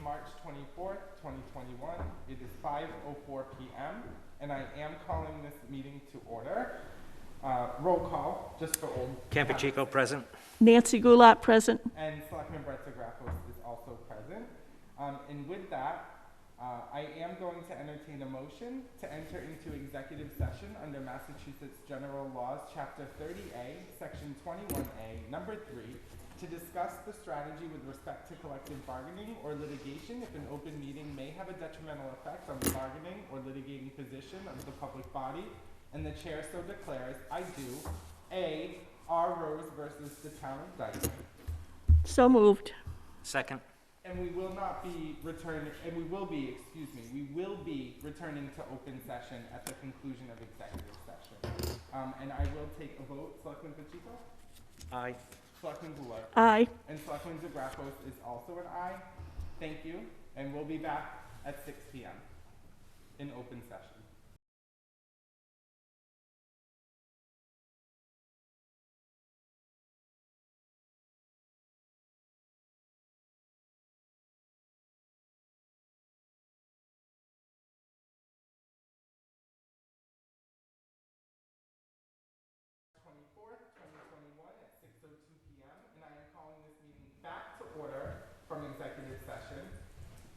March 24th, 2021. It is 5:04 p.m. and I am calling this meeting to order. Roll call, just for old. Campuchico present. Nancy Goulart present. And Selectman Brett Zagrafos is also present. And with that, I am going to entertain a motion to enter into executive session under Massachusetts General Laws, Chapter 30A, Section 21A, Number 3, to discuss the strategy with respect to collective bargaining or litigation if an open meeting may have a detrimental effect on the bargaining or litigating position of the public body, and the chair so declares. I do. A. R. Rose versus the Town of Dayton. So moved. Second. And we will not be returning, and we will be returning to open session at the conclusion of executive session. And I will take a vote. Selectman Pacheco? Aye. Selectman Goulart? Aye. And Selectman Zagrafos is also an aye. Thank you, and we'll be back at 6 p.m. in open session.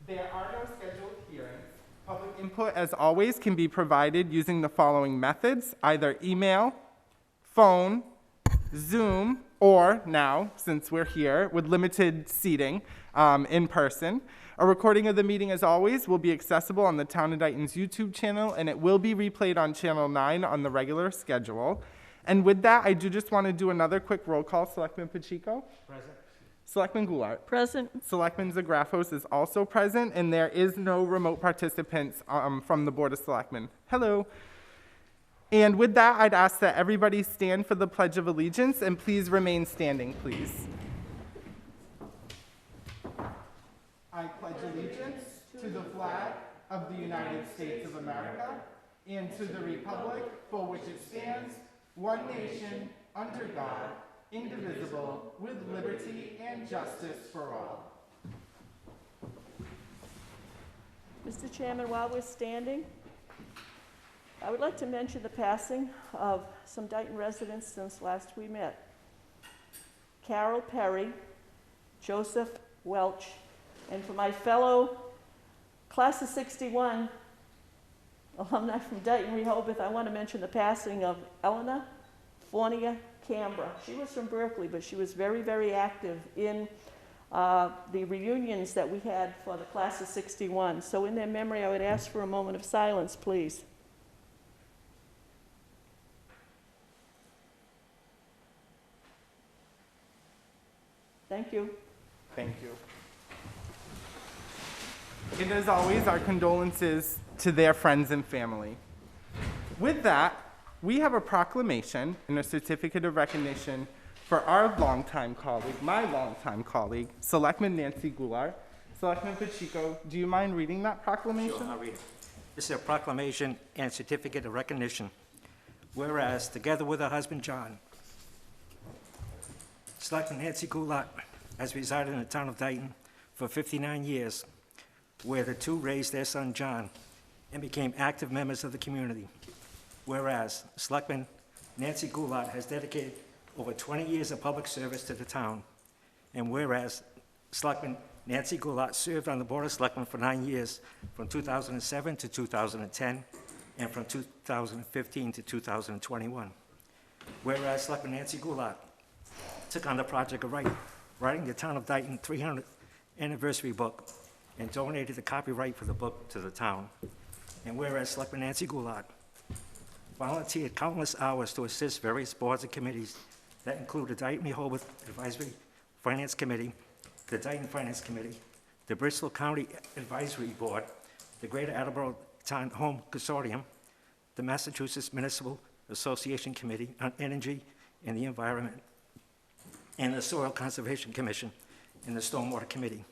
There are no scheduled hearings. Public input, as always, can be provided using the following methods: either email, phone, Zoom, or now, since we're here, with limited seating, in person. A recording of the meeting, as always, will be accessible on the Town of Dayton's YouTube channel, and it will be replayed on Channel 9 on the regular schedule. And with that, I do just want to do another quick roll call. Selectman Pacheco? Present. Selectman Goulart? Present. Selectman Zagrafos is also present, and there is no remote participants from the Board of Selectmen. Hello. And with that, I'd ask that everybody stand for the Pledge of Allegiance, and please remain standing, please. I pledge allegiance to the flag of the United States of America and to the republic for which it stands, one nation, under God, indivisible, with liberty and justice for all. Mr. Chairman, while we're standing, I would like to mention the passing of some Dayton residents since last we met. Carol Perry, Joseph Welch, and for my fellow class of 61 alumni from Dayton, Rehoboth, I want to mention the passing of Eleanor Fournier Canberra. She was from Berkeley, but she was very, very active in the reunions that we had for the class of 61. So in their memory, I would ask for a moment of silence, please. Thank you. Thank you. And as always, our condolences to their friends and family. With that, we have a proclamation and a certificate of recognition for our longtime colleague, my longtime colleague, Selectman Nancy Goulart. Selectman Pacheco, do you mind reading that proclamation? Sure, I'll read it. This is a proclamation and certificate of recognition. Whereas, together with her husband, John, Selectman Nancy Goulart has resided in the town of Dayton for 59 years, where the two raised their son, John, and became active members of the community. Whereas, Selectman Nancy Goulart has dedicated over 20 years of public service to the town. And whereas, Selectman Nancy Goulart served on the Board of Selectmen for 9 years, from 2007 to 2010, and from 2015 to 2021. Whereas, Selectman Nancy Goulart took on the project of writing the Town of Dayton 300th anniversary book and donated the copyright for the book to the town. And whereas Selectman Nancy Goulart volunteered countless hours to assist various boards and committees that include the Dayton Rehoboth Advisory Finance Committee, the Dayton Finance Committee, the Bristol County Advisory Board, the Greater Attleboro Town Home Consortium, the Massachusetts Municipal Association Committee on Energy and the Environment, and the Soil Conservation Commission, and the Stormwater Committee.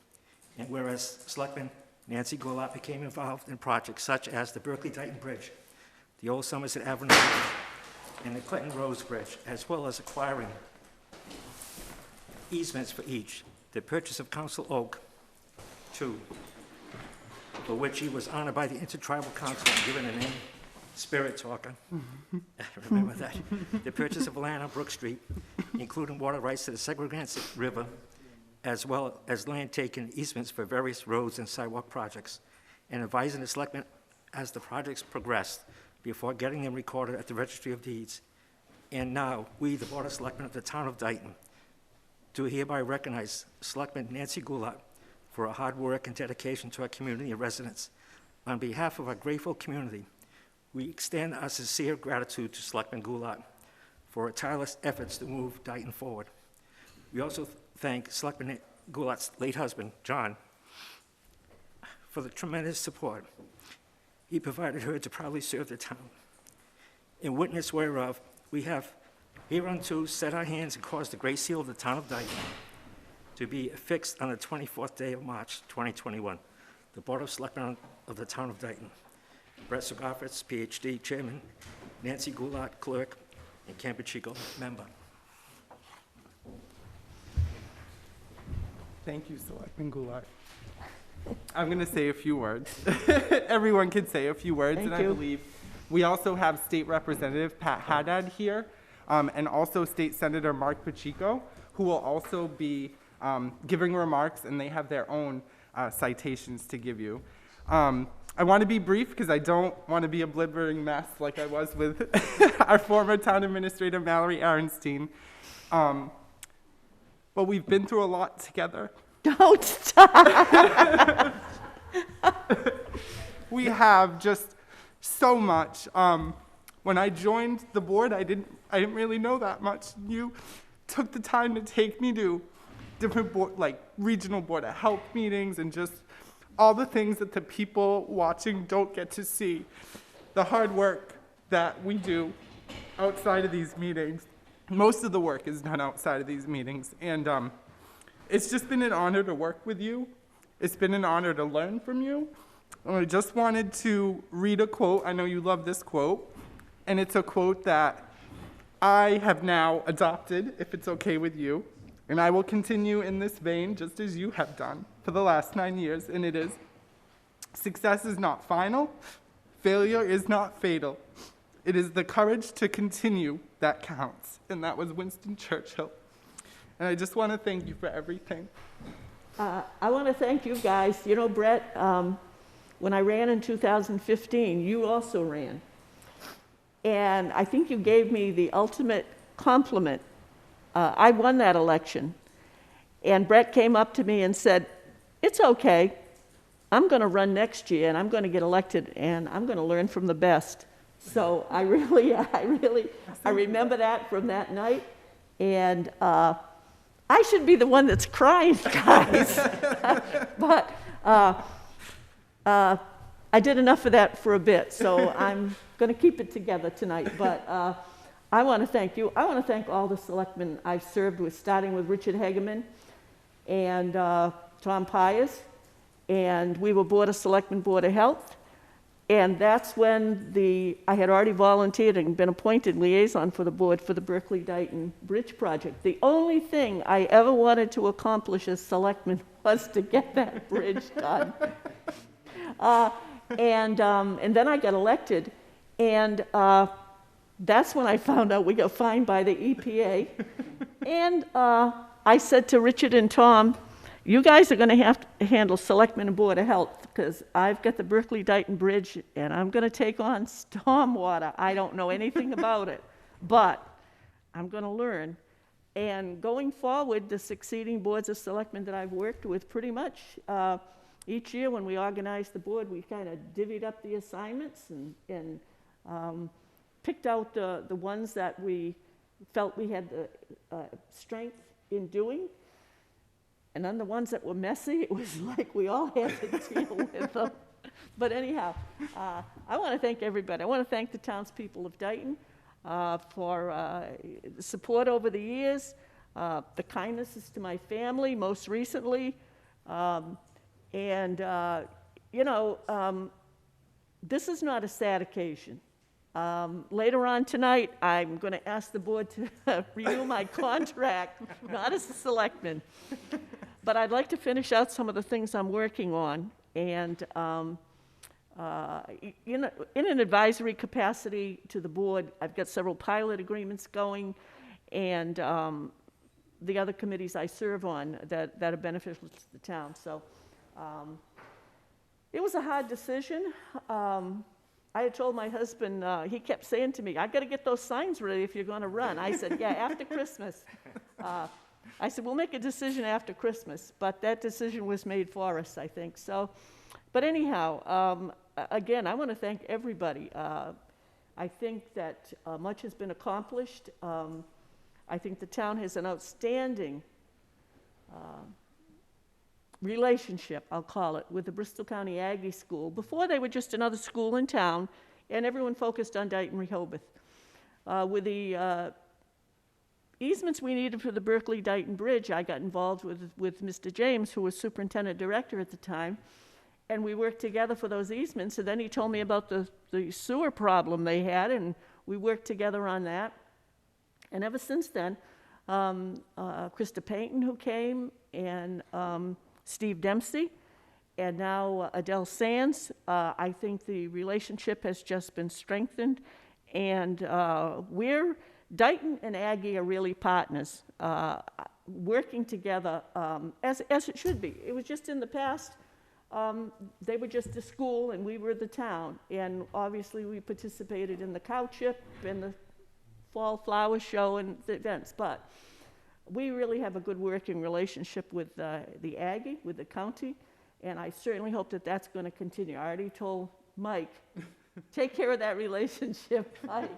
And whereas Selectman Nancy Goulart became involved in projects such as the Berkeley-Dayton Bridge, the Old Somerset Avenue Bridge, and the Clinton Rose Bridge, as well as acquiring easements for each, the purchase of Council Oak, 2, for which he was honored by the Intertribal Council and given a name, Spirit Talker. Remember that. The purchase of land on Brook Street, including water rights to the Segregated River, as well as land taken easements for various roads and sidewalk projects, and advising the selectmen as the projects progressed before getting them recorded at the Registry of Deeds. And now, we, the Board of Selectmen of the Town of Dayton, do hereby recognize Selectman Nancy Goulart for her hard work and dedication to our community and residents. On behalf of our grateful community, we extend our sincere gratitude to Selectman Goulart for her tireless efforts to move Dayton forward. We also thank Selectman Goulart's late husband, John, for the tremendous support he provided her to proudly serve the town. In witness whereof, we have hereunto set our hands and caused the great seal of the town of Dayton to be affixed on the 24th day of March, 2021. The Board of Selectmen of the town of Dayton. Brett Segoffitz, PhD, Chairman, Nancy Goulart, Clerk, and Ken Pacheco, Member. Thank you, Selectman Goulart. I'm going to say a few words. Everyone can say a few words, Thank and you. I believe we also have State Representative Pat Haddad here, and also State Senator Mark Pacheco, who will also be giving remarks, and they have their own citations to give you. I want to be brief because I don't want to be a blibbering mess like I was with our former town administrator, Mallory Aronstein. But we've been through a lot together. Don't stop. We have just so much. When I joined the board, I didn't really know that much. You took the time to take me to different regional board of health meetings and just all the things that the people watching don't get to see. The hard work that we do outside of these meetings. Most of the work is done outside of these meetings. And it's just been an honor to work with you. It's been an honor to learn from you. And I just wanted to read a quote. I know you love this quote. And it's a quote that I have now adopted, if it's okay with you. And I will continue in this vein, just as you have done for the last 9 years. And it is, success is not final. Failure is not fatal. It is the courage to continue that counts. And that was Winston Churchill. And I just want to thank you for everything. I want to thank you guys. You know, Brett, when I ran in 2015, you also ran. And I think you gave me the ultimate compliment. I won that election. And Brett came up to me and said, "It's okay. I'm going to run next year, and I'm going to get elected, and I'm going to learn from the best." So I remember that from that night. And I should be the one that's crying, guys. But I did enough of that for a bit, so I'm going to keep it together tonight. But I want to thank you. I want to thank all the selectmen I've served with, starting with Richard Hageman and Tom Pius. And we were Board of Selectmen, Board of Health. And that's when I had already volunteered and been appointed liaison for the board for the Berkeley-Dighton Bridge project. The only thing I ever wanted to accomplish as selectman was to get that bridge done. And then I got elected, and that's when I found out we got fined by the EPA. And I said to Richard and Tom, "You guys are going to have to handle Selectmen and Board of Health, because I've got the Berkeley-Dighton Bridge, and I'm going to take on stormwater. I don't know anything about it, but I'm going to learn." And going forward, the succeeding boards of selectmen that I've worked with, pretty much each year when we organized the board, we kind of divvied up the assignments and picked out the ones that we felt we had the strength in doing. And then the ones that were messy, it was like we all had to deal with them. But anyhow, I want to thank everybody. I want to thank the townspeople of Dayton for the support over the years, the kindnesses to my family most recently. This is not a sad occasion. Later on tonight, I'm going to ask the board to renew my contract, not as a selectman. But I'd like to finish out some of the things I'm working on. And, in an advisory capacity to the board, I've got several pilot agreements going, and the other committees I serve on that are beneficial to the town. So it was a hard decision. I had told my husband, he kept saying to me, "I got to get those signs ready if you're going to run." I said, "Yeah, after Christmas." I said, "We'll make a decision after Christmas," but that decision was made for us, I think. So, but anyhow, again, I want to thank everybody. I think that much has been accomplished. I think the town has an outstanding relationship, I'll call it, with the Bristol County Aggie School. Before, they were just another school in town, and everyone focused on Dayton Rehoboth. With the easements we needed for the Berkeley-Dayton Bridge, I got involved with Mr. James, who was superintendent director at the time, and we worked together for those easements. And then he told me about the sewer problem they had, and we worked together on that. And ever since then, Krista Payton, who came, and Steve Dempsey, and now Adele Sands, I think the relationship has just been strengthened. And Dayton and Aggie are really partners, working together as it should be. It was just in the past, they were just a school and we were the town. And obviously we participated in the cow chip and the fall flower show and the events. But we really have a good working relationship with the Aggie, with the county. And I certainly hope that that's going to continue. I already told Mike, take care of that relationship, Mike.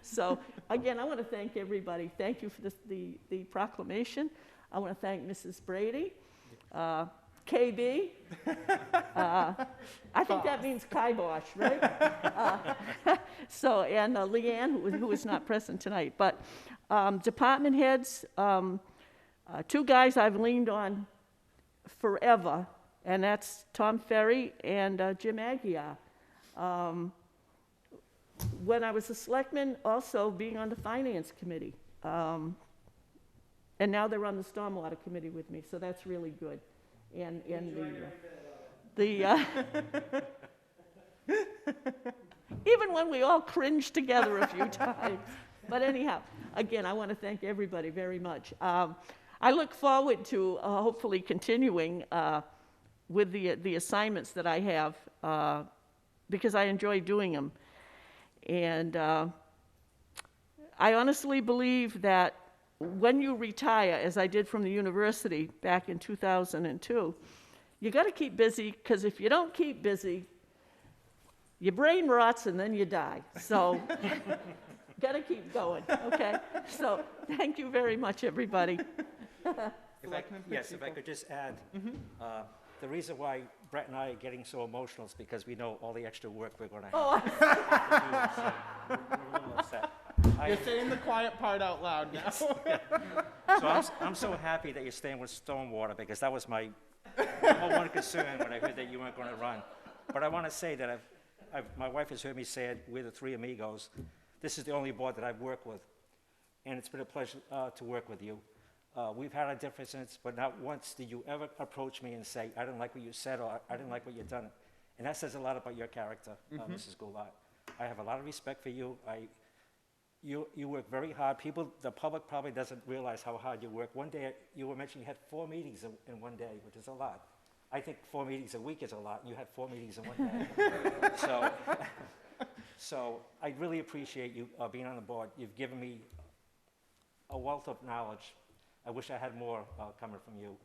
So, again, I want to thank everybody. Thank you for the proclamation. I want to thank Mrs. Brady, KB. I think that means kibosh, right? And Leanne, who is not present tonight. But department heads, two guys I've leaned on forever, and that's Tom Ferry and Jim Aguiar. When I was a selectman, also being on the finance committee. And now they're on the stormwater committee with me, so that's really good. And even when we all cringe together a few times. But anyhow, again, I want to thank everybody very much. I look forward to hopefully continuing with the assignments that I have because I enjoy doing them. And I honestly believe that when you retire, as I did from the university back in 2002, you got to keep busy, because if you don't keep busy, your brain rots and then you die. So got to keep going, okay? So thank you very much, everybody. If I could just add, the reason why Brett and I are getting so emotional is because we know all the extra work we're going to have to do, so we're a little upset. You're saying the quiet part out loud now. So I'm so happy that you're staying with stormwater, because that was my number one concern when I heard that you weren't going to run. But I want to say that my wife has heard me say it, we're the three amigos. This is the only board that I've worked with, and it's been a pleasure to work with you. We've had our differences, but not once did you ever approach me and say, I didn't like what you said, or I didn't like what you've done. And that says a lot about your character, Mrs. Goulart. I have a lot of respect for you. You work very hard. The public probably doesn't realize how hard you work. One day, you were mentioning you had 4 meetings in one day, which is a lot. I think 4 meetings a week is a lot, and you had 4 meetings in one day. So I really appreciate you being on the board. You've given me a wealth of knowledge. I wish I had more coming from you.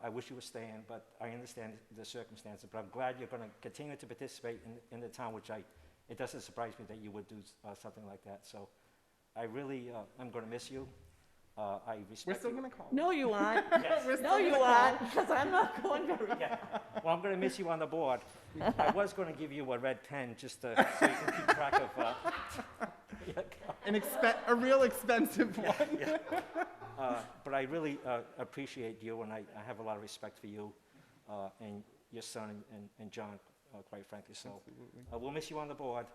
I wish you were staying, but I understand the circumstances. But I'm glad you're going to continue to participate in the town, which it doesn't surprise me that you would do something like that. So I really, I'm going to miss you. I respect We're still you. going to call. No, you aren't. Yes. No, you aren't, because I'm not going very far. Yeah. Well, I'm going to miss you on the board. I was going to give you a red pen just so you can keep track of. A real expensive one. Yeah. But I really appreciate you, and I have a lot of respect for you and your son and John, quite frankly. So we'll miss you on the board,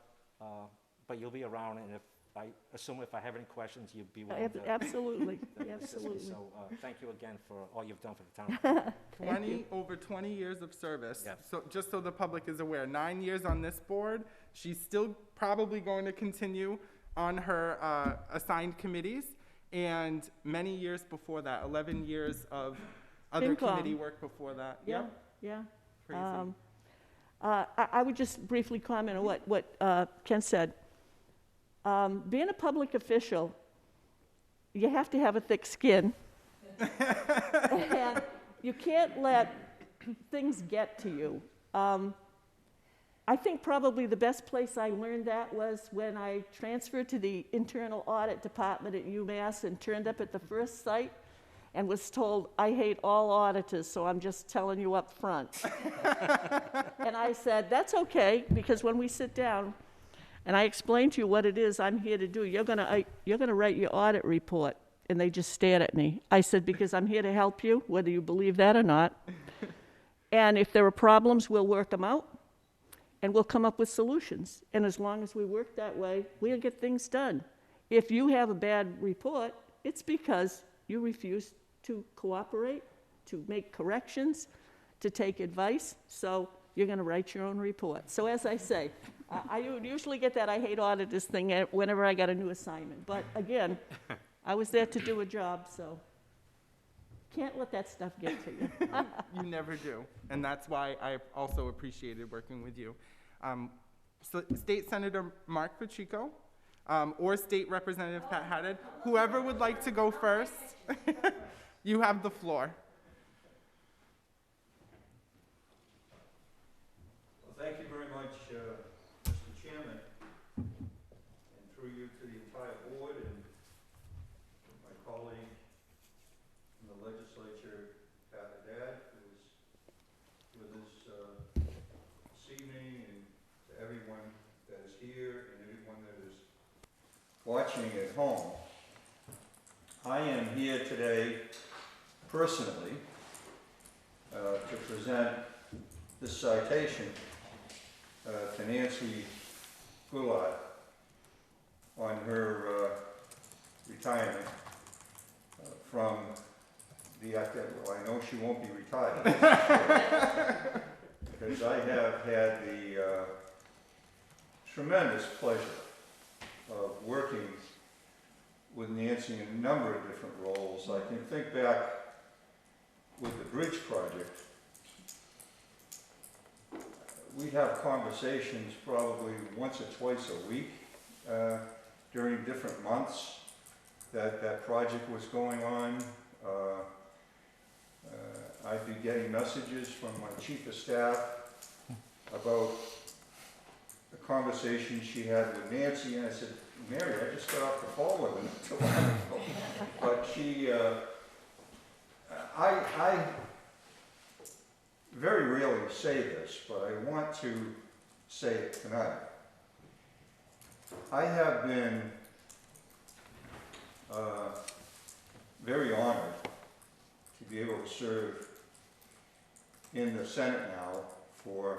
but you'll be around, and if I assume if I have any questions, you'd be willing to Absolutely, assist me. absolutely. So thank you again for all you've done for the town. Over 20 years of service. Yeah. So just so the public is aware, 9 years on this board. She's still probably going to continue on her assigned committees, and many years before that, 11 years of other FinCom. committee work before that. Yeah, Yep, yeah. crazy. I would just briefly comment on what Ken said. Being a public official, you have to have a thick skin. And you can't let things get to you. I think probably the best place I learned that was when I transferred to the internal audit department at UMass and turned up at the first site and was told, I hate all auditors, so I'm just telling you up front. And I said, that's okay, because when we sit down and I explain to you what it is I'm here to do, you're gonna write your audit report. And they just stared at me. I said, because I'm here to help you, whether you believe that or not. And if there are problems, we'll work them out, and we'll come up with solutions. And as long as we work that way, we'll get things done. If you have a bad report, it's because you refuse to cooperate, to make corrections, to take advice, so you're gonna write your own report. So as I say, I usually get that I hate auditors thing whenever I got a new assignment. But again, I was there to do a job, so can't let that stuff get to you. You never do, and that's why I also appreciated working with you. So State Senator Mark Pacheco, or State Representative Pat Haddad, whoever would like to go first, you have the floor. Well, thank you very much, Mr. Chairman, and through you to the entire board and my colleague in the legislature, Pat Haddad, who is with us this evening, and to everyone that is here and everyone that is watching at home. I am here today personally to present this citation to Nancy Goulart on her retirement from the active. Well, I know she won't be retired because I have had the tremendous pleasure of working with Nancy in a number of different roles. I can think back with the bridge project. We'd have conversations probably once or twice a week during different months that that project was going on. I'd be getting messages from my chief of staff about the conversation she had with Nancy, and I said, Mary, I just got off the phone with her not too long ago. But she, I very rarely say this, but I want to say it tonight. I have been very honored to be able to serve in the Senate now for,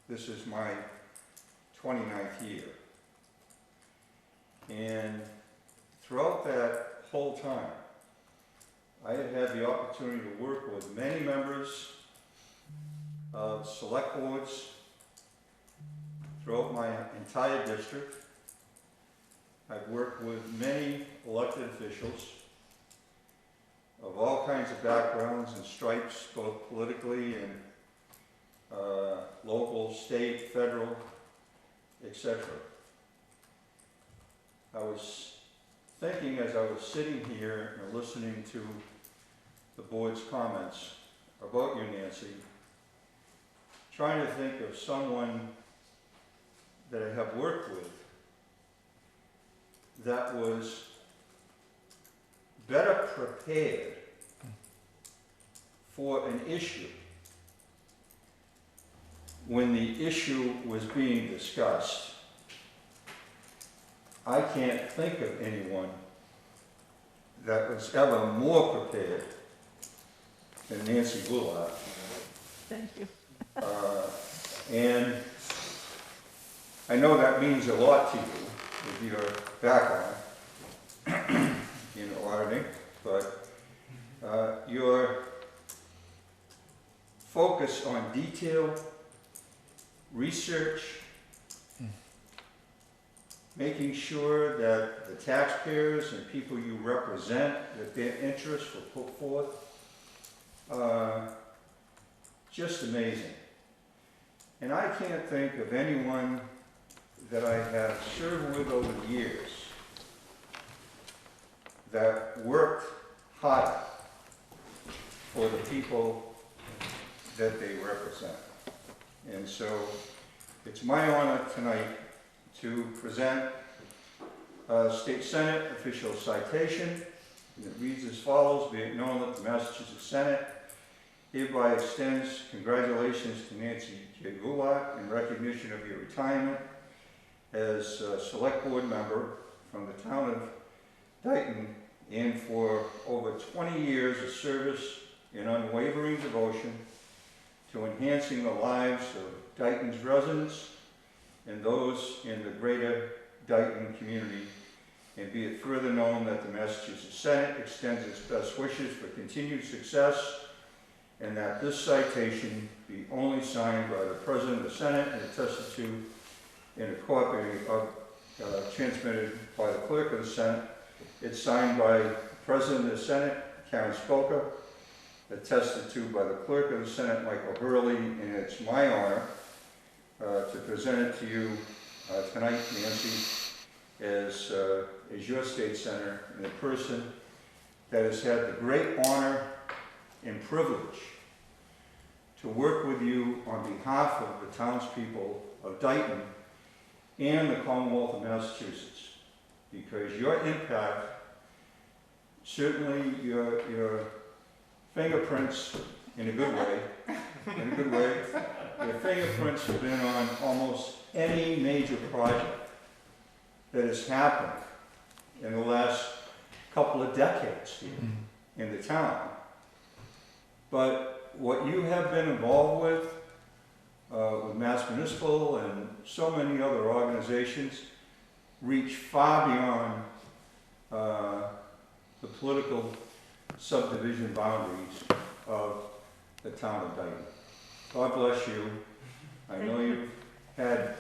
this is my 29th year. And throughout that whole time, I have had the opportunity to work with many members of select boards throughout my entire district. I've worked with many elected officials of all kinds of backgrounds and stripes, both politically and local, state, federal, etc. I was thinking as I was sitting here and listening to the board's comments about you, Nancy, trying to think of someone that I have worked with that was better prepared for an issue when the issue was being discussed. I can't think of anyone that was ever more prepared than Nancy Goulart. Thank you. And I know that means a lot to you with your background in auditing, but your focus on detail, research, making sure that the taxpayers and people you represent, that their interests were put forth, just amazing. And I can't think of anyone that I have served with over the years that worked harder for the people that they represent. And so it's my honor tonight to present a State Senate official citation. And it reads as follows: be it known that the Massachusetts Senate hereby extends congratulations to Nancy J. Goulart in recognition of your retirement as a Select Board member from the town of Dayton, and for over 20 years of service and unwavering devotion to enhancing the lives of Dayton's residents and those in the greater Dayton community. And be it further known that the Massachusetts Senate extends its best wishes for continued success, and that this citation be only signed by the President of the Senate and attested to in a copy of, transmitted by the Clerk of the Senate. It's signed by the President of the Senate, Karen Spolka, attested to by the Clerk of the Senate, Michael Hurley, and it's my honor to present it to you tonight, Nancy, as your State Senator, and a person that has had the great honor and privilege to work with you on behalf of the townspeople of Dayton and the Commonwealth of Massachusetts, because your impact, certainly your fingerprints in a good way, your fingerprints have been on almost any major project that has happened in the last couple of decades in the town. But what you have been involved with Mass Municipal and so many other organizations, reach far beyond the political subdivision boundaries of the town of Dayton. God bless you. I know you've had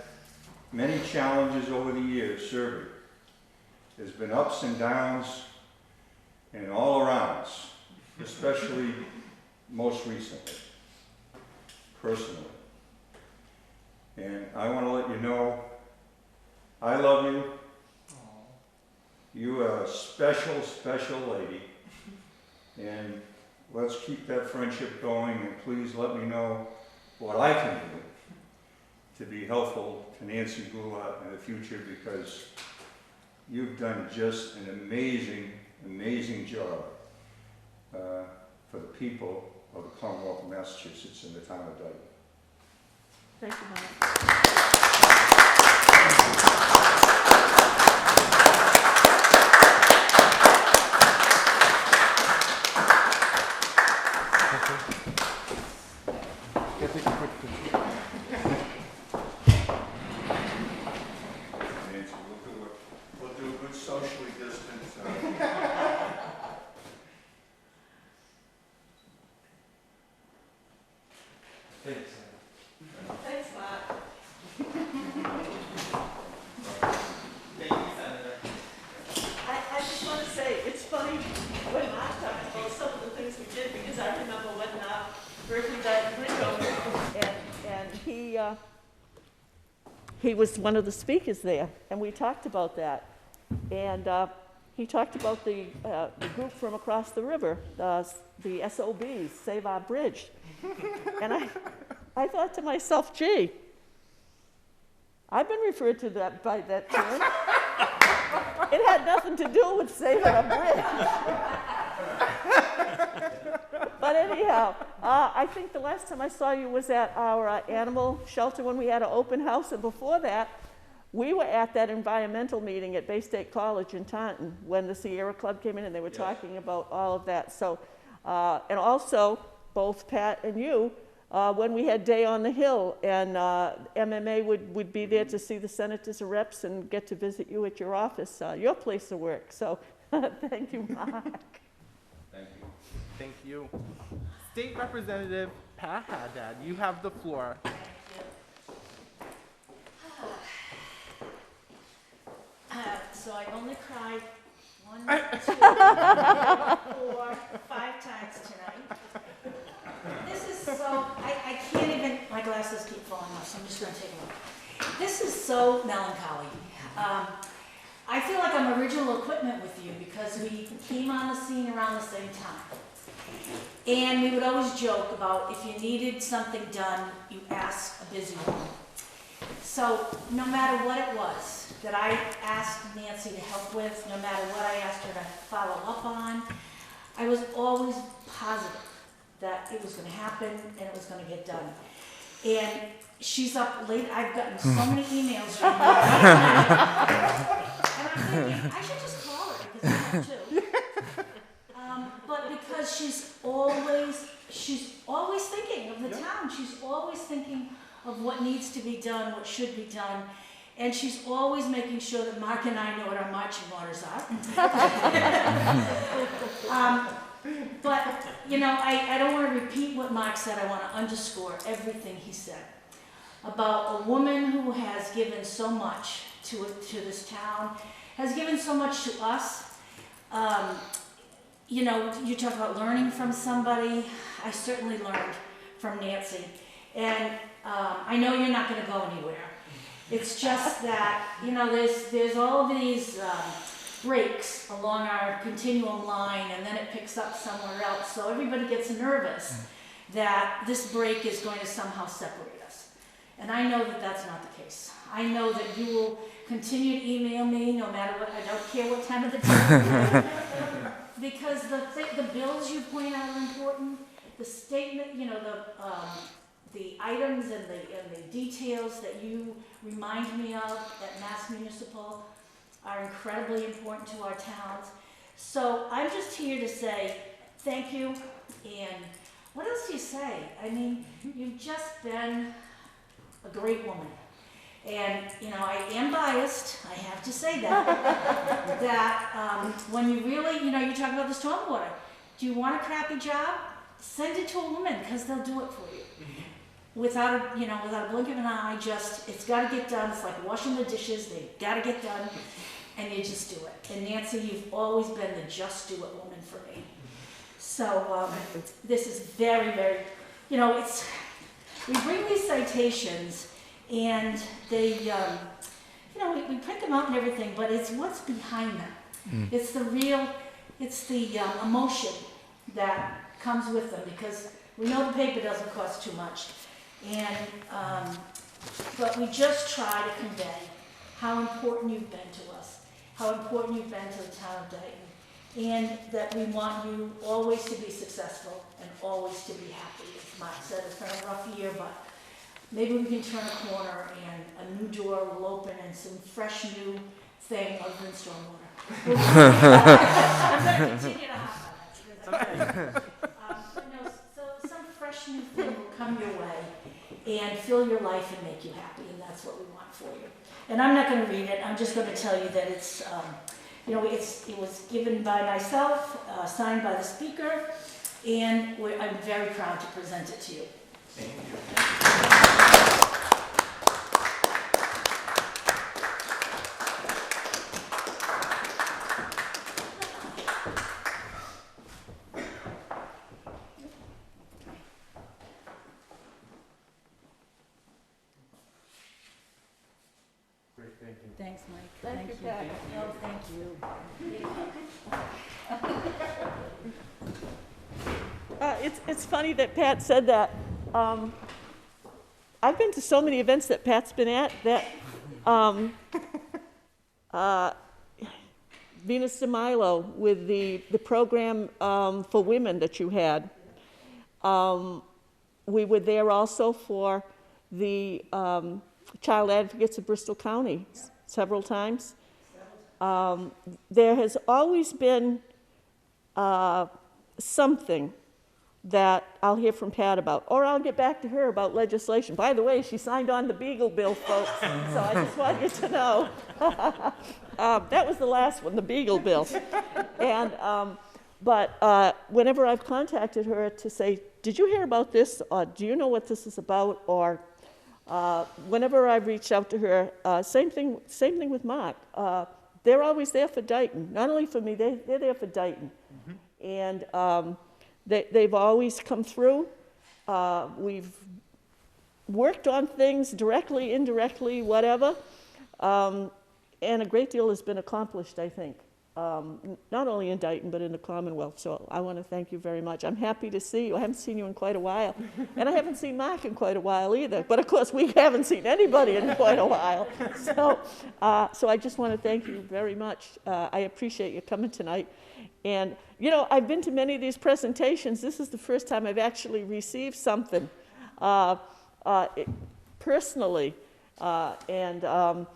many challenges over the years serving. There's been ups and downs and all arounds, especially most recently, personally. And I want to let you know, I love you. You are a special, special lady. And let's keep that friendship going, and please let me know what I can do to be helpful to Nancy Goulart in the future, because you've done just an amazing, amazing job for the people of the Commonwealth of Massachusetts and the town of Dayton. Thank you, Mike. Nancy, we'll do a good socially distance. Thanks. Thanks, Mark. I just want to say, it's funny when Mark talks about some of the things we did, because I remember when Berkeley died in Ringo, and he was one of the speakers there, and we talked about that. And he talked about the group from across the river, the SOBs, Save Our Bridge. And I thought to myself, gee, I've been referred to that by that term. It had nothing to do with saving a bridge. But anyhow, I think the last time I saw you was at our animal shelter when we had an open house, and before that, we were at that environmental meeting at Bay State College in Taunton when the Sierra Club came in and they were talking about all of that. So, and also, both Pat and you when we had Day on the Hill, and MMA would be there to see the senators and reps and get to visit you at your office, your place of work. So thank you, Mark. Thank you. Thank you. State Representative Pat Haddad, you have the floor. So I only cried 1, 2, 3, 4, 5 times tonight. This is so, I can't even, my glasses keep falling off, so I'm just gonna take a look. This is so melancholy. I feel like I'm original equipment with you because we came on the scene around the same time. And we would always joke about if you needed something done, you ask a busy woman. So no matter what it was that I asked Nancy to help with, no matter what I asked her to follow up on, I was always positive that it was going to happen and it was going to get done. And she's up late. I've gotten so many emails from her. And I'm thinking, I should just call her because I have too. But because she's always thinking of the town. She's always thinking of what needs to be done, what should be done. And she's always making sure that Mark and I know what our marching orders are. But, you know, I don't want to repeat what Mark said. I want to underscore everything he said about a woman who has given so much to this town, has given so much to us. You know, you talk about learning from somebody. I certainly learned from Nancy. And I know you're not going to go anywhere. It's just that, you know, there's all of these breaks along our continuum line, and then it picks up somewhere else. So everybody gets nervous that this break is going to somehow separate us. And I know that that's not the case. I know that you will continue to email me no matter what. I don't care what time of the day. Because the bills you point out are important. The statement, you know, the items and the details that you remind me of at Mass Municipal are incredibly important to our towns. So I'm just here to say thank you, and what else do you say? I mean, you've just been a great woman. And, you know, I am biased, I have to say that, that when you really, you know, you talk about the stormwater. Do you want a crappy job? Send it to a woman, because they'll do it for you. Without a blink of an eye, it's got to get done. It's like washing the dishes, they've got to get done, and you just do it. And Nancy, you've always been the just do it woman for me. So this is very, very, you know, we bring these citations, and they, you know, we print them out and everything, but it's what's behind them. It's the emotion that comes with them, because we know the paper doesn't cost too much. And, but we just try to convey how important you've been to us, how important you've been to the town of Dayton, and that we want you always to be successful and always to be happy. As Mark said, it's been a rough year, but maybe we can turn a corner and a new door will open and some fresh new thing other than stormwater. I'm going to continue to hop on that. So some fresh new thing will come your way and fill your life and make you happy, and that's what we want for you. And I'm not going to read it. I'm just going to tell you that it's, you know, it was given by myself, signed by the speaker, and I'm very proud to present it to you. Thank you. Great, thank you. Thanks, Mike. Thank you, Pat. Oh, thank you. It's funny that Pat said that. I've been to so many events that Pat's been at that Venus de Milo with the program for women that you had. We were there also for the Child Advocates of Bristol County several times. There has always been something that I'll hear from Pat about, or I'll get back to her about legislation. By the way, she signed on the Beagle bill, folks, so I just want you to know. That was the last one, the Beagle bill. And, but whenever I've contacted her to say, did you hear about this, or do you know what this is about, or whenever I've reached out to her, same thing with Mark. They're always there for Dayton, not only for me, they're there for Dayton. And they've always come through. We've worked on things directly, indirectly, whatever, and a great deal has been accomplished, I think, not only in Dayton, but in the Commonwealth. So I want to thank you very much. I'm happy to see you. I haven't seen you in quite a while, and I haven't seen Mark in quite a while either. But of course, we haven't seen anybody in quite a while. So I just want to thank you very much. I appreciate you coming tonight. And, you know, I've been to many of these presentations. This is the first time I've actually received something personally. The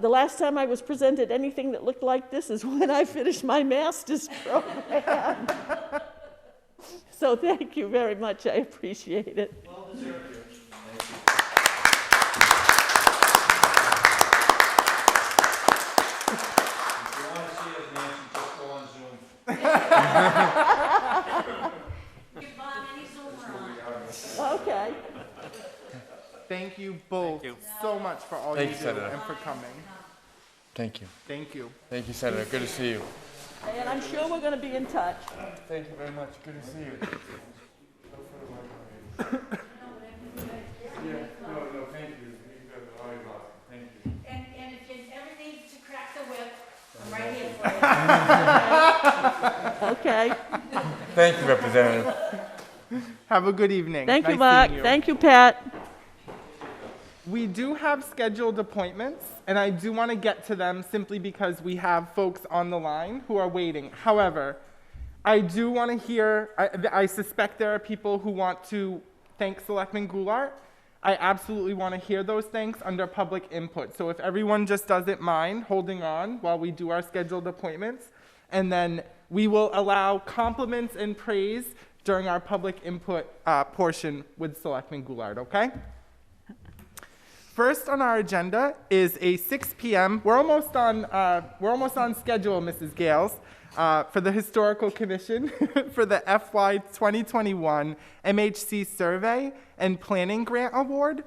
last time I was presented anything that looked like this is when I finished my master's program. So thank you very much. I appreciate it. Well deserved. Okay. Thank you both so much for all Thank you you, do Senator. and for coming. Thank you. Thank you. Thank you, Senator. Good to see you. And I'm sure we're going to be in touch. Thank you very much. Good to see you. No, thank you. You guys are always awesome. Thank you. And if you ever need to crack the whip, I'm right here for you. Okay. Thank you, Representative. Have a good evening. Thank you, Nice Mark. seeing you. Thank you, Pat. We do have scheduled appointments, and I do want to get to them simply because we have folks on the line who are waiting. However, I do want to hear, I suspect there are people who want to thank Selectman Goulart. I absolutely want to hear those thanks under public input. So if everyone just doesn't mind holding on while we do our scheduled appointments, and then we will allow compliments and praise during our public input portion with Selectman Goulart, okay? First on our agenda is a 6 p.m. We're almost on schedule, Mrs. Gales, for the Historical Commission for the FY 2021 MHC Survey and Planning Grant Award.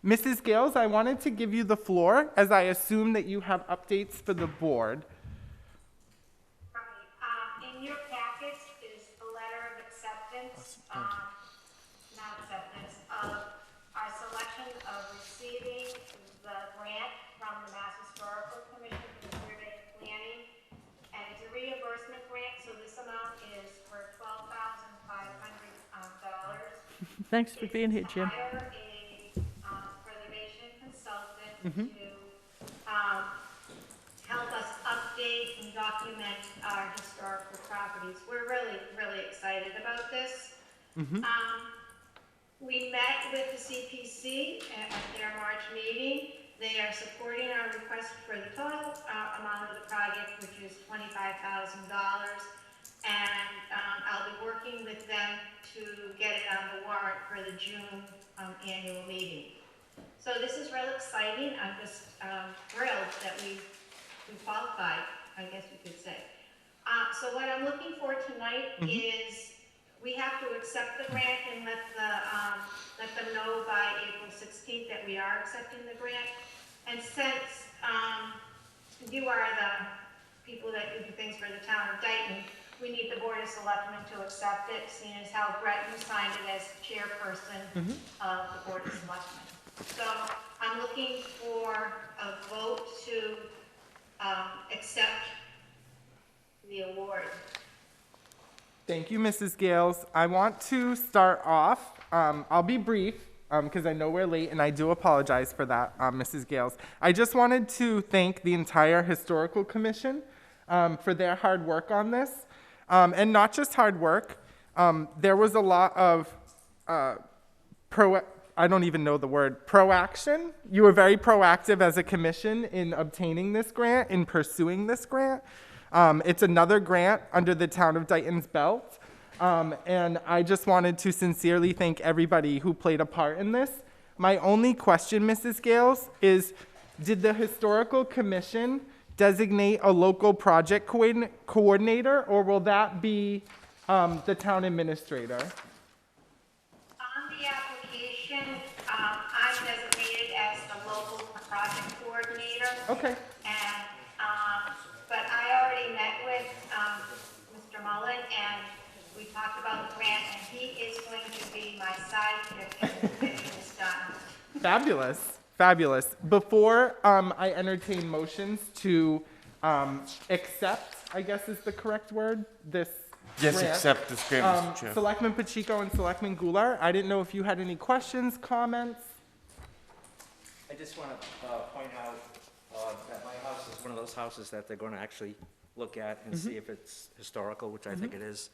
Mrs. Gales, I wanted to give you the floor as I assume that you have updates for the board. In your package is a letter of acceptance, not acceptance, of our selection of receiving the grant from the Mass Historical Commission for the survey and planning. And it's a reimbursement grant, so this amount is for $12,500. Thanks for being here, Jim. It's to hire a preservation consultant to help us update and document our historical properties. We're really, really excited about this. We met with the CPC at their March meeting. They are supporting our request for the total amount of the project, which is $25,000. And I'll be working with them to get it on the warrant for the June annual meeting. So this is real exciting. I'm just thrilled that we qualified, I guess you could say. So what I'm looking for tonight is we have to accept the grant and let them know by April 16th that we are accepting the grant. And since you are the people that do things for the town of Dayton, we need the Board of Selectmen to accept it, seeing as how Brett, you signed it as chairperson of the Board of Selectmen. So I'm looking for a vote to accept the award. Thank you, Mrs. Gales. I want to start off, I'll be brief, because I know we're late, and I do apologize for that, Mrs. Gales. I just wanted to thank the entire Historical Commission for their hard work on this. And not just hard work, there was a lot of proaction. You were very proactive as a commission in obtaining this grant, in pursuing this grant. It's another grant under the Town of Dayton's belt. And I just wanted to sincerely thank everybody who played a part in this. My only question, Mrs. Gales, is did the Historical Commission designate a local project coordinator, or will that be the town administrator? On the application, I'm designated as the local project coordinator. Okay. And, but I already met with, Mr. Mullen, and we talked about the grant, and he is going to be my sidekick in getting this done. Fabulous, fabulous. Before I entertain motions to accept, I guess is the correct word, this Yes, grant, accept this grant, Mr. Chair. Selectman Pacheco and Selectman Goulart, I didn't know if you had any questions, comments? I just want to point out that my house is one of those houses that they're going to actually look at and see if it's historical, which I think it is.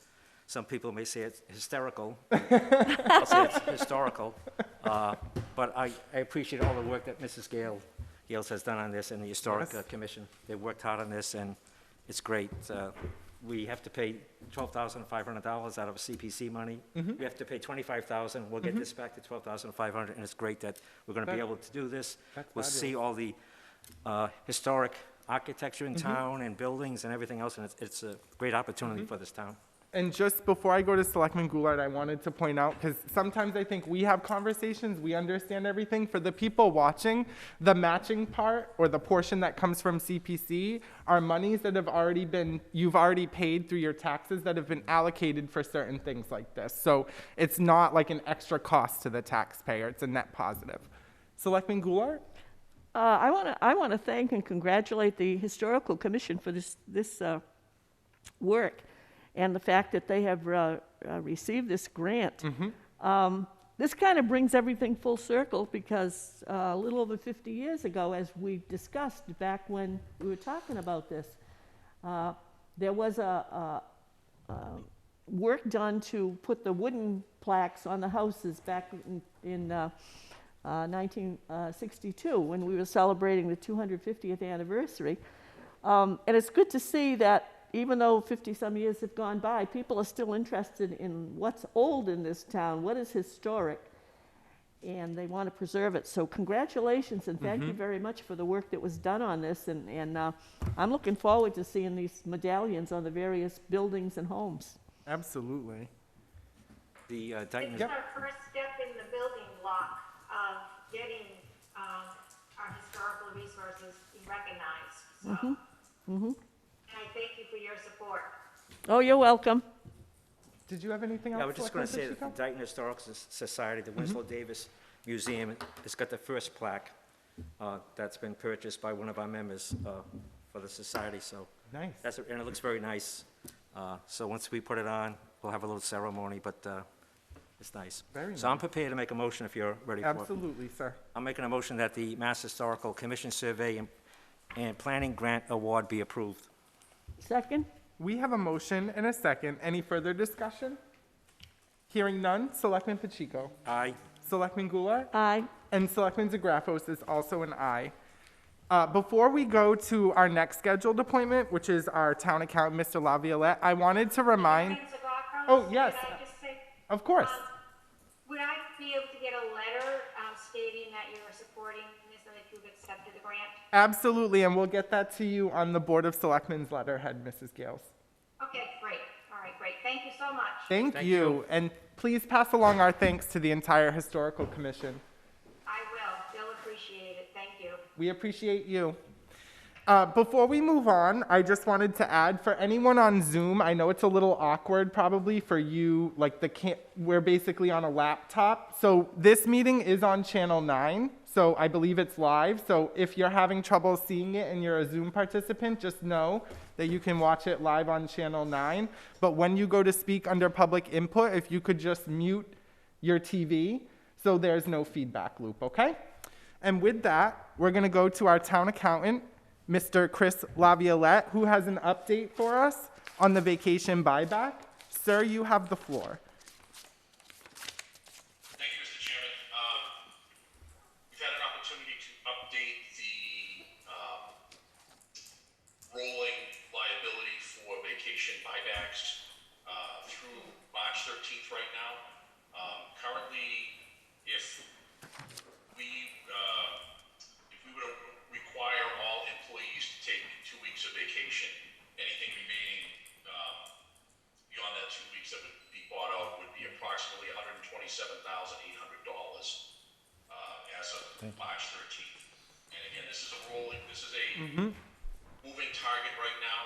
Some people may say it's hysterical. I'll say it's historical. But I appreciate all the work that Mrs. Gales has done on this and the Historic Yes. Commission. They worked hard on this, and it's great. We have to pay $12,500 out of CPC money. We have to pay $25,000. We'll get this back to $12,500, and it's great that we're going to be That- able to do this. that's We'll see all the historic architecture in town and buildings and everything else, and it's a great opportunity for this town. And just before I go to Selectman Goulart, I wanted to point out, because sometimes I think we have conversations, we understand everything. For the people watching, the matching part, or the portion that comes from CPC, are monies that have already been, you've already paid through your taxes that have been allocated for certain things like this. So it's not like an extra cost to the taxpayer, it's a net positive. Selectman Goulart? I want to thank and congratulate the Historical Commission for this work and the fact that they have received this grant. This kind of brings everything full circle because a little over 50 years ago, as we discussed back when we were talking about this, there was a work done to put the wooden plaques on the houses back in 1962 when we were celebrating the 250th anniversary. And it's good to see that even though 50-some years have gone by, people are still interested in what's old in this town, what is historic, and they want to preserve it. So congratulations, and thank you very much for the work that was done on this. And I'm looking forward to seeing these medallions on the various buildings and homes. Absolutely. The This Dayton is our first step in the building block of getting our historical resources recognized. So, and I thank you for your support. Oh, you're welcome. Did you have anything else? Yeah, I was just going to say Selectman that the Dayton Historical Society, the Winslow Davis Museum, has got the first plaque that's been purchased by one of our members for the society, so Pacheco? Nice. and it looks very nice. So once we put it on, we'll have a little ceremony, but it's nice. Very So I'm prepared to make a motion if you're ready for it. Absolutely, sir. I'm making a motion that the Mass Historical Commission Survey and Planning Grant Award be approved. Second? We have a motion and a second. Any further discussion? Hearing none, Selectman Pacheco. Aye. Selectman Goulart? Aye. And Selectman Zagrafos is also an aye. Before we go to our next scheduled appointment, which is our town accountant, Mr. Laviolette, I wanted to remind, Chairman Zagrafos, Oh, yes. Could I just say, of course, would I be able to get a letter stating that you're supporting this and that you've accepted the grant? absolutely, and we'll get that to you on the Board of Selectmen's letterhead, Mrs. Gales. Okay, great. All right, great. Thank you so much. Thank Thank you, you. and please pass along our thanks to the entire Historical Commission. I will. They'll appreciate it. Thank you. We appreciate you. Before we move on, I just wanted to add, for anyone on Zoom, I know it's a little awkward probably for you, like we're basically on a laptop. So this meeting is on Channel 9, so I believe it's live. So if you're having trouble seeing it and you're a Zoom participant, just know that you can watch it live on Channel 9. But when you go to speak under public input, if you could just mute your TV so there's no feedback loop, okay? And with that, we're gonna go to our town accountant, Mr. Chris Laviolette, who has an update for us on the vacation buyback. Sir, you have the floor. Thank you, Mr. Chairman. We've had an opportunity to update the rolling liability for vacation buybacks through March 13th. And again, this is a moving target right now.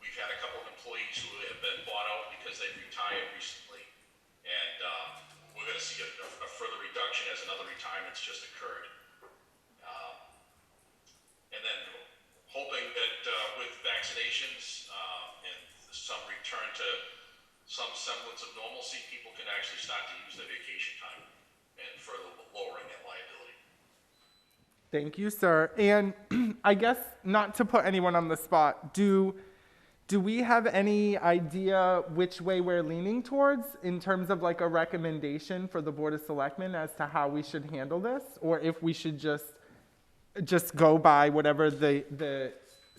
We've had a couple of employees who have been bought out because they've retired recently. And we're going to see a further reduction as another retirement's just occurred. And then hoping that with vaccinations and some return to some semblance of normalcy, people can actually start to use their vacation time and further lowering that liability. Thank you, sir. And I guess not to put anyone on the spot, do we have any idea which way we're leaning towards in terms of like a recommendation for the Board of Selectmen as to how we should handle this? Or if we should just go by whatever the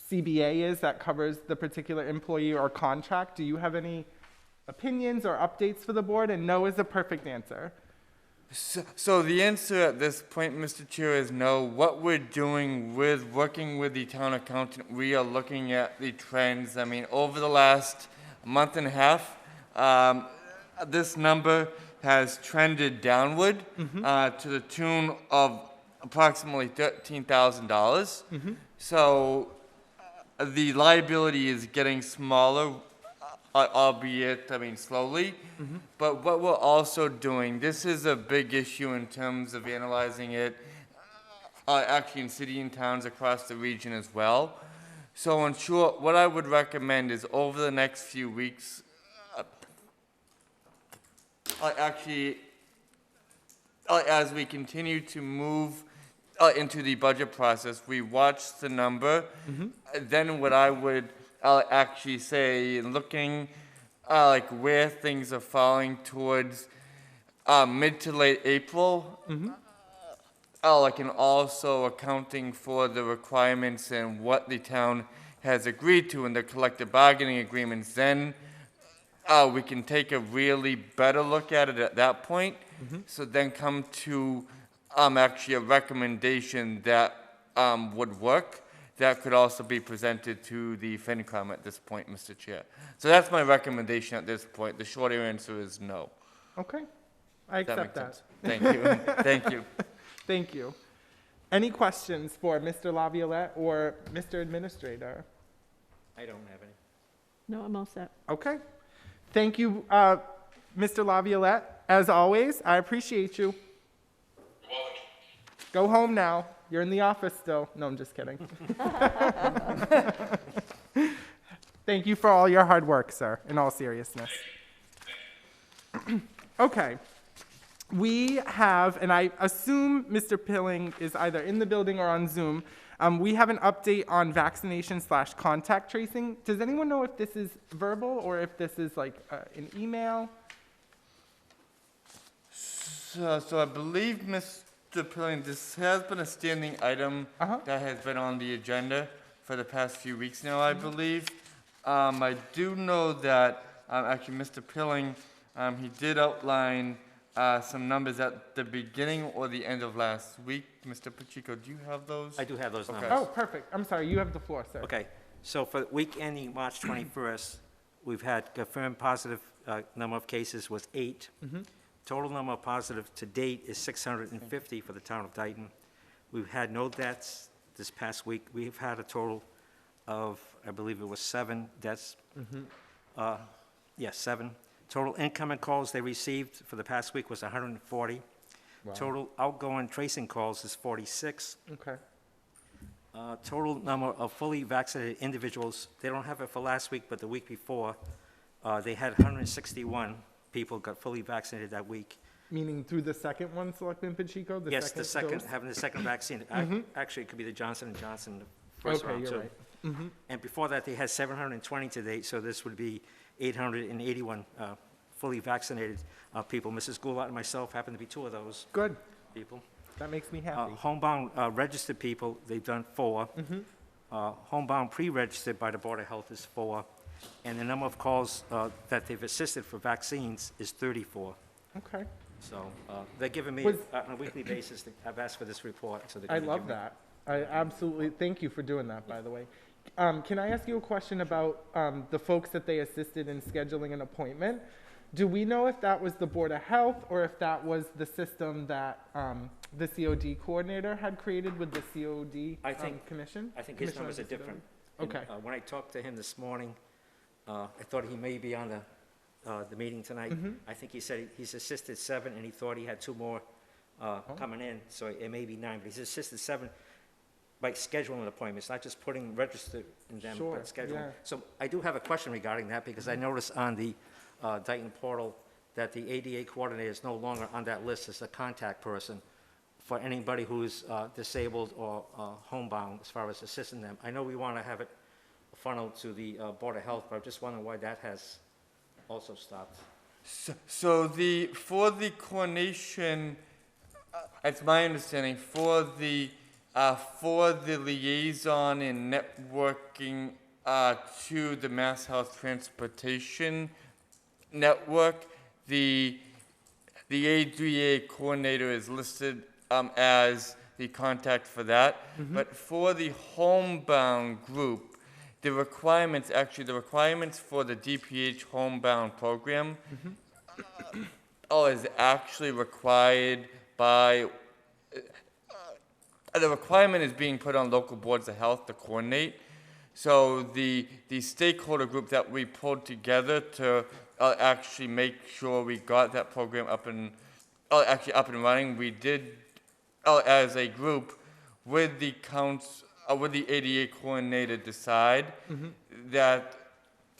CBA is that covers the particular employee or contract? Do you have any opinions or updates for the board? And no is a perfect answer. So the answer at this point, Mr. Chair, is no. What we're doing with working with the town accountant, we are looking at the trends. I mean, over the last month and a half, this number has trended downward to the tune of approximately $13,000. So the liability is getting smaller, albeit, I mean, slowly. But what we're also doing, this is a big issue in terms of analyzing it, actually in city and towns across the region as well. So in short, what I would recommend is over the next few weeks, as we continue to move into the budget process, we watch the number. Then what I would actually say, looking like where things are falling towards mid to late April, like, and also accounting for the requirements and what the town has agreed to in the collective bargaining agreements, then we can take a really better look at it at that point. So then come to actually a recommendation that would work. That could also be presented to the FinCom at this point, Mr. Chair. So that's my recommendation at this point. The shorter answer is no. Okay, I Does accept make that. sense? Thank you. Thank you. Thank you. Any questions for Mr. Laviolette or Mr. Administrator? I don't have any. No, I'm all set. Okay. Thank you, Mr. Laviolette. As always, I appreciate you. You're welcome. Go home now. You're in the office still. No, I'm just kidding. Thank you for all your hard work, sir, in all seriousness. Okay. We have, and I assume Mr. Pilling is either in the building or on Zoom. We have an update on vaccination/contact tracing. Does anyone know if this is verbal or if this is like an email? So I believe, Mr. Pilling, this has been a standing item that has been on the agenda for the past few weeks now, I believe. I do know that actually Mr. Pilling, he did outline some numbers at the beginning or the end of last week. Mr. Pacheco, do you have those? I do have those Okay. numbers. Oh, perfect. I'm sorry. You have the floor, sir. Okay, so for the week ending March 21st, we've had confirmed positive number of cases was 8. Total number of positive to date is 650 for the town of Dayton. We've had no deaths this past week. We've had a total of, I believe it was 7 deaths. 7. Total incoming calls they received for the past week was 140. Wow. Total outgoing tracing calls is 46. Okay. Total number of fully vaccinated individuals, they don't have it for last week, but the week before, they had 161 people got fully vaccinated that week. Meaning through the second one, Selectman Pacheco? Yes, the second, dose? having the second vaccine. Actually, it could be the Johnson & Johnson, the first Okay, round, you're too. right. And before that, they had 720 to date, so this would be 881 fully vaccinated people. Mrs. Goulart and myself happen to be 2 of those Good. people. That makes me happy. Homebound registered people, they've done 4. Homebound pre-registered by the Board of Health is 4. And the number of calls that they've assisted for vaccines is 34. Okay. So they're giving me, Was- on a weekly basis, I've asked for this report, so they're I gonna love give me- that. I absolutely, thank you for doing that, by the way. Can I ask you a question about the folks that they assisted in scheduling an appointment? Do we know if that was the Board of Health or if that was the system that the COD coordinator had created with the COD I think- commission? I think his Commissioner numbers are of the different. Okay. And, when I talked to him this morning, I thought he may be on the meeting tonight. Mhm. I think he said he's assisted 7, and he thought he had 2 more coming in, so it may be 9, but he's assisted 7 by scheduling appointments, not just putting registered in them, Sure, but scheduling. yeah. So I do have a question regarding that, because I noticed on the Dayton portal that the ADA coordinator is no longer on that list as a contact person for anybody who's disabled or homebound as far as assisting them. I know we want to have it funneled to the Board of Health, but I'm just wondering why that has also stopped. So for the coordination, it's my understanding, for the liaison and networking to the Mass Health Transportation Network, the ADA coordinator is listed as the contact for that. But for the homebound group, the requirements for the DPH homebound program is actually required by, the requirement is being put on local boards of health to coordinate. So the stakeholder group that we pulled together to actually make sure we got that program up and running, we did as a group with the with the ADA coordinator decide that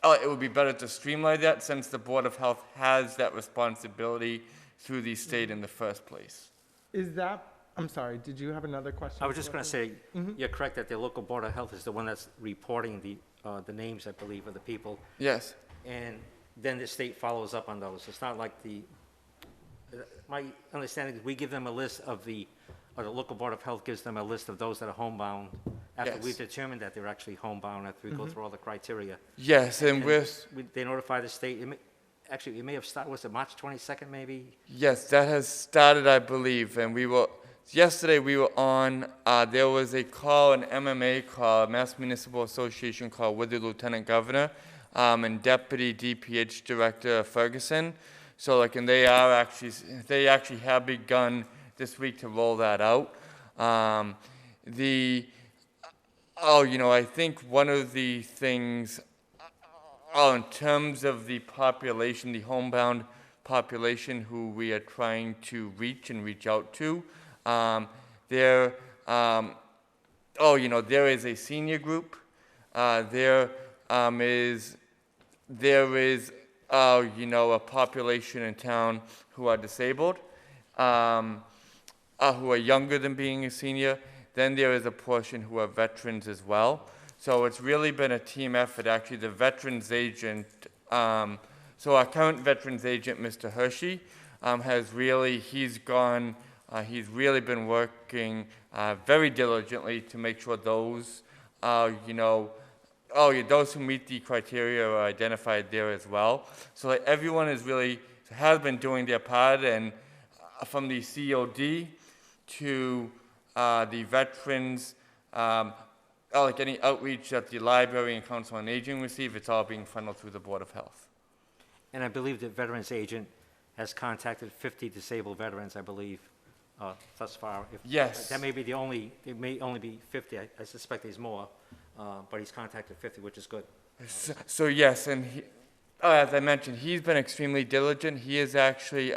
it would be better to streamline that since the Board of Health has that responsibility through the state in the first place. Is that, I'm sorry, did you have another question? I was just going to say, Mhm. you're correct that the local Board of Health is the one that's reporting the names, I believe, of the people, Yes. and then the state follows up on those. It's not like my understanding is we give them a list of or the local Board of Health gives them a list of those that are homebound after Yes. we've determined that they're actually homebound, after we go through all the criteria. Yes, and They notify the state, actually, it may have started, was it March 22nd, maybe? yes, that has started, I believe, and yesterday we were on, there was a call, an MMA call, Mass Municipal Association call with the Lieutenant Governor and Deputy DPH Director Ferguson. So and they actually have begun this week to roll that out. I think one of the things, in terms of the population, the homebound population who we are trying to reach out to, there is a senior group. There is a population in town who are disabled, who are younger than being a senior. Then there is a portion who are veterans as well. So it's really been a team effort. Actually, the veterans agent, so our current veterans agent, Mr. Hershey, he's really been working very diligently to make sure those, those who meet the criteria are identified there as well. So everyone has been doing their part, and from the COD to the veterans, any outreach that the library and Council on Aging receive, it's all being funneled through the Board of Health. And I believe the Veterans Agent has contacted 50 disabled veterans, I believe, thus far. Yes. That may be it may only be 50, I suspect there's more, but he's contacted 50, which is good. So yes, and as I mentioned, he's been extremely diligent. He is actually,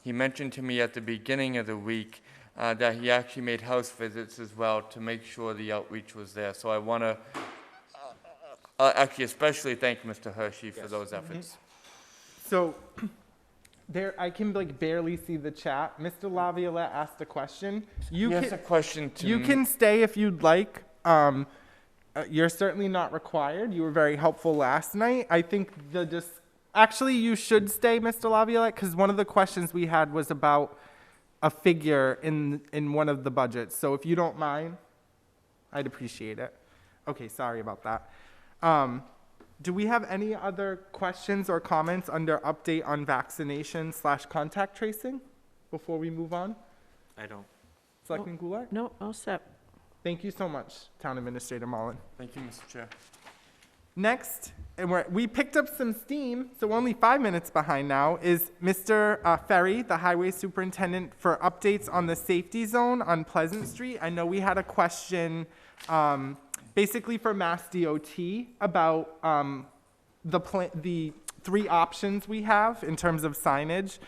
he mentioned to me at the beginning of the week that he actually made house visits as well to make sure the outreach was there. So I want to actually especially thank Mr. Hershey for those efforts. So I can barely see the chat. Mr. Laviolette asked a question. He has a question to You me. can stay if you'd like. You're certainly not required. You were very helpful last night. I think actually you should stay, Mr. Laviolette, because one of the questions we had was about a figure in one of the budgets. So if you don't mind, I'd appreciate it. Okay, sorry about that. Do we have any other questions or comments under update on vaccination/contact tracing before we move on? I don't. Selectman Goulart? No, all set. Thank you so much, Town Administrator Mullen. Thank you, Mr. Chair. Next, and we picked up some steam, so we're only 5 minutes behind now, is Mr. Ferry, the highway superintendent, for updates on the safety zone on Pleasant Street. I know we had a question basically for Mass DOT about the 3 options we have in terms of signage.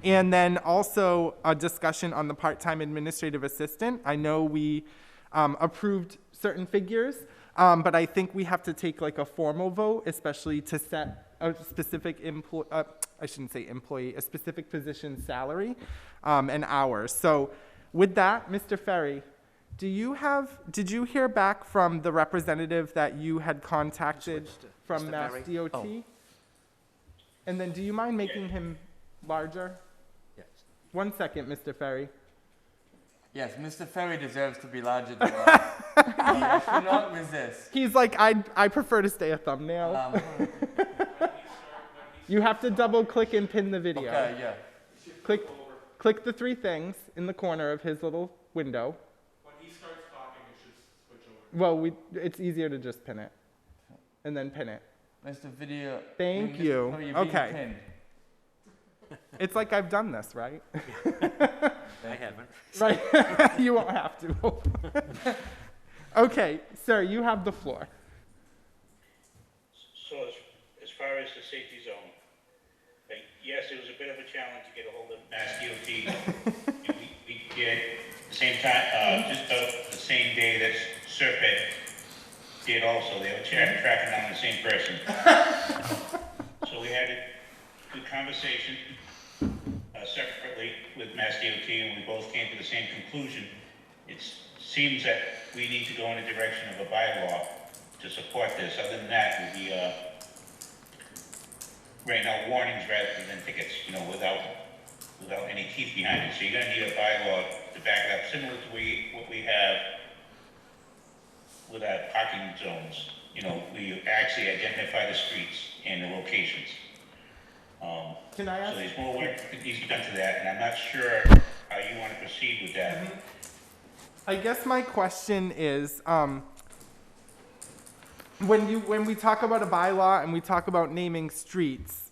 And then also a discussion on the part-time administrative assistant. I know we approved certain figures, but I think we have to take like a formal vote, especially to set a specific I shouldn't say employee, a specific position salary and hours. So with that, Mr. Ferry, did you hear back from the representative that you had contacted from Mr. Mass Ferry? DOT? Oh. And then do you mind making him larger? Yes. 1 second, Mr. Ferry. Yes, Mr. Ferry deserves to be larger than life. Do not resist. He's like, I prefer to stay a thumbnail. You have to double click and pin the video. Okay, yeah. Click the 3 things in the corner of his little window. When he starts talking, it should switch over. Well, it's easier to just pin it. And then pin it. Mr. Video. Thank Mr. you. Ferry, you're being Okay. pinned. It's like I've done this, right? I haven't. Right? You won't have to. Okay, sir, you have the floor. So as far as the safety zone, yes, it was a bit of a challenge to get a hold of Mass DOT. And we did the same time, just about the same day that Serpent did also. They were tracking down the same person. So we had a good conversation separately with Mass DOT, and we both came to the same conclusion. It seems that we need to go in the direction of a bylaw to support this. Other than that, would be right now warnings rather than tickets, without any teeth behind it. So you're gonna need a bylaw to back it up, similar to what we have with our parking zones. We actually identify the streets and the locations. Can I ask? So there's more work that needs to be done to that, and I'm not sure how you want to proceed with that. I guess my question is, when we talk about a bylaw and we talk about naming streets,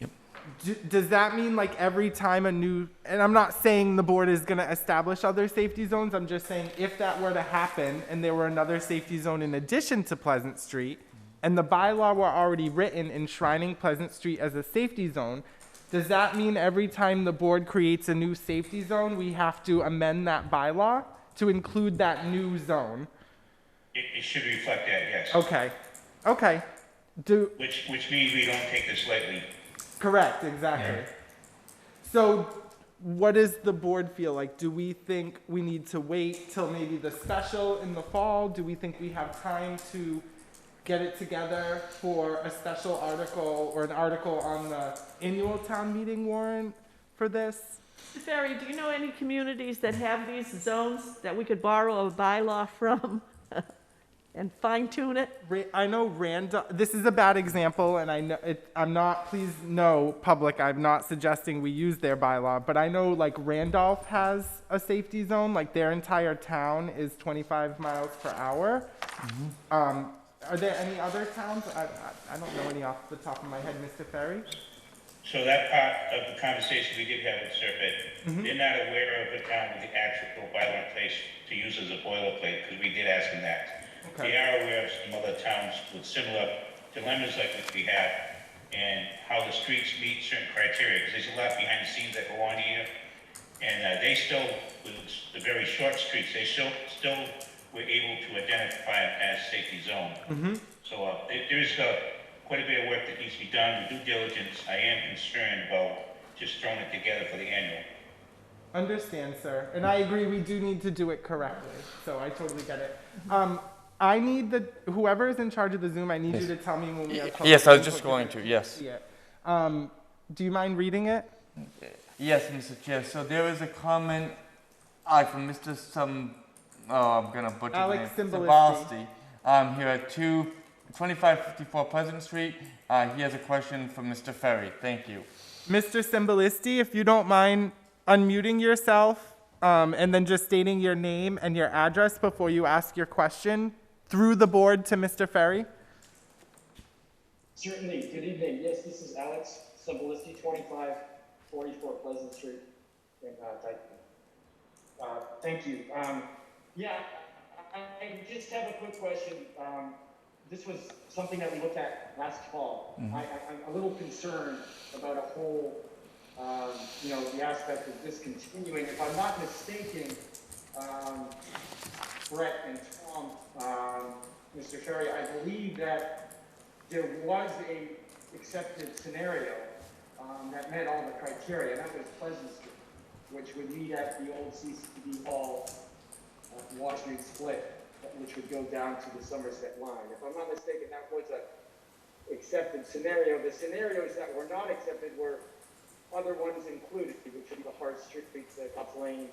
does that mean like every time and I'm not saying the board is going to establish other safety zones, I'm just saying if that were to happen and there were another safety zone in addition to Pleasant Street, and the bylaw were already written enshrining Pleasant Street as a safety zone, does that mean every time the board creates a new safety zone, we have to amend that bylaw to include that new zone? It should reflect that, yes. Okay. Which means we don't take this lightly. Correct, exactly. Yeah. So what does the board feel like? Do we think we need to wait till maybe the special in the fall? Do we think we have time to get it together for a special article or an article on the annual town meeting warrant for this? Mr. Ferry, do you know any communities that have these zones that we could borrow a bylaw from and fine tune it? I know Randolph, this is a bad example, and I know I'm not, please know, public, I'm not suggesting we use their bylaw, but I know like Randolph has a safety zone, like their entire town is 25 miles per hour. Are there any other towns? I don't know any off the top of my head, Mr. Ferry. So that part of the conversation we did have with Serpent, they're not aware of a town with the actual bylaw in place to use as a boilerplate, because we did ask them that. Okay. They are aware of some other towns with similar dilemmas like what we have, and how the streets meet certain criteria, because there's a lot behind the scenes that go on here. And they still, with the very short streets, they still were able to identify them as safety zone. So there's quite a bit of work that needs to be done, with due diligence. I am concerned about just throwing it together for the annual. Understand, sir. And I agree, we do need to do it correctly. So I totally get it. I need whoever is in charge of the Zoom, I need you to tell me when we have public Yes, I was input just going to, yes. see it. Do you mind reading it? Yes, Mr. Chair. So there is a comment from Mr. I'm gonna butcher Alex the name. Cymbalski. Here at 2554 Pleasant Street. He has a question for Mr. Ferry. Thank you. Mr. Cymbalski, if you don't mind unmuting yourself and then just stating your name and your address before you ask your question through the board to Mr. Ferry. Certainly. Good evening. Yes, this is Alex Sobolewski, 2544 Pleasant Street in Dayton. Thank you. Yeah, I just have a quick question. This was something that we looked at last fall. I'm a little concerned about a whole, the aspect of this continuing. If I'm not mistaken, Brett and Tom, Mr. Ferry, I believe that there was a accepted scenario that met all the criteria, and that was Pleasant Street, which would meet at the old CCD Hall Water Street split, which would go down to the Somerset line. If I'm not mistaken, that was a accepted scenario. The scenarios that were not accepted were other ones included, which would be the Hart Street, the Cuff Lane,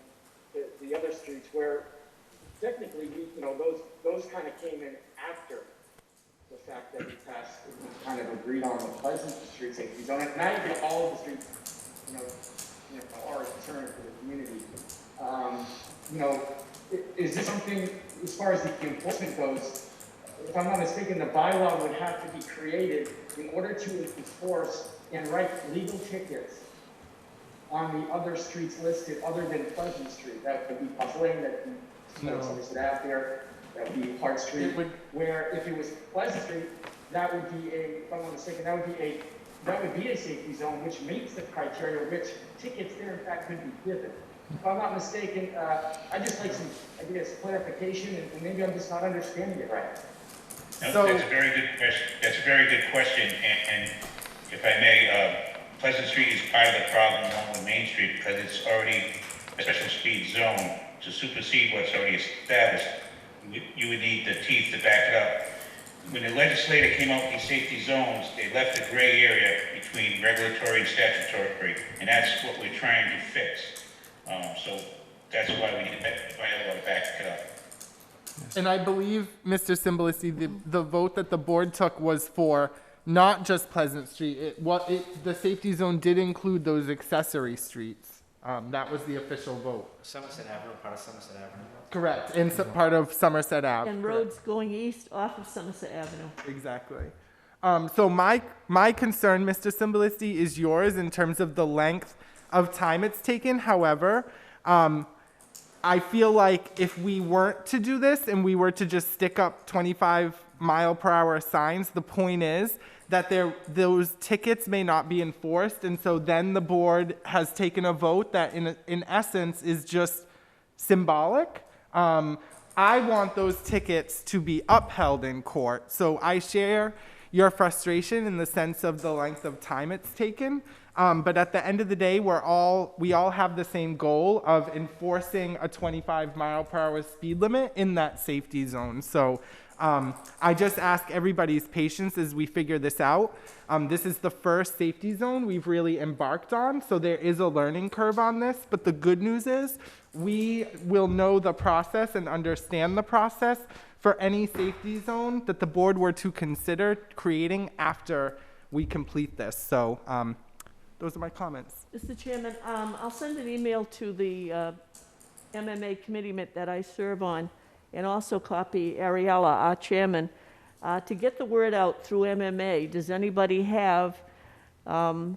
the other streets where technically those kind of came in after the fact that we passed, we kind of agreed on the Pleasant Street safety zone. And now you get all of the streets, are a concern for the community. Is this something, as far as the enforcement goes, if I'm not mistaken, the bylaw would have to be created in order to enforce and write legal tickets on the other streets listed other than Pleasant Street? That would be Cuff Lane, that would be Somerset Ave there, that would be Hart Street. Where if it was Pleasant Street, that would be if I'm not mistaken, that would be a safety zone which meets the criteria, which tickets there in fact could be given. If I'm not mistaken, I'd just like some, clarification, and maybe I'm just not understanding it right. No, that's a very good question. That's a very good question, and if I may, Pleasant Street is part of the problem along with Main Street because it's already a special speed zone. To supersede what's already established, you would need the teeth to back it up. When the legislator came out with these safety zones, they left a gray area between regulatory and statutory, and that's what we're trying to fix. So that's why we need that bylaw to back it up. And I believe, Mr. Simbalisti, the vote that the board took was for not just Pleasant Street. The safety zone did include those accessory streets. That was the official vote. Somerset Avenue, part of Somerset Avenue. Correct, and part of Somerset Ave. And roads going east off of Somerset Avenue. Exactly. So my concern, Mr. Simbalisti, is yours in terms of the length of time it's taken. However, I feel like if we weren't to do this and we were to just stick up 25-mile-per-hour signs, the point is that those tickets may not be enforced, and so then the board has taken a vote that in essence is just symbolic. I want those tickets to be upheld in court, so I share your frustration in the sense of the length of time it's taken. But at the end of the day, we all have the same goal of enforcing a 25-mile-per-hour speed limit in that safety zone. So I just ask everybody's patience as we figure this out. This is the first safety zone we've really embarked on, so there is a learning curve on this. But the good news is we will know the process and understand the process for any safety zone that the board were to consider creating after we complete this. So those are my comments. Mr. Chairman, I'll send an email to the MMA committee that I serve on, and also copy Ariella, our chairman, to get the word out through MMA. Does anybody have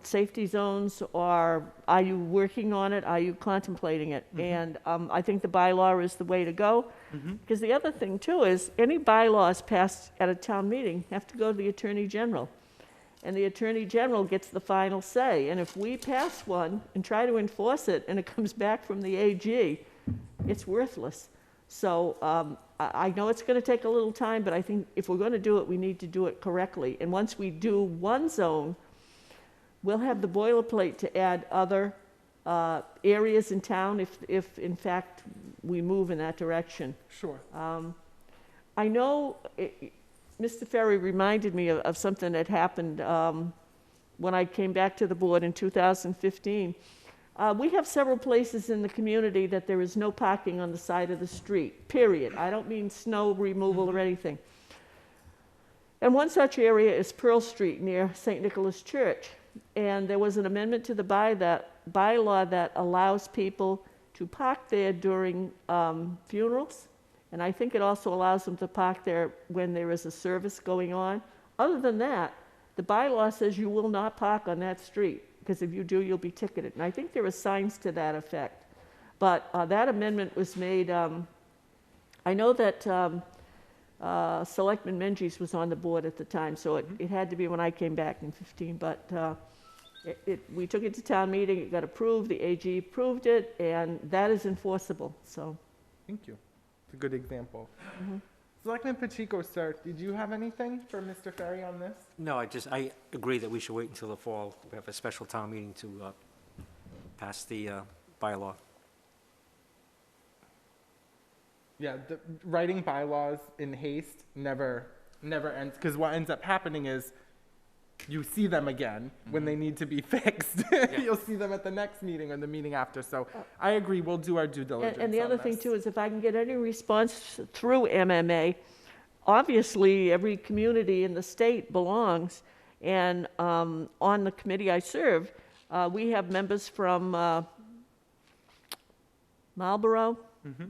safety zones, or are you working on it? Are you contemplating it? And I think the bylaw is the way to go. Because the other thing, too, is any bylaws passed at a town meeting have to go to the Attorney General. And the Attorney General gets the final say. And if we pass one and try to enforce it and it comes back from the AG, it's worthless. So I know it's going to take a little time, but I think if we're going to do it, we need to do it correctly. And once we do one zone, we'll have the boilerplate to add other areas in town if in fact we move in that direction. Sure. I know Mr. Ferry reminded me of something that happened when I came back to the board in 2015. We have several places in the community that there is no parking on the side of the street, period. I don't mean snow removal or anything. And one such area is Pearl Street near St. Nicholas Church. And there was an amendment to the bylaw that allows people to park there during funerals. And I think it also allows them to park there when there is a service going on. Other than that, the bylaw says you will not park on that street, because if you do, you'll be ticketed. And I think there are signs to that effect. But that amendment was made, I know that Selectman Menges was on the board at the time, so it had to be when I came back in 15, but we took it to town meeting, it got approved, the AG approved it, and that is enforceable, so. Thank you. It's a good example. Selectman Pacheco, sir, did you have anything for Mr. Ferry on this? No, I agree that we should wait until the fall. We have a special town meeting to pass the bylaw. Yeah, writing bylaws in haste never ends, because what ends up happening is you see them again when they need to be fixed. You'll see them at the next meeting or the meeting after. So I agree, we'll do our due diligence And the on other thing this. too is if I can get any response through MMA, obviously every community in the state belongs, and on the committee I serve, we have members from Marlborough,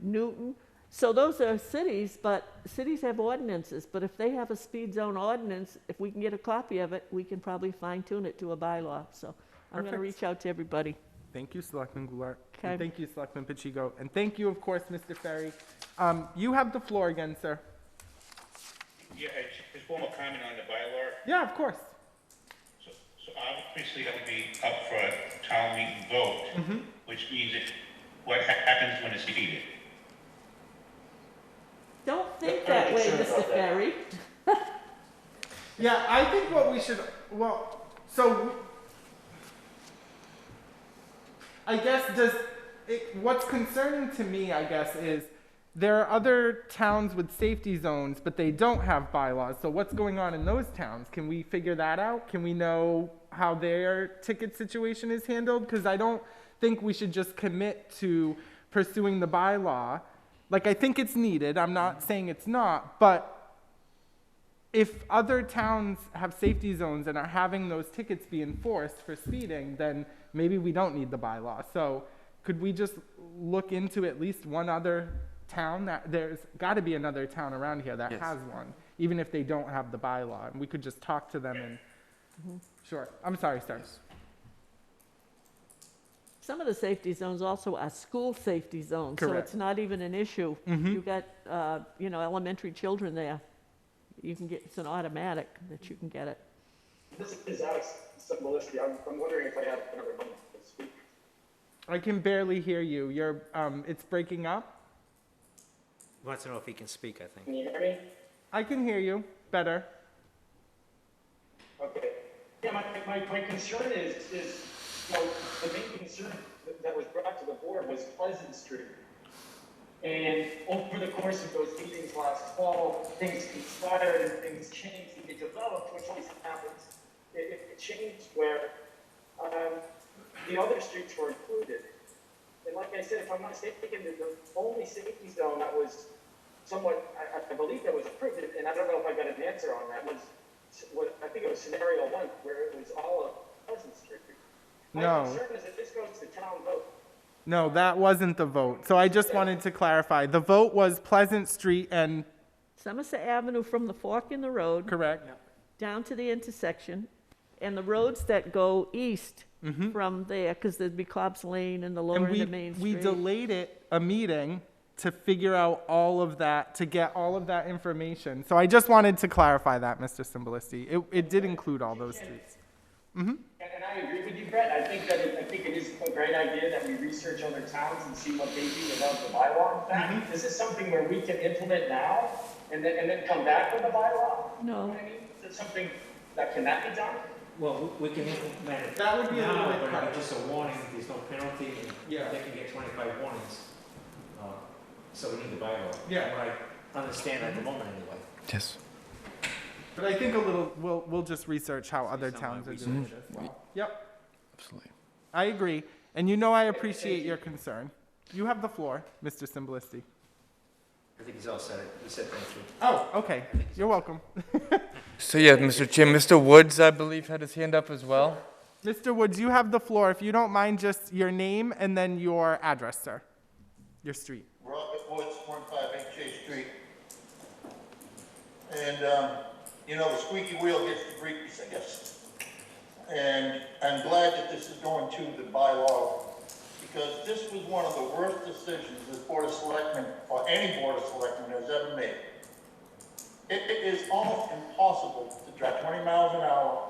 Newton. So those are cities, but cities have ordinances. But if they have a speed zone ordinance, if we can get a copy of it, we can probably fine tune it to a bylaw. So I'm going to Perfect. reach out to everybody. Thank you, Selectman Goulart. Okay. And thank you, Selectman Pacheco. And thank you, of course, Mr. Ferry. You have the floor again, sir. Yeah, just one more comment on the bylaw. Yeah, of course. So obviously that would be up for a town meeting vote, which means that what happens when it's defeated? Don't think that way, Mr. Ferry. Yeah, I think what we should, so I guess what's concerning to me, I guess, is there are other towns with safety zones, but they don't have bylaws. So what's going on in those towns? Can we figure that out? Can we know how their ticket situation is handled? Because I don't think we should just commit to pursuing the bylaw. Like, I think it's needed. I'm not saying it's not, but if other towns have safety zones and are having those tickets be enforced for speeding, then maybe we don't need the bylaw. So could we just look into at least one other town? That there's got to be another town around here that has one, even if they don't have the bylaw, and we could just talk to them and sure. I'm sorry, sir. Some of the safety zones also are school safety zones, so Correct. it's not even an issue. You got, elementary children there. You can get, it's an automatic that you can get it. This is Alex Simbolisky. I'm wondering if I have another moment to speak. I can barely hear you. It's breaking up. He wants to know if he can speak, I think. Can you hear me? I can hear you better. Okay. Yeah, my concern is, the main concern that was brought to the board was Pleasant Street. And over the course of those meetings last fall, things conspired and things changed and they developed, which always happens. It changed where the other streets were included. And like I said, if I'm not mistaken, the only safety zone that was somewhat, I believe that was approved, and I don't know if I got an answer on that, was what I think it was scenario 1, where it was all of Pleasant Street. My concern is that this goes to town vote. No, that wasn't the vote. So I just wanted to clarify. The vote was Pleasant Street and, Somerset Avenue from the fork in the road correct? down to the intersection, and the roads that go east from there, because there'd be Cobb's Lane and the lower And end of Main we Street. delayed a meeting to figure out all of that, to get all of that information. So I just wanted to clarify that, Mr. Symbolisti. It did include all those streets. And I agree with you, Brett. I think it is a great idea that we research other towns and see what they do about the bylaw. In fact, this is something where we can implement now and then come back with a bylaw. You know No, what I mean? Is it something that can be done? Well, we can implement it That would be a little now, bit but hard. it'd be just a warning, there's no penalty, and Yeah. they can get 25 warnings. So we need the bylaw. Yeah. From what I understand at the moment, anyway. Yes. But I think we'll just research how other towns are doing it as well. Yep, Absolutely. I agree. And I appreciate your concern. You have the floor, Mr. Symbolisti. I think he's all set. He said thank you. Oh, okay. You're welcome. So yeah, Mr. Chair, Mr. Woods, I believe, had his hand up as well. Mr. Woods, you have the floor. If you don't mind, just your name and then your address, sir. Your street. Robert Woods, 15 J Street. And you know, the squeaky wheel gets the grease, I guess. And I'm glad that this is going to the bylaw, because this was one of the worst decisions this Board of Selectmen, or any Board of Selectmen has ever made. It is almost impossible to drive 20 miles an hour.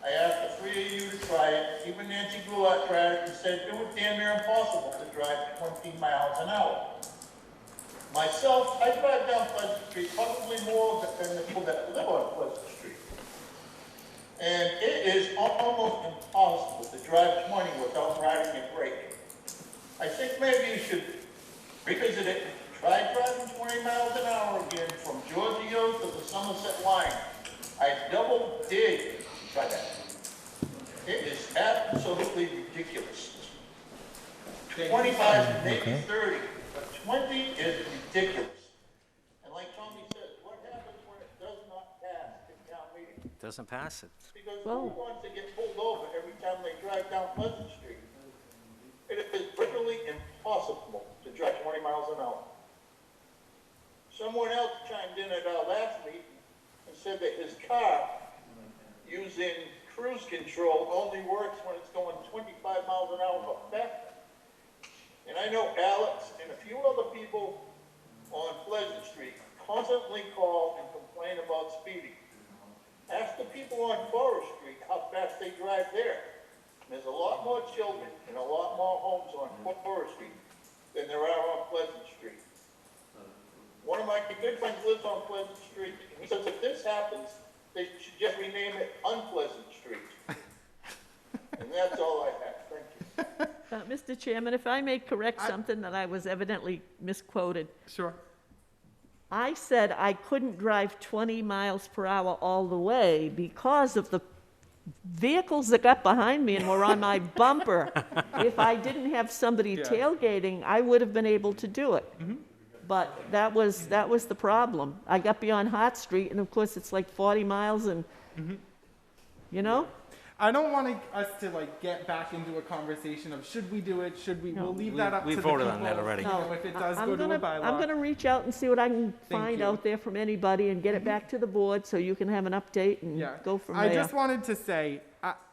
I asked the three of you to try it. Even Nancy Goulart tried it and said it was damn near impossible to drive 20 miles an hour. Myself, I drive down Pleasant Street probably more than the people that live on Pleasant Street. And it is almost impossible to drive 20 without riding a brake. I think maybe you should revisit it. Try driving 20 miles an hour again from Giorgio to the Somerset line. I double dare you to try that. It is absolutely ridiculous. 25, maybe 30, but 20 is ridiculous. And like Tommy says, what happens when it does not pass in town meeting? Doesn't pass it. Because who wants to get pulled over every time they drive down Pleasant Street? It is literally impossible to drive 20 miles an hour. Someone else chimed in at our last meeting and said that his car, using cruise control, only works when it's going 25 miles an hour or faster. And I know Alex and a few other people on Pleasant Street constantly call and complain about speeding. Ask the people on Forest Street how fast they drive there. There's a lot more children and a lot more homes on Forest Street than there are on Pleasant Street. One of my good friends lives on Pleasant Street, and he says if this happens, they should just rename it Unpleasant Street. And that's all I have. Thank you. Mr. Chairman, if I may correct something that I was evidently misquoted. Sure. I said I couldn't drive 20 miles per hour all the way because of the vehicles that got behind me and were on my bumper. If I didn't have somebody tailgating, I would have been able to do it. But that was the problem. I got beyond Hart Street, and of course it's like 40 miles and, you know? I don't want us to like get back into a conversation of should we do it, should we, we'll leave that up to the people. We voted on that already. You know, if it does go to a bylaw. I'm gonna reach out and see what I can Thank find you. out there from anybody and get it back to the board so you can have an update and go from there. I just wanted to say,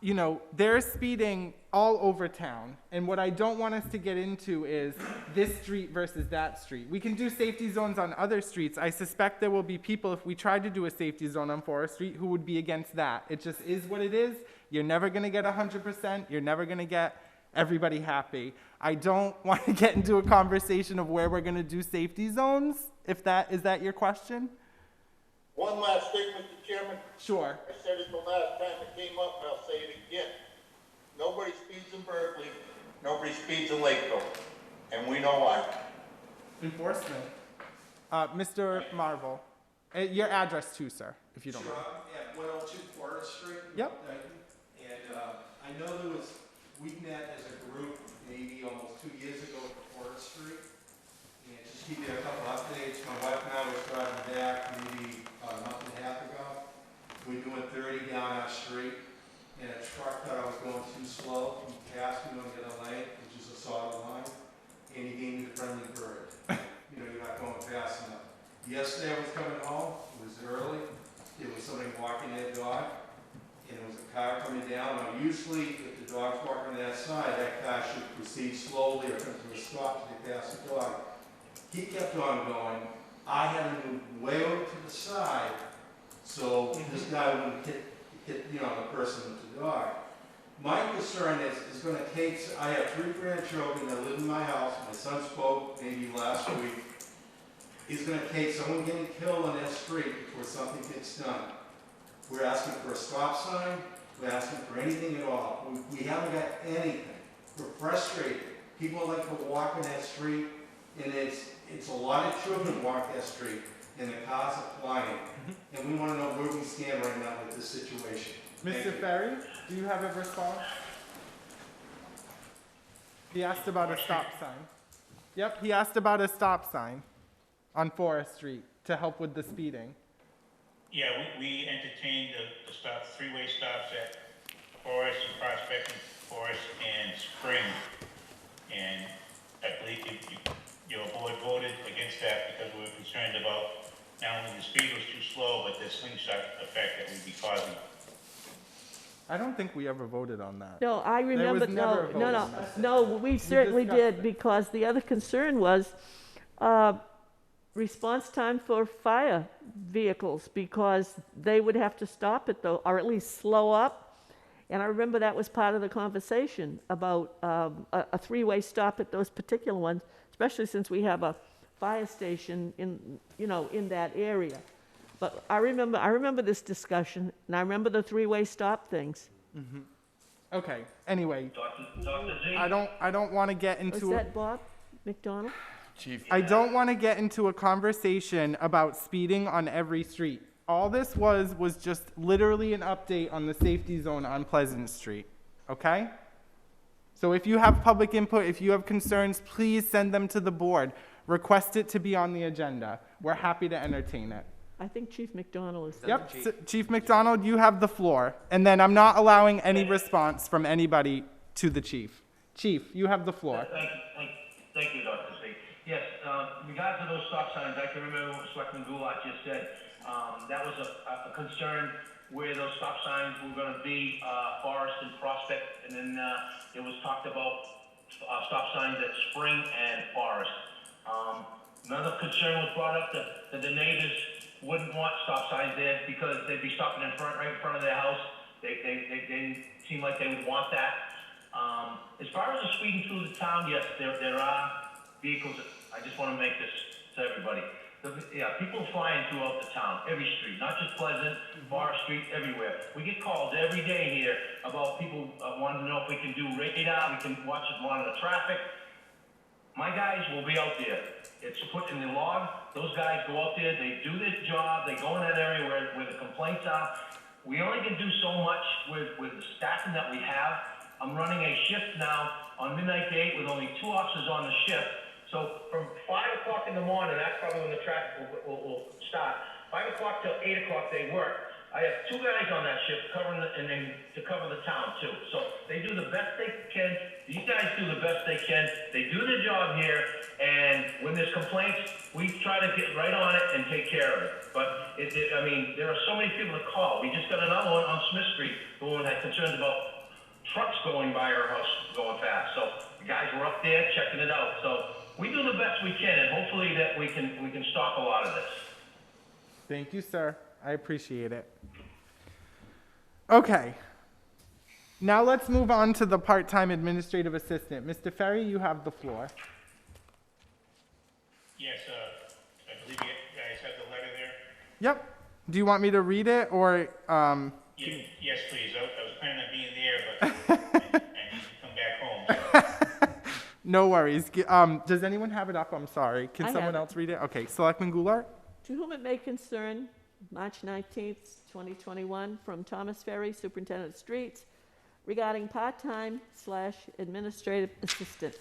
you know, there's speeding all over town, and what I don't want us to get into is this street versus that street. We can do safety zones on other streets. I suspect there will be people, if we tried to do a safety zone on Forest Street, who would be against that. It just is what it is. You're never gonna get 100%. You're never gonna get everybody happy. I don't want to get into a conversation of where we're gonna do safety zones, if is that your question? One last thing, Mr. Chairman. Sure. I said it the last time it came up, and I'll say it again. Nobody speeds in Berkeley, nobody speeds in Lakeville, and we know why. Enforcement. Mr. Marvel, your address too, sir, if you don't mind. At 102 Forest Street. Yep. And I know we met as a group maybe almost 2 years ago at Forest Street. And just give you a couple updates. My wife and I was driving back maybe a month and a half ago. We were doing 30 down our street, and a truck thought I was going too slow. He passed me on the other lane, which is a solid line, and he gave me the friendly bird. You know, you're not going fast enough. Yesterday I was coming home. It was early. There was somebody walking their dog, and there was a car coming down. Now, usually, if the dog's walking on that side, that car should proceed slowly or come to a stop to get past the dog. He kept on going. I had to move way over to the side so this guy wouldn't hit you know, the person with the dog. My concern is it's going to take, I have 3 grandchildren that live in my house. My son spoke maybe last week. It's going to take someone getting killed on that street before something gets done. We're asking for a stop sign. We're asking for anything at all. We haven't got anything. We're frustrated. People like to walk on that street, and it's a lot of children walk that street, and the cars are flying. And we want to know where we stand right now with this situation. Mr. Ferry, do you have a response? He asked about a stop sign. Yep, he asked about a stop sign on Forest Street to help with the speeding. Yeah, we entertained the stop, 3-way stops at Forest and Prospect and Forest and Spring. And I believe your board voted against that because we were concerned about not only the speed was too slow, but the slingshot effect that we'd be causing. I don't think we ever voted on that. No, I remember, was never a vote no, on that. no, we certainly discussed did, it. because the other concern was, response time for fire vehicles, because they would have to stop it though, or at least slow up. And I remember that was part of the conversation about, a three-way stop at those particular ones, especially since we have a fire station in, in that area. But I remember this discussion, and I remember the three-way stop things. Okay, anyway, Dr. Z? I don't want to get Was into, that Bob McDonald? Chief, I don't want to get into a conversation about speeding on every street. All this was just literally an update on the safety zone on Pleasant Street, okay? So if you have public input, if you have concerns, please send them to the board. Request it to be on the agenda. We're happy to entertain it. I think Chief McDonald is. Yep, Chief McDonald, you have the floor. And then I'm not allowing any response from anybody to the chief. Chief, you have the floor. Thank you, Dr. Z. Yes, in regards to those stop signs, I can remember what Selectman Goulart just said. That was a concern where those stop signs were going to be, Forest and Prospect, and then it was talked about stop signs at Spring and Forest. Another concern was brought up that the neighbors wouldn't want stop signs there because they'd be stopping right in front of their house. They seem like they would want that. As far as the speeding through the town, yes, there are vehicles. I just want to make this to everybody. People flying throughout the town, every street, not just Pleasant, Forest Street, everywhere. We get calls every day here about people wanting to know if we can do radar, we can watch and monitor traffic. My guys will be out there. It's put in the log. Those guys go out there, they do their job, they go in that area where the complaints are. We only can do so much with the staffing that we have. I'm running a shift now on midnight gate with only 2 officers on the shift. So from 5 o'clock in the morning, that's probably when the traffic will start. 5 o'clock till 8 o'clock they work. I have 2 guys on that shift and then to cover the town too. So they do the best they can. These guys do the best they can. They do their job here, and when there's complaints, we try to get right on it and take care of it. But there are so many people that call. We just got another one on Smith Street who had concerns about trucks going by our house going fast. So the guys were up there checking it out. So we do the best we can, and hopefully that we can stop a lot of this. Thank you, sir. I appreciate it. Okay. Now let's move on to the part-time administrative assistant. Mr. Ferry, you have the floor. Yes, I believe you guys have the letter there. Yep. Do you want me to read it, or Yes, please. I was planning on being there, but I need to come back home. So. No worries. Does anyone have it up? I'm sorry. Can I have someone it. else read it? Okay. Selectman Goulart? To whom it may concern, March 19th, 2021, from Thomas Ferry, Superintendent of Streets, regarding part-time/administrative assistant.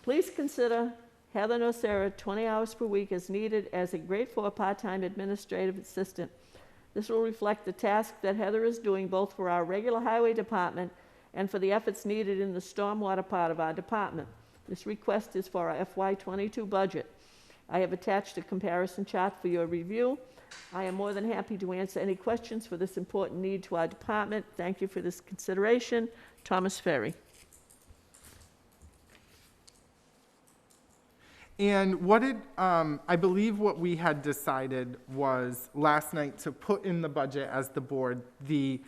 Please consider Heather Nocera 20 hours per week as needed as a grade 4 part-time administrative assistant. This will reflect the task that Heather is doing both for our regular highway department and for the efforts needed in the stormwater part of our department. This request is for our FY22 budget. I have attached a comparison chart for your review. I am more than happy to answer any questions for this important need to our department. Thank you for this consideration. Thomas Ferry. And what did, I believe what we had decided was last night to put in the budget as the board, the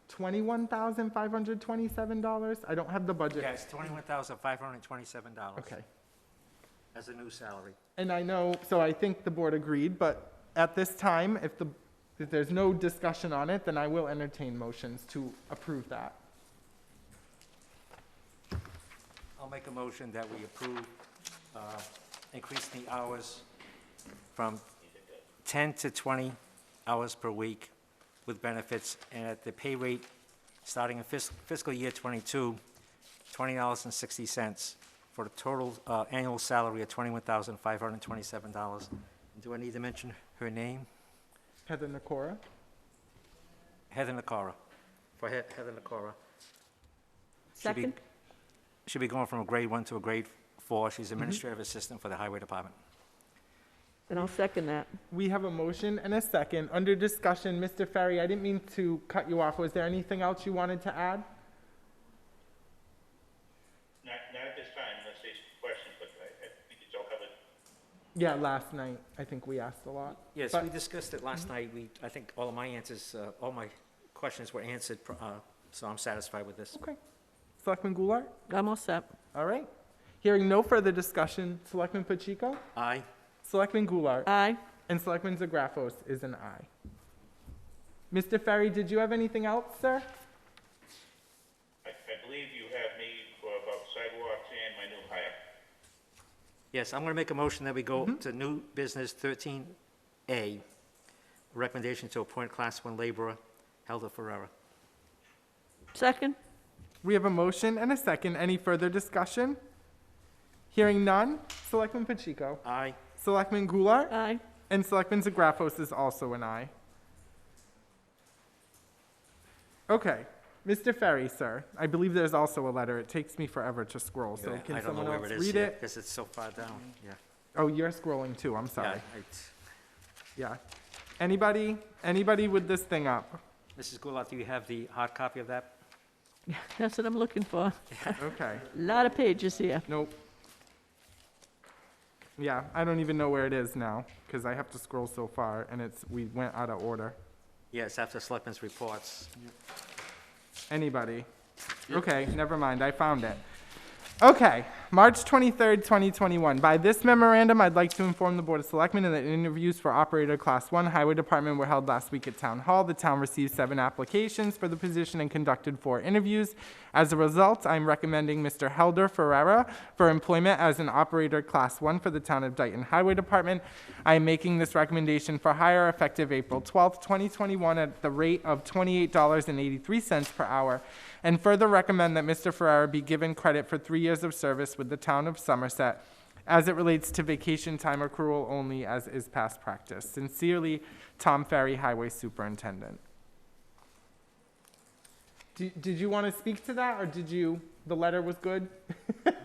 $21,527. I don't have the budget. Yes, $21,527. Okay. As a new salary. And I know, so I think the board agreed, but at this time, if there's no discussion on it, then I will entertain motions to approve that. I'll make a motion that we approve increasing the hours from 10 to 20 hours per week with benefits, and at the pay rate starting in fiscal year 22, $20.60 for a total annual salary of $21,527. Do I need to mention her name? Heather Nakora? Heather Nakora. For Heather Nakora. Second? She'll be going from a grade 1 to a grade 4. She's administrative assistant for the highway department. And I'll second that. We have a motion and a second. Under discussion, Mr. Ferry, I didn't mean to cut you off. Was there anything else you wanted to add? Not at this time, unless there's questions, but I think it's all covered. Yeah, last night, I think we asked a lot. Yes, But- we discussed it last night. I think all of my answers, all my questions were answered, so I'm satisfied with this. Okay. Selectman Goulart? I'm all set. All right. Hearing no further discussion, Selectman Pacheco? Aye. Selectman Goulart? Aye. And Selectman Zagrafos is an aye. Mr. Ferry, did you have anything else, sir? I believe you have me for about sidewalks and my new hire. Yes, I'm going to make a motion that we go to new business 13A, recommendation to appoint Class 1 laborer, Helder Ferrera. Second? We have a motion and a second. Any further discussion? Hearing none, Selectman Pacheco? Aye. Selectman Goulart? Aye. And Selectman Zagrafos is also an aye. Okay. Mr. Ferry, sir, I believe there's also a letter. It takes me forever to scroll, so Yeah, can I don't know someone where else it is read yet, it? because it's so far down, yeah. Oh, you're scrolling too, I'm sorry. Yeah, Yeah. Anybody with this thing up? Mrs. Goulart, do you have the hard copy of that? That's what I'm looking for. Okay. A lot of pages here. Nope. Yeah, I don't even know where it is now, because I have to scroll so far, and we went out of order. Yes, after Selectmen's reports. Anybody? Okay, never mind, I found it. Okay, March 23rd, 2021. By this memorandum, I'd like to inform the Board of Selectmen that interviews for Operator Class 1 Highway Department were held last week at Town Hall. The town received 7 applications for the position and conducted 4 interviews. As a result, I'm recommending Mr. Helder Ferrera for employment as an Operator Class 1 for the Town of Dayton Highway Department. I am making this recommendation for hire effective April 12th, 2021 at the rate of $28.83 per hour, and further recommend that Mr. Ferrera be given credit for 3 years of service with the Town of Somerset as it relates to vacation time accrual only, as is past practice. Sincerely, Tom Ferry, Highway Superintendent. Did you want to speak to that, or the letter was good? That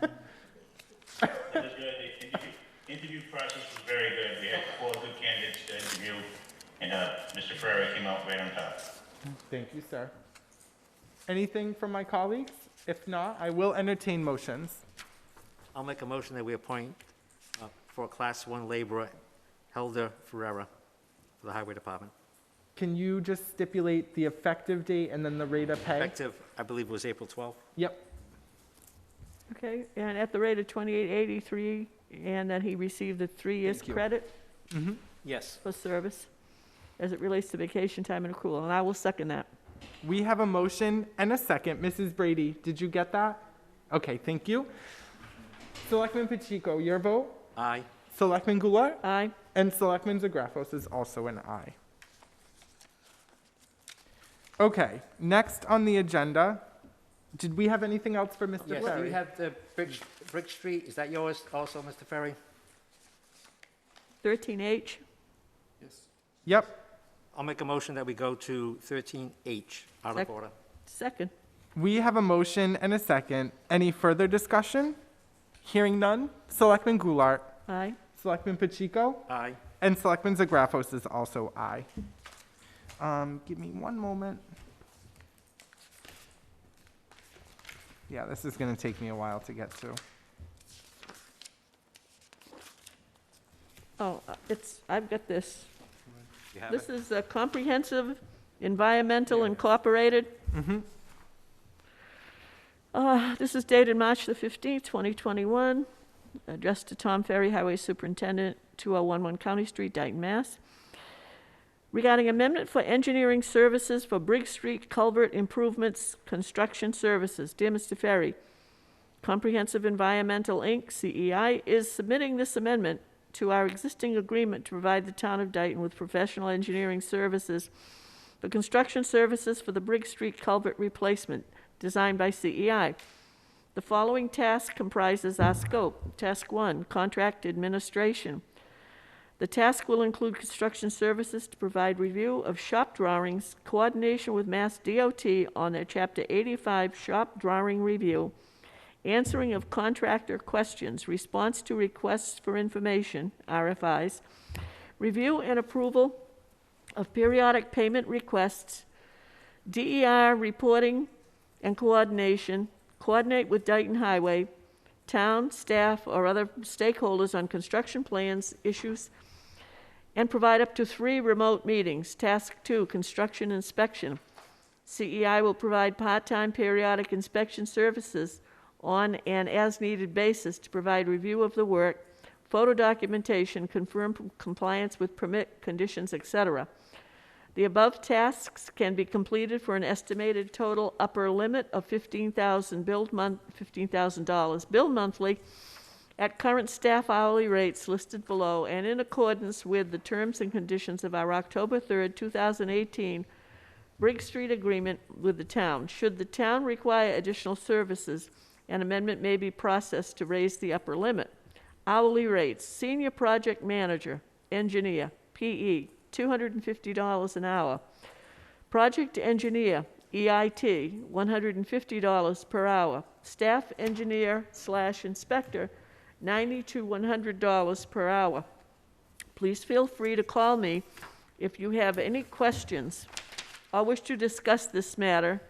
was good. The interview process was very good. We had 4 good candidates to interview, and Mr. Ferrera came out right on top. Thank you, sir. Anything from my colleagues? If not, I will entertain motions. I'll make a motion that we appoint for Class 1 laborer, Helder Ferrera, for the Highway Department. Can you just stipulate the effective date and then the rate of pay? Effective, I believe, was April 12th. Yep. Okay, and at the rate of $28.83, and that he received a 3 years Thank you. credit Yes. for service as it relates to vacation time and accrual, and I will second that. We have a motion and a second. Mrs. Brady, did you get that? Okay, thank you. Selectman Pacheco, your vote? Aye. Selectman Goulart? Aye. And Selectman Zagrafos is also an aye. Okay, next on the agenda, did we have anything else for Mr. Yes, Ferry? do you have the Brick Street? Is that yours also, Mr. Ferry? 13H. Yep. I'll make a motion that we go to 13H, out of order. Second. We have a motion and a second. Any further discussion? Hearing none. Selectman Goulart? Aye. Selectman Pacheco? Aye. And Selectman Zagrafos is also aye. Give me one moment. Yeah, this is going to take me a while to get to. Oh, I've got this. You have This it? is a Comprehensive Environmental Incorporated. This is dated March the 15th, 2021, addressed to Tom Ferry, Highway Superintendent, 2011 County Street, Dayton, Mass. Regarding amendment for engineering services for Briggs Street Culvert Improvements Construction Services. Dear Mr. Ferry, Comprehensive Environmental, Inc., CEI, is submitting this amendment to our existing agreement to provide the town of Dayton with professional engineering services for construction services for the Briggs Street culvert replacement designed by CEI. The following task comprises our scope. Task 1, contract administration. The task will include construction services to provide review of shop drawings, coordination with Mass DOT on their Chapter 85 shop drawing review, answering of contractor questions, response to requests for information, RFIs, review and approval of periodic payment requests, DER reporting and coordination, coordinate with Dayton Highway, town, staff, or other stakeholders on construction plans, issues, and provide up to 3 remote meetings. Task 2, construction inspection. CEI will provide part-time periodic inspection services on an as-needed basis to provide review of the work, photo documentation, confirm compliance with permit conditions, etc. The above tasks can be completed for an estimated total upper limit of $15,000 billed monthly at current staff hourly rates listed below and in accordance with the terms and conditions of our October 3rd, 2018 Briggs Street agreement with the town. Should the town require additional services, an amendment may be processed to raise the upper limit. Hourly rates: senior project manager, engineer, PE, $250 an hour. Project engineer, EIT, $150 per hour. Staff engineer/inspector, $90 to $100 per hour. Please feel free to call me if you have any questions or wish to discuss this matter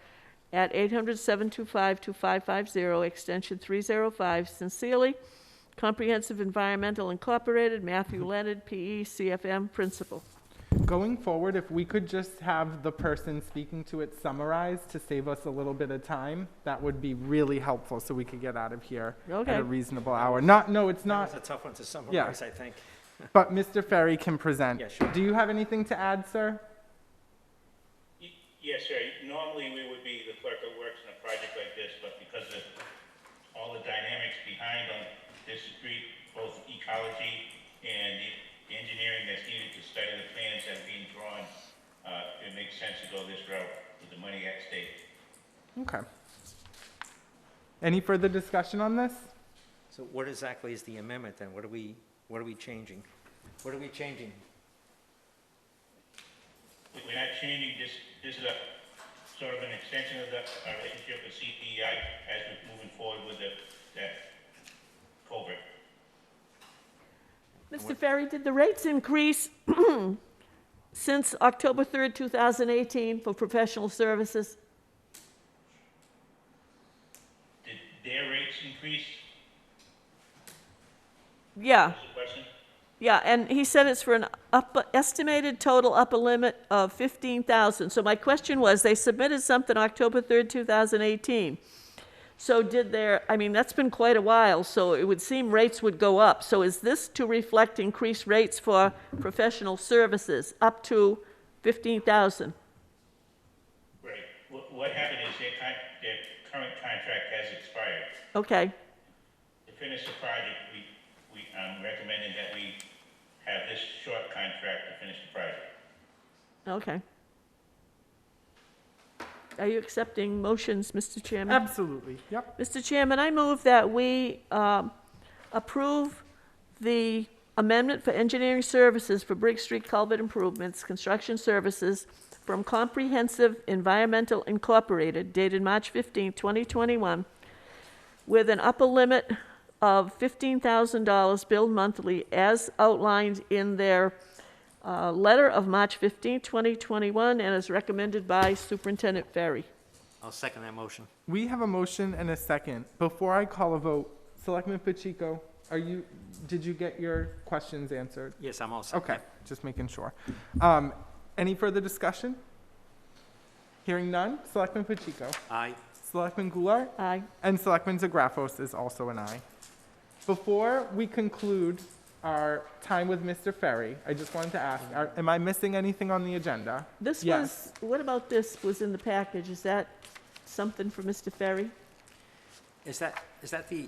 at 800-725-2550, extension 305. Sincerely, Comprehensive Environmental Incorporated, Matthew Leonard, PE, CFM, Principal. Going forward, if we could just have the person speaking to it summarized to save us a little bit of time, that would be really helpful so we could get out of here at a reasonable hour. No, it's not. That was a tough one to summarize, I think. But Mr. Ferry can present. Yeah, sure. Do you have anything to add, sir? Yes, sir. Normally, we would be the clerk of works in a project like this, but because of all the dynamics behind on this street, both ecology and the engineering that's needed to study the plans that are being drawn, it makes sense to go this route with the money at stake. Okay. Any further discussion on this? So what exactly is the amendment then? What are we changing? What are we changing? We're not changing this. This is a sort of an extension of our relationship with CPI as we're moving forward with that culvert. Mr. Ferry, did the rates increase since October 3rd, 2018 for professional services? Did their rates increase? Yeah. What's the question? Yeah, and he said it's for an estimated total upper limit of $15,000. So my question was, they submitted something October 3rd, 2018. So that's been quite a while, so it would seem rates would go up. So is this to reflect increased rates for professional services up to $15,000? Right. What happened is their current contract has expired. Okay. To finish the project, we recommended that we have this short contract to finish the project. Okay. Are you accepting motions, Mr. Chairman? Absolutely. Yep. Mr. Chairman, I move that we approve the amendment for engineering services for Briggs Street culvert improvements, construction services from Comprehensive Environmental Incorporated, dated March 15, 2021, with an upper limit of $15,000 billed monthly as outlined in their letter of March 15, 2021, and as recommended by Superintendent Ferry. I'll second that motion. We have a motion and a second. Before I call a vote, Selectman Pacheco, did you get your questions answered? Yes, I'm all set. Okay, just making sure. Any further discussion? Hearing none, Selectman Pacheco. Aye. Selectman Goulart. Aye. And Selectman Zagrafos is also an aye. Before we conclude our time with Mr. Ferry, I just wanted to ask, am I missing anything on the agenda? This Yes. what about this was in the package? Is that something for Mr. Ferry? Is that the,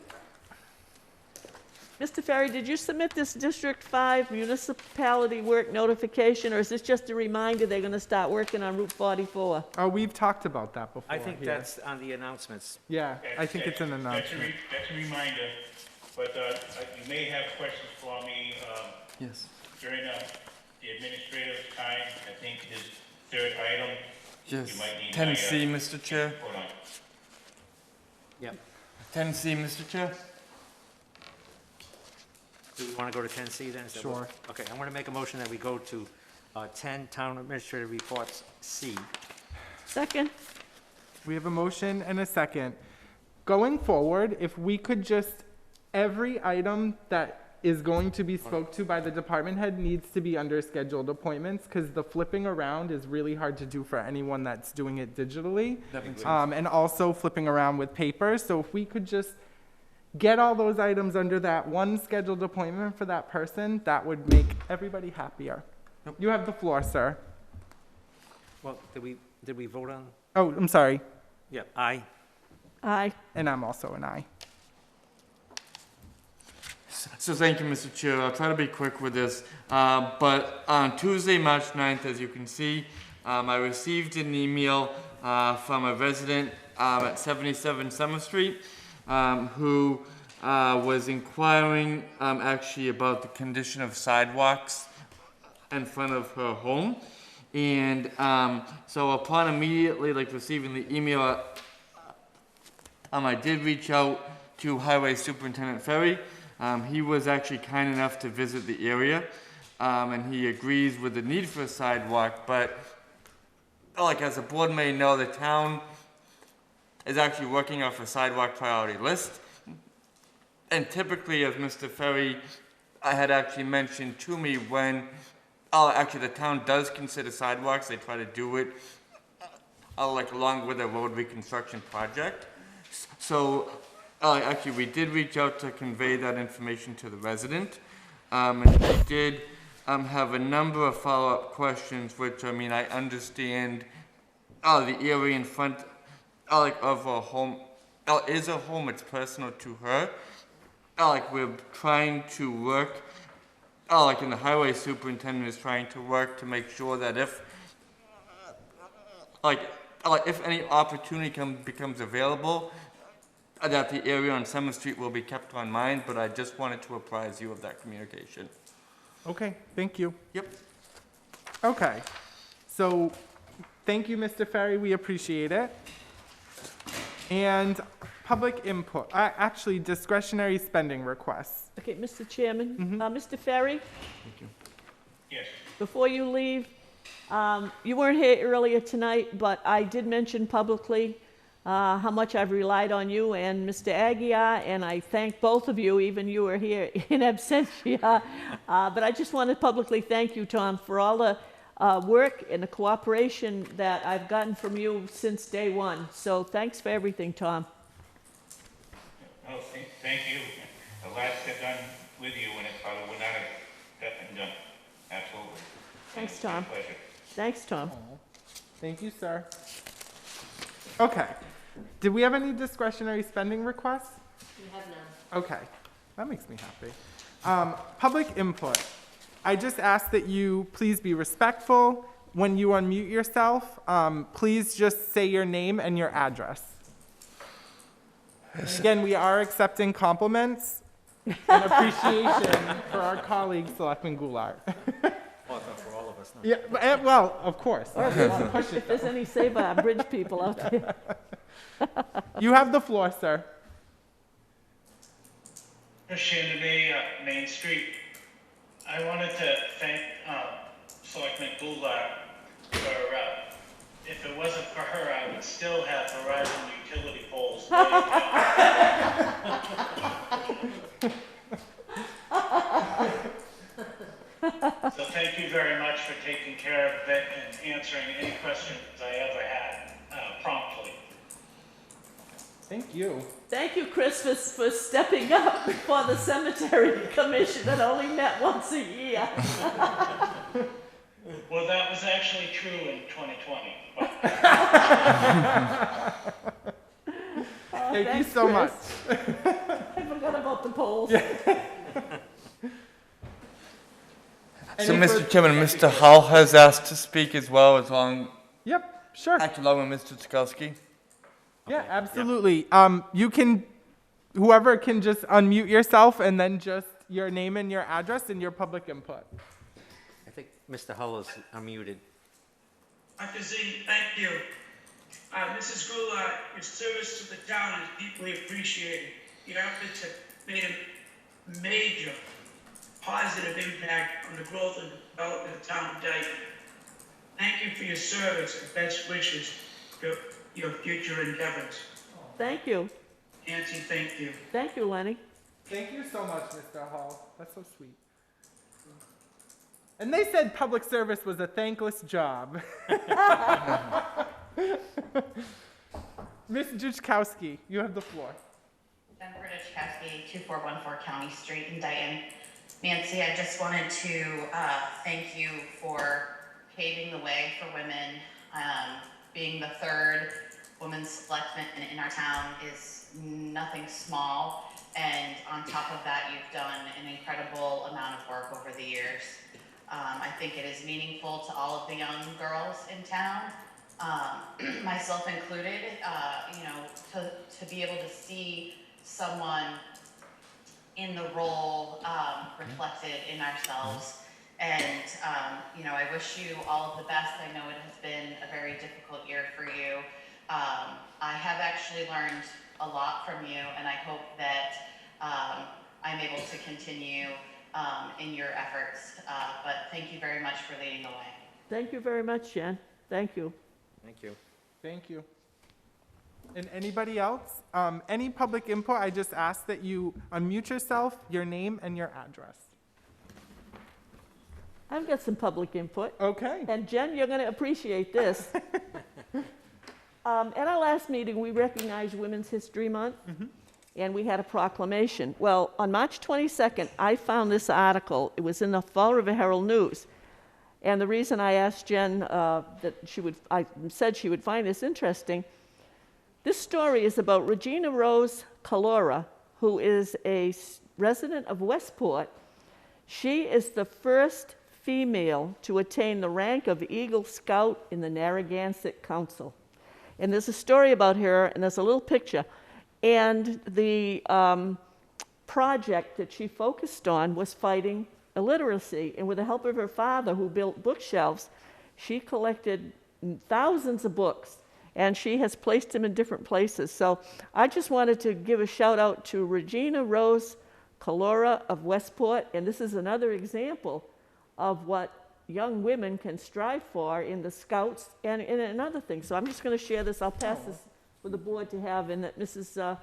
Mr. Ferry, did you submit this District 5 municipality work notification, or is this just a reminder they're going to start working on Route 44? Oh, we've talked about that before. I think here. that's on the announcements. Yeah, I think it's an announcement. That's a reminder, but you may have questions for me Yes. during the administrative time. I think his third item, Yes. you might need 10C, Mr. Chair. Hold on. Yep. 10C, Mr. Chair? Do we want to go to 10C then? Is that Sure. Okay, I want to make a motion that we go to 10 Town Administrative Reports C. Second? We have a motion and a second. Going forward, if we could just, every item that is going to be spoke to by the department head needs to be under scheduled appointments, because the flipping around is really hard to do for anyone that's doing it digitally. And also flipping around with paper. So if we could just get all those items under that one scheduled appointment for that person, that would make everybody happier. You have the floor, sir. Well, did we vote on? Oh, I'm sorry. Yeah, aye. Aye. And I'm also an aye. So thank you, Mr. Chair. I'll try to be quick with this. But on Tuesday, March 9th, as you can see, I received an email from a resident at 77 Summer Street who was inquiring actually about the condition of sidewalks in front of her home. And so upon immediately receiving the email, I did reach out to Highway Superintendent Ferry. He was actually kind enough to visit the area, and he agrees with the need for a sidewalk, but as the board may know, the town is actually working off a sidewalk priority list. And typically, as Mr. Ferry had actually mentioned to me, when actually the town does consider sidewalks, they try to do it along with a road reconstruction project. So actually, we did reach out to convey that information to the resident, and he did have a number of follow-up questions, which, I understand the area in front of her home is a home, it's personal to her. We're trying to work, and the highway superintendent is trying to work to make sure that if any opportunity becomes available, that the area on Summer Street will be kept on mind, but I just wanted to apprise you of that communication. Okay, thank you. Yep. Okay, so thank you, Mr. Ferry, we appreciate it. And public input, actually discretionary spending requests. Okay, Mr. Chairman. Mr. Ferry? Thank you. Yes. Before you leave, you weren't here earlier tonight, but I did mention publicly how much I've relied on you and Mr. Aguirre, and I thank both of you, even you were here in absentia. But I just want to publicly thank you, Tom, for all the work and the cooperation that I've gotten from you since day one. So thanks for everything, Tom. Oh, thank you. The last I've done with you, and it probably would not have been done. Absolutely. Thanks, Tom. My pleasure. Thanks, Tom. Thank you, sir. Okay, did we have any discretionary spending requests? We have none. Okay, that makes me happy. Public input. I just ask that you please be respectful. When you unmute yourself, please just say your name and your address. Again, we are accepting compliments and appreciation for our colleague, Selectman Goulart. Well, for all of us. No? Yeah, well, of course. If there's any save our bridge people out there. You have the floor, sir. Shannon May, Main Street. I wanted to thank Selectman Goulart for, if it wasn't for her, I would still have Verizon utility poles laying down. So thank you very much for taking care of it and answering any questions I ever had promptly. Thank you. Thank you, Chris, for stepping up for the cemetery commission that only met once a year. Well, that was actually true in 2020. But Thank you thanks, so Chris. much. I forgot about the polls. So, Any Mr. Chairman, Mr. Hull has asked to speak as well, as long, Yep, sure. actually, along with Mr. Tsukowski. Yeah, absolutely. You can, whoever can just unmute yourself and then just your name and your address and your public input. I think Mr. Hull is unmuted. Dr. Z, thank you. Mrs. Goulart, your service to the town is deeply appreciated. Your efforts have made a major positive impact on the growth and development of the town of Dayton. Thank you for your service and best wishes for your future endeavors. Thank you. Nancy, thank you. Thank you, Lenny. Thank you so much, Mr. Hall. That's so sweet. And they said public service was a thankless job. Ms. Juchkowski, you have the floor. Jennifer Juchkowski, 2414 County Street in Dayton. Nancy, I just wanted to thank you for paving the way for women. Being the third women's selectman in our town is nothing small. And on top of that, you've done an incredible amount of work over the years. I think it is meaningful to all of the young girls in town, myself included, you know, to be able to see someone in the role reflected in ourselves. And, you know, I wish you all of the best. I know it has been a very difficult year for you. I have actually learned a lot from you, and I hope that I'm able to continue in your efforts. But thank you very much for leading the way. Thank you very much, Jen. Thank you. Thank you. Thank you. And anybody else? Any public input, I just ask that you unmute yourself, your name, and your address. I've got some public input. Okay. And Jen, you're going to appreciate this. At our last meeting, we recognized Women's History Month, and we had a proclamation. Well, on March 22nd, I found this article. It was in the Fall River Herald News. And the reason I asked Jen I said she would find this interesting, this story is about Regina Rose Calora, who is a resident of Westport. She is the first female to attain the rank of Eagle Scout in the Narragansett Council. And there's a story about her, and there's a little picture. And the project that she focused on was fighting illiteracy. And with the help of her father, who built bookshelves, she collected thousands of books, and she has placed them in different places. So I just wanted to give a shout out to Regina Rose Calora of Westport, and this is another example of what young women can strive for in the Scouts and in other things. So I'm just going to share this. I'll pass this for the board to have, and that Mrs.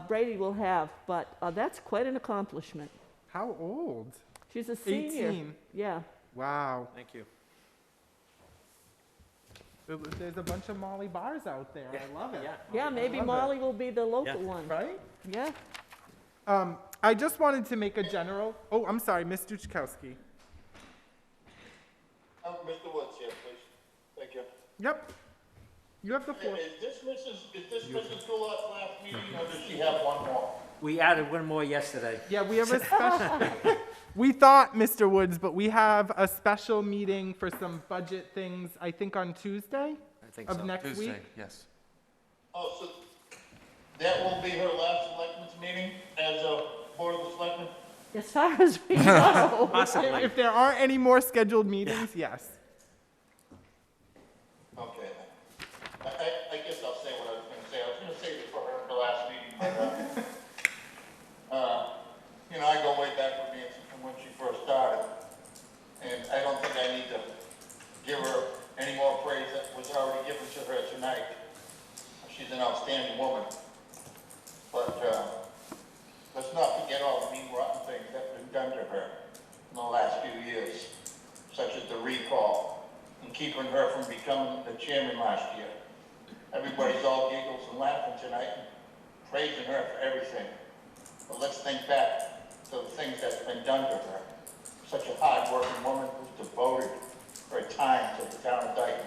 Brady will have. But that's quite an accomplishment. How old? She's a senior. 18. Yeah. Wow. Thank you. There's a bunch of Molly bars out there. I love it. Yeah, maybe Molly will be the local one. Right? Yeah. I just wanted to make a general. Oh, I'm sorry, Ms. Juchkowski. Mr. Woods here, please. Thank you. Yep. You have the floor. Is this Mrs. Goulart's last meeting, or does she have one more? We added one more yesterday. Yeah, we have a special. We thought, Mr. Woods, but we have a special meeting for some budget things, I think on Tuesday I think of so. next Tuesday, week. yes. Oh, so that will be her last selectmen's meeting as a Board of the Selectmen? As far as we know. Possibly. If there aren't any more scheduled meetings, yes. Okay, then. I guess I'll say what I was gonna say. I was gonna save it for her, the last meeting, but, you know, I go way back with Nancy from when she first started. And I don't think I need to give her any more praise that was already given to her tonight. She's an outstanding woman. But, let's not forget all the mean, rotten things that have been done to her in the last few years, such as the recall and keeping her from becoming the chairman last year. Everybody's all giggles and laughing tonight and praising her for everything. But let's think back to the things that's been done to her. Such a hard-working woman who's devoted her time to the town of Dayton.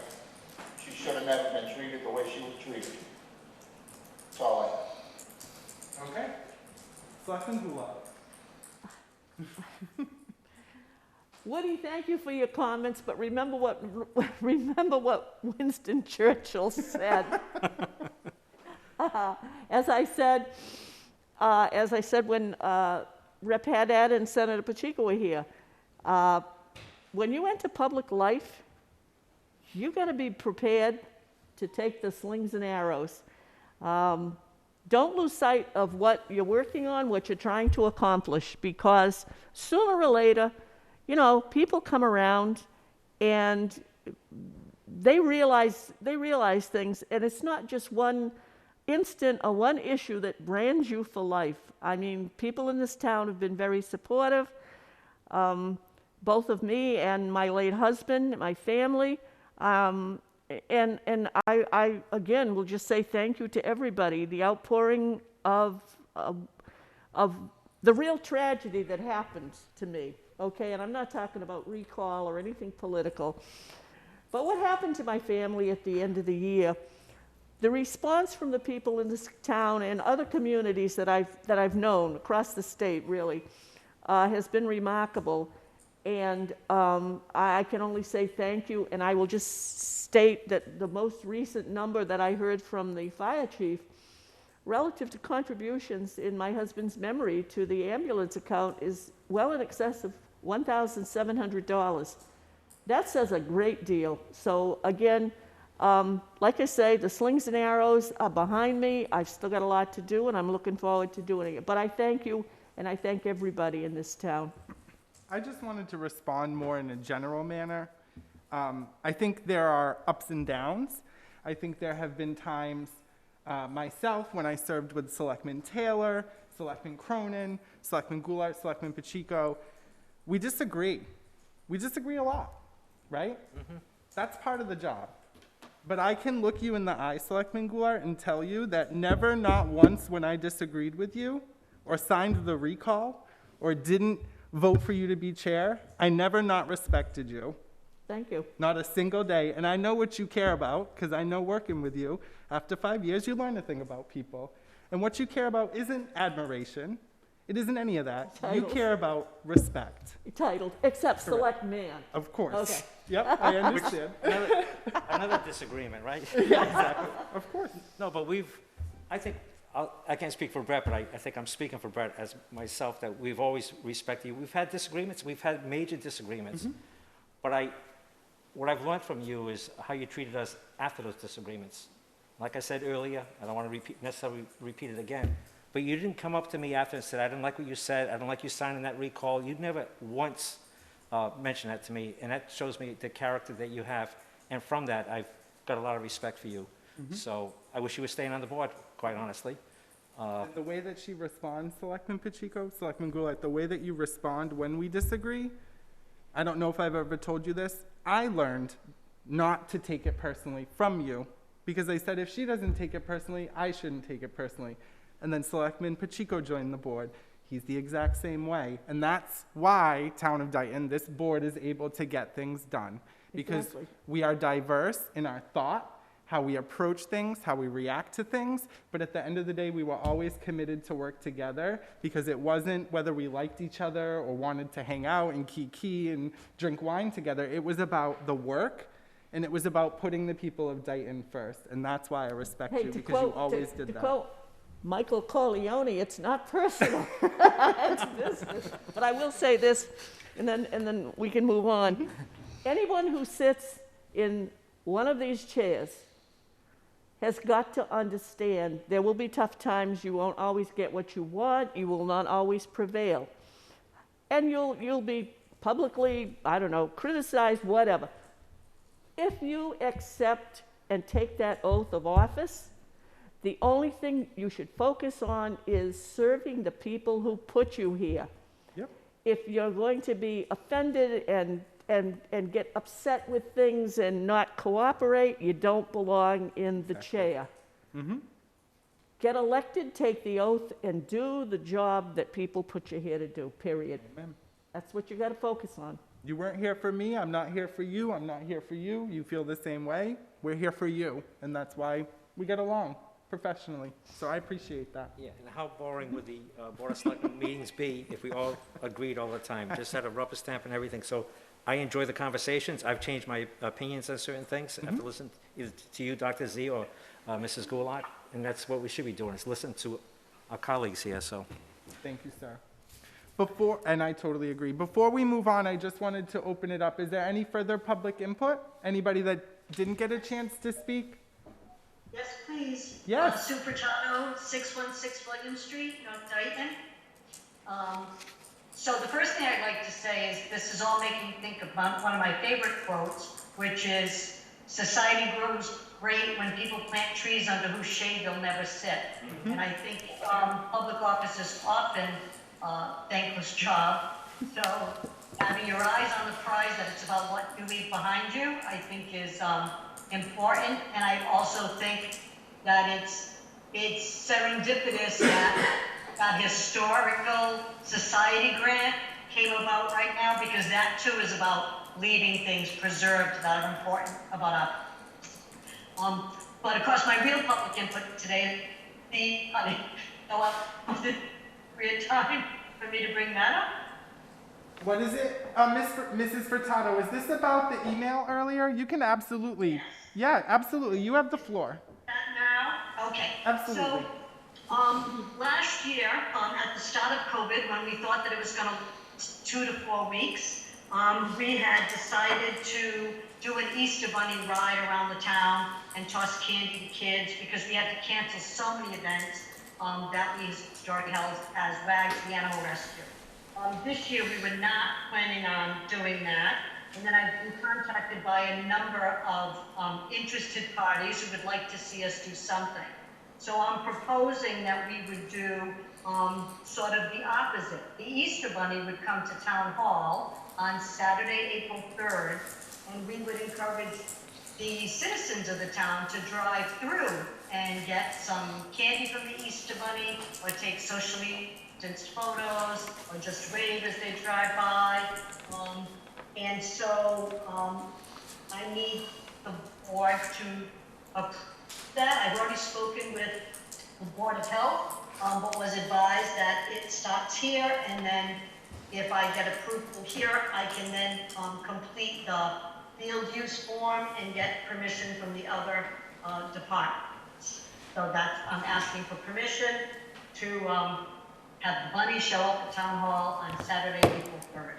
She should have never been treated the way she was treated. That's all I have. Okay. Selectman Goulart. Woody, thank you for your comments, but remember what Winston Churchill said. As I said when Rep. Haddad and Senator Pacheco were here, when you enter public life, you got to be prepared to take the slings and arrows. Don't lose sight of what you're working on, what you're trying to accomplish, because sooner or later, you know, people come around and they realize things, and it's not just one instant or one issue that brands you for life. I mean, people in this town have been very supportive, both of me and my late husband, my family. And I again will just say thank you to everybody. The outpouring of the real tragedy that happened to me, okay? And I'm not talking about recall or anything political. But what happened to my family at the end of the year, the response from the people in this town and other communities that I've known across the state really has been remarkable. And I can only say thank you, and I will just state that the most recent number that I heard from the fire chief relative to contributions in my husband's memory to the ambulance account is well in excess of $1,700. That says a great deal. So again, like I say, the slings and arrows are behind me. I've still got a lot to do, and I'm looking forward to doing it. But I thank you, and I thank everybody in this town. I just wanted to respond more in a general manner. I think there are ups and downs. I think there have been times myself when I served with Selectman Taylor, Selectman Cronin, Selectman Goulart, Selectman Pacheco, we disagree. We disagree a lot, right? Mm-hmm. That's part of the job. But I can look you in the eye, Selectman Goulart, and tell you that never, not once when I disagreed with you or signed the recall or didn't vote for you to be chair, I never not respected you. Thank you. Not a single day. And I know what you care about, because I know working with you, after 5 years, you learn a thing about people. And what you care about isn't admiration. It isn't any of that. Titles. You care about respect. Titled, except select man. Of course. Okay. Yep, I understand. Another disagreement, right? Yeah, exactly. Of course. No, but I think, I can't speak for Brett, but I think I'm speaking for Brett as myself, that we've always respected you. We've had disagreements, we've had major disagreements. Mm-hmm. But what I've learned from you is how you treated us after those disagreements. Like I said earlier, I don't want to necessarily repeat it again, but you didn't come up to me after and said, I didn't like what you said, I don't like you signing that recall. You never once mentioned that to me, and that shows me the character that you have. And from that, I've got a lot of respect for you. Mm-hmm. So I wish you were staying on the board, quite honestly. The way that she responds, Selectman Pacheco, Selectman Goulart, the way that you respond when we disagree, I don't know if I've ever told you this, I learned not to take it personally from you, because I said if she doesn't take it personally, I shouldn't take it personally. And then Selectman Pacheco joined the board. He's the exact same way. And that's why, Town of Dayton, this board is able to get things done. Because exactly. We are diverse in our thought, how we approach things, how we react to things, but at the end of the day, we were always committed to work together, because it wasn't whether we liked each other or wanted to hang out and kiki and drink wine together. It was about the work, and it was about putting the people of Dayton first, and that's why I respect you, because you always did that. To quote Michael Corleone, it's not personal, it's business. But I will say this, and then we can move on. Anyone who sits in one of these chairs has got to understand there will be tough times. You won't always get what you want. You will not always prevail. And you'll be publicly, I don't know, criticized, whatever. If you accept and take that oath of office, the only thing you should focus on is serving the people who put you here. Yep. If you're going to be offended and get upset with things and not cooperate, you don't belong in the chair. Mm-hmm. Get elected, take the oath, and do the job that people put you here to do, period. Amen. That's what you got to focus on. You weren't here for me, I'm not here for you, I'm not here for you. You feel the same way. We're here for you, and that's why we get along professionally. So I appreciate that. Yeah, and how boring would the Board of Selectmen meetings be if we all agreed all the time? Just had a rubber stamp and everything. So I enjoy the conversations. I've changed my opinions on certain things after listening either to you, Dr. Z, or Mrs. Goulart, and that's what we should be doing, is listen to our colleagues here, so. Thank you, sir. And I totally agree. Before we move on, I just wanted to open it up. Is there any further public input? Anybody that didn't get a chance to speak? Yes, please. Yes. Sue Furtado, 616 William Street, North Dayton. So the first thing I'd like to say is this is all making me think of one of my favorite quotes, which is, society grows great when people plant trees under whose shade they'll never sit. And I think public office is often a thankless job. So having your eyes on the prize, that it's about what you leave behind you, I think is important. And I also think that it's serendipitous that historical society grant came about right now, because that too is about leaving things preserved that are important about us. But of course, my real public input today, real time for me to bring that up. What is it, Mrs. Furtado? Is this about the email earlier? You can absolutely, Yes. yeah, absolutely. You have the floor. That now? Okay. Absolutely. So, last year, at the start of COVID, when we thought that it was going to 2 to 4 weeks, we had decided to do an Easter Bunny ride around the town and toss candy to kids, because we had to cancel so many events that we historically held as WAGs, the Animal Rescue. This year we were not planning on doing that, and then I've been contacted by a number of interested parties who would like to see us do something. So I'm proposing that we would do sort of the opposite. The Easter Bunny would come to Town Hall on Saturday, April 3rd, and we would encourage the citizens of the town to drive through and get some candy from the Easter Bunny, or take socially distanced photos, or just wave as they drive by. And so I need the board to approve that. I've already spoken with the Board of Health, but was advised that it stops here, and then if I get approval here, I can then complete the field use form and get permission from the other departments. So that's, I'm asking for permission to have the bunny show up at Town Hall on Saturday, April 3rd.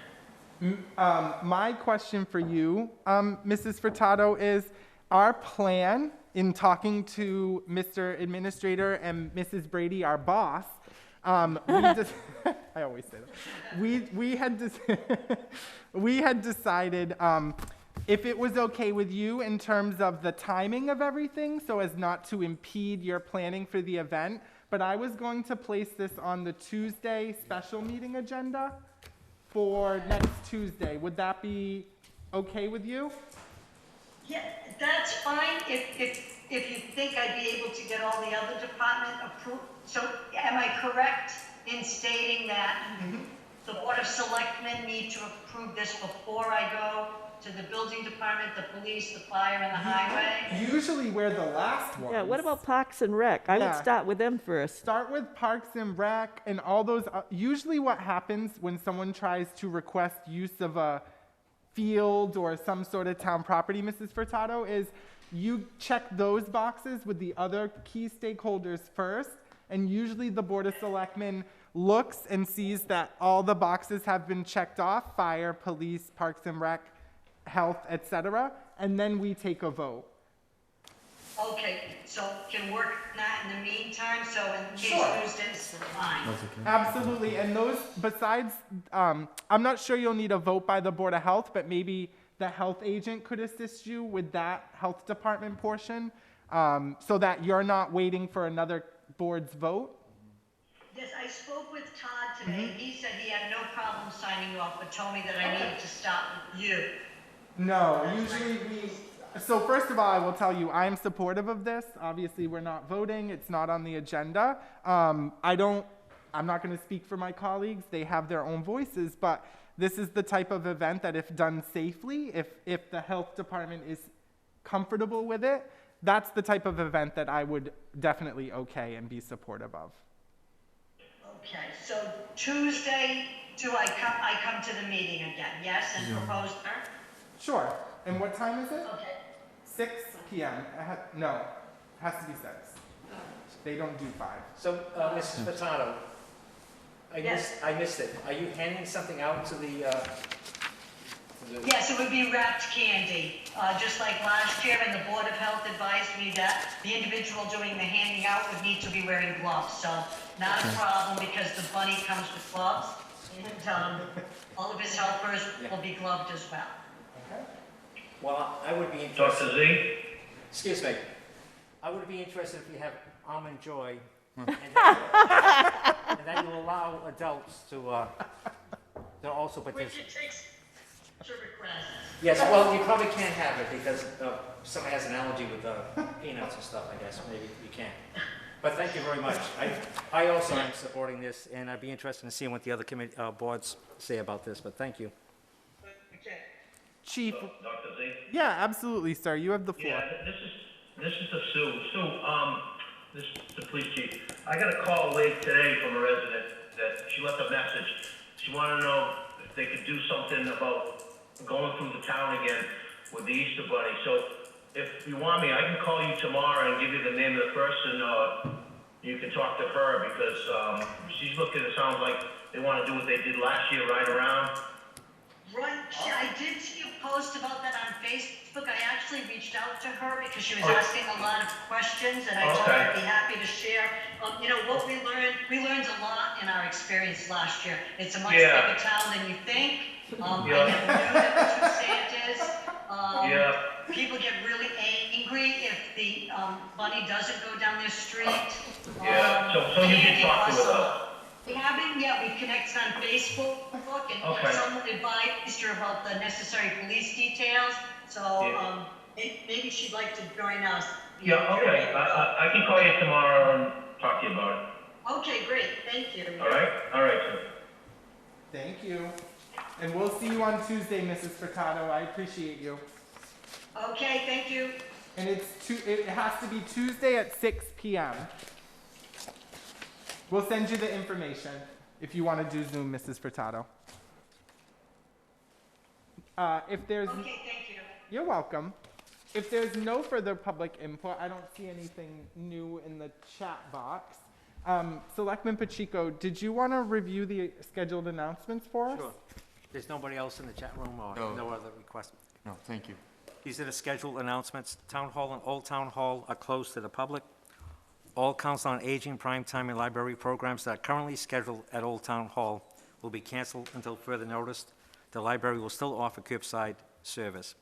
My question for you, Mrs. Furtado, is our plan in talking to Mr. Administrator and Mrs. Brady, our boss, we just, I always say that. We had decided if it was okay with you in terms of the timing of everything, so as not to impede your planning for the event, but I was going to place this on the Tuesday special meeting agenda for next Tuesday. Would that be okay with you? Yeah, that's fine if you think I'd be able to get all the other department approved. So am I correct in stating that the Board of Selectmen need to approve this before I go to the building department, the police, the fire, and the highway? Usually we're the last ones. Yeah, what about Parks and Rec? I would start with them first. Start with Parks and Rec and all those. Usually what happens when someone tries to request use of a field or some sort of town property, Mrs. Furtado, is you check those boxes with the other key stakeholders first, and usually the Board of Selectmen looks and sees that all the boxes have been checked off: fire, police, Parks and Rec, health, etc., and then we take a vote. Okay, so can work that in the meantime, so in case Sure. Tuesday's fine. Absolutely, and those, besides, I'm not sure you'll need a vote by the Board of Health, but maybe the health agent could assist you with that health department portion, so that you're not waiting for another board's vote. Yes, I spoke with Todd today. He said he had no problem signing you off, but told me that I needed to stop with you. No, usually so first of all, I will tell you, I am supportive of this. Obviously, we're not voting. It's not on the agenda. I'm not going to speak for my colleagues. They have their own voices, but this is the type of event that if done safely, if the health department is comfortable with it, that's the type of event that I would definitely okay and be supportive of. Okay, so Tuesday, I come to the meeting again, yes, and propose her? Sure. And what time is it? Okay. 6 p.m. No, it has to be 6. They don't do 5. So, Mrs. Furtado, I missed it. Are you handing something out to the Yes, it would be wrapped candy, just like last year, and the Board of Health advised me that the individual doing the handing out would need to be wearing gloves, so not a problem, because the bunny comes with gloves, and, all of his helpers will be gloved as well. Okay. Well, I would be interested. Dr. Z? Excuse me. I would be interested if you have Almond Joy, and that you allow adults to also Which participate. it takes to request. Yes, well, you probably can't have it because someone has an allergy with peanuts and stuff, I guess. Maybe you can't. But thank you very much. I also am supporting this, and I'd be interested in seeing what the other committee boards say about this, but thank you. Okay. Chief, Dr. Z? yeah, absolutely, sir. You have the floor. Yeah, this is to Sue. Sue, this is the police chief. I got a call late today from a resident that she left a message. She wanted to know if they could do something about going through the town again with the Easter Bunny. So if you want me, I can call you tomorrow and give you the name of the person, you can talk to her, because she's looking, it sounds like they want to do what they did last year, ride around. Right, I did see a post about that on Facebook. I actually reached out to her because she was asking a lot of questions, and I told her I'd be happy to share. You know, what we learned a lot in our experience last year. It's a much bigger town than you think. I never knew there were two Santas. People get really angry if the bunny doesn't go down their street. So you did talk to her. We've connected on Facebook, and someone advised her about the necessary police details, so, maybe she'd like to join us. I can call you tomorrow and talk to you about it. Okay, great, thank you. All right, sir. Thank you. And we'll see you on Tuesday, Mrs. Furtado. I appreciate you. Okay, thank you. And it has to be Tuesday at 6 p.m. We'll send you the information if you want to do Zoom, Mrs. Furtado. If there's... Okay, thank you. You're welcome. If there's no further public input, I don't see anything new in the chat box. Selectman Pacheco, did you want to review the scheduled announcements for us? Sure. There's nobody else in the chat room or no other requests? No, thank you. These are the scheduled announcements. Town Hall and Old Town Hall are closed to the public. All Council on Aging, primetime, and library programs that are currently scheduled at Old Town Hall will be canceled until further notice. The library will still offer curbside service.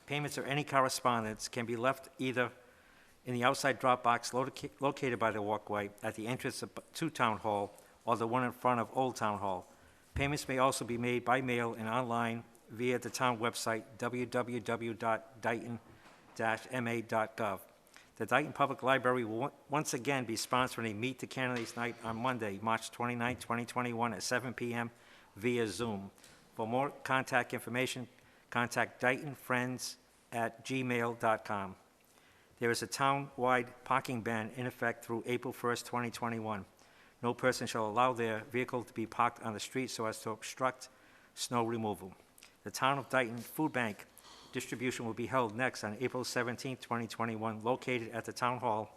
Payments or any correspondence can be left either in the outside drop box located by the walkway at the entrance to Town Hall or the one in front of Old Town Hall. Payments may also be made by mail and online via the town website, www.dayton-ma.gov. The Dayton Public Library will once again be sponsoring a Meet the Candidates Night on Monday, March 29, 2021 at 7 p.m. via Zoom. For more contact information, contact DaytonFriends@gmail.com. There is a town-wide parking ban in effect through April 1st, 2021. No person shall allow their vehicle to be parked on the street so as to obstruct snow removal. The Town of Dayton Food Bank distribution will be held next on April 17, 2021, located at the Town Hall,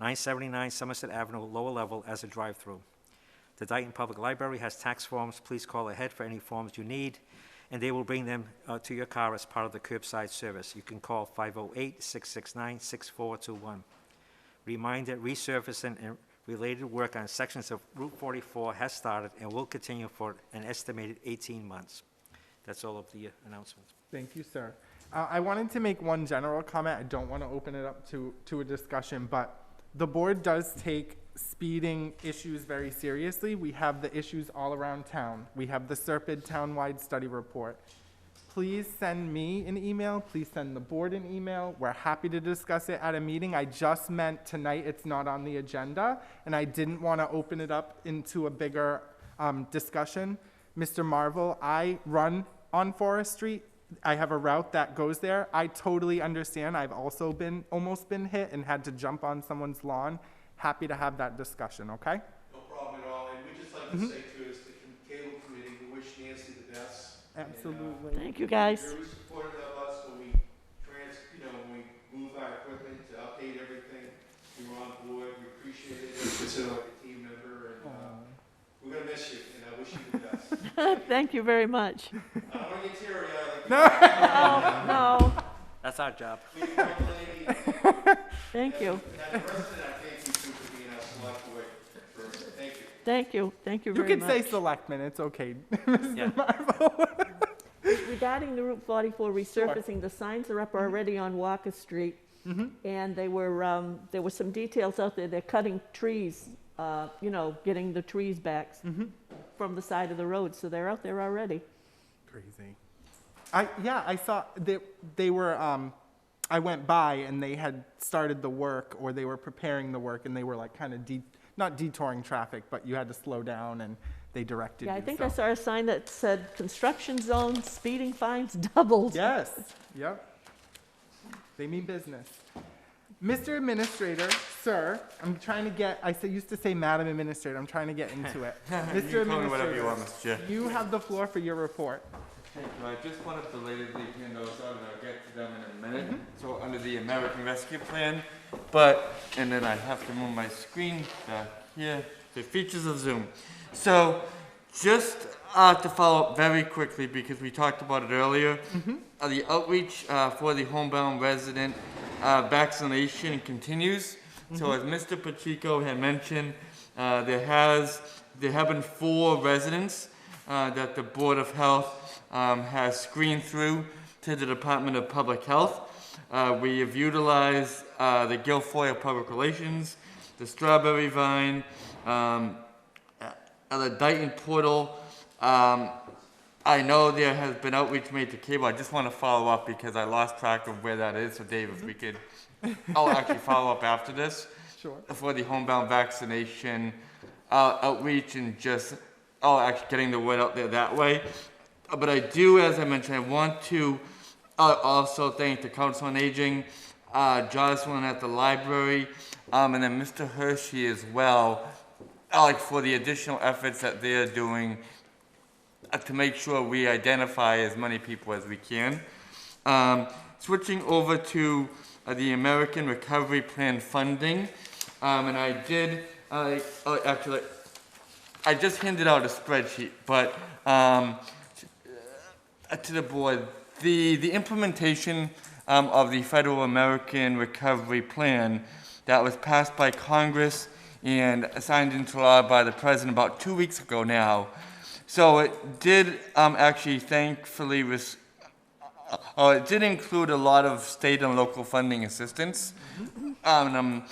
979 Somerset Avenue, lower level, as a drive-through. The Dayton Public Library has tax forms. Please call ahead for any forms you need, and they will bring them to your car as part of the curbside service. You can call 508-669-6421. Reminder, resurfacing and related work on sections of Route 44 has started and will continue for an estimated 18 months. That's all of the announcements. Thank you, sir. I wanted to make one general comment. I don't want to open it up to a discussion, but the board does take speeding issues very seriously. We have the issues all around town. We have the SERPID townwide study report. Please send me an email. Please send the board an email. We're happy to discuss it at a meeting. I just meant tonight it's not on the agenda, and I didn't want to open it up into a bigger discussion. Mr. Marvel, I run on Forest Street. I have a route that goes there. I totally understand. I've also almost been hit and had to jump on someone's lawn. Happy to have that discussion, okay? No problem at all, and we'd just like to say to us, the cable committee, we wish Nancy the best. Absolutely. Thank you, guys. Very supportive of us when we when we move our equipment to update everything. You're on board, we appreciate it, consider like a team member, and we're gonna miss you, and I wish you the best. Thank you very much. I don't want to get teary-eyed. No, That's our job. Please, young lady. thank you. And the president, I thank you too for being our select board person. Thank you. Thank you You very can much. say selectmen, it's okay. Yeah. Regarding the Route 44 resurfacing, the signs are up already on Walker Street. And there were some details out there. They're cutting trees, getting the trees back from the side of the road. So they're out there already. Crazy. I saw they were, I went by and they had started the work, or they were preparing the work, and they were like kind of not detouring traffic, but you had to slow down and they directed Yeah, you. I think so. I saw a sign that said construction zone, speeding fines doubled. Yes, yep. They mean business. Mr. Administrator, sir, I'm trying to get, used to say Madam Administrator, I'm trying to get into it. Mr. You can call me whatever you want, Mr. Chair. You have the floor for your report. Thank you. I just wanted to belatedly hand those out, and I'll get to them in a minute. So under the American Rescue Plan, and then I have to move my screen back here, the features of Zoom. So just to follow up very quickly, because we talked about it earlier, the outreach for the homebound resident vaccination continues. So as Mr. Pacheco had mentioned, there have been 4 residents that the Board of Health has screened through to the Department of Public Health. We have utilized the Guilfoyle Public Relations, the Strawberry Vine, the Dayton portal. I know there has been outreach made to cable. I just want to follow up because I lost track of where that is. So Dave, if we could, I'll actually follow up after this. Sure. For the homebound vaccination outreach and just actually getting the word out there that way. But I do, as I mentioned, I want to also thank the Council on Aging, Jocelyn at the library, and then Mr. Hershey as well, for the additional efforts that they're doing to make sure we identify as many people as we can. Switching over to the American Recovery Plan funding, and I did, actually, I just handed out a spreadsheet, but to the board, the implementation of the Federal American Recovery Plan that was passed by Congress and signed into law by the President about 2 weeks ago now. So it did actually thankfully, it did include a lot of state and local funding assistance. And I'm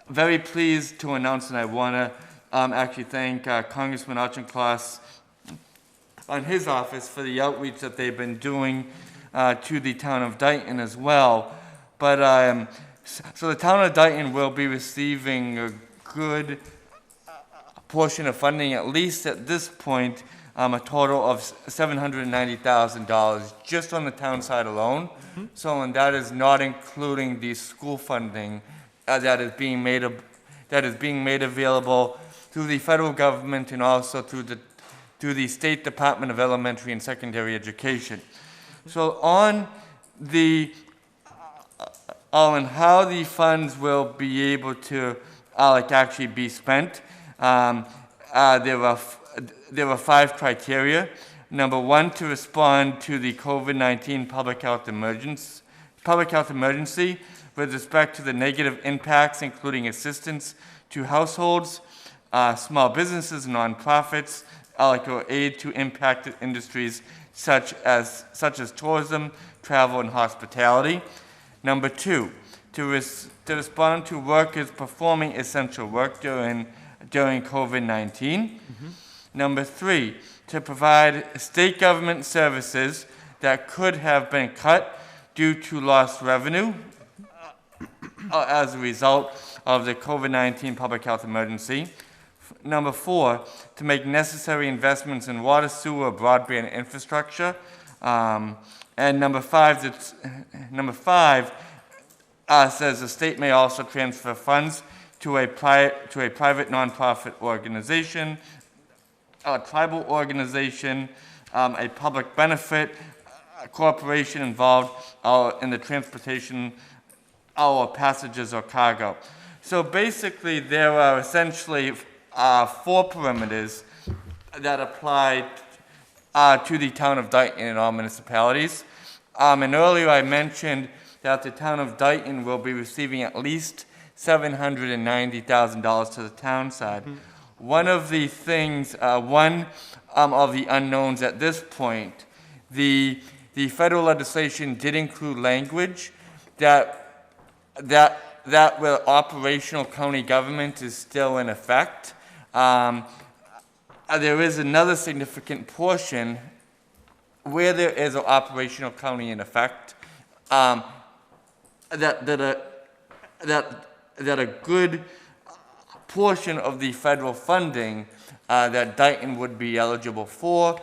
very pleased to announce, and I want to actually thank Congressman Auchincloss on his office for the outreach that they've been doing to the town of Dayton as well. But so the town of Dayton will be receiving a good portion of funding, at least at this point, a total of $790,000 just on the town side alone. So, and that is not including the school funding that is being made available through the federal government and also through the State Department of Elementary and Secondary Education. So on on how the funds will be able to actually be spent, there were 5 criteria. Number 1, to respond to the COVID-19 public health emergency with respect to the negative impacts, including assistance to households, small businesses, nonprofits, or aid to impacted industries such as tourism, travel, and hospitality. Number 2, to respond to workers performing essential work during COVID-19. Number 3, to provide state government services that could have been cut due to lost revenue as a result of the COVID-19 public health emergency. Number 4, to make necessary investments in water, sewer, broadband infrastructure. And number 5 says the state may also transfer funds to a private nonprofit organization, a tribal organization, a public benefit corporation involved in the transportation of passengers or cargo. So basically, there are essentially 4 perimeters that apply to the town of Dayton and all municipalities. And earlier I mentioned that the town of Dayton will be receiving at least $790,000 to the town side. One of the things, one of the unknowns at this point, the federal legislation did include language that where operational county government is still in effect. There is another significant portion where there is an operational county in effect, that a good portion of the federal funding that Dayton would be eligible for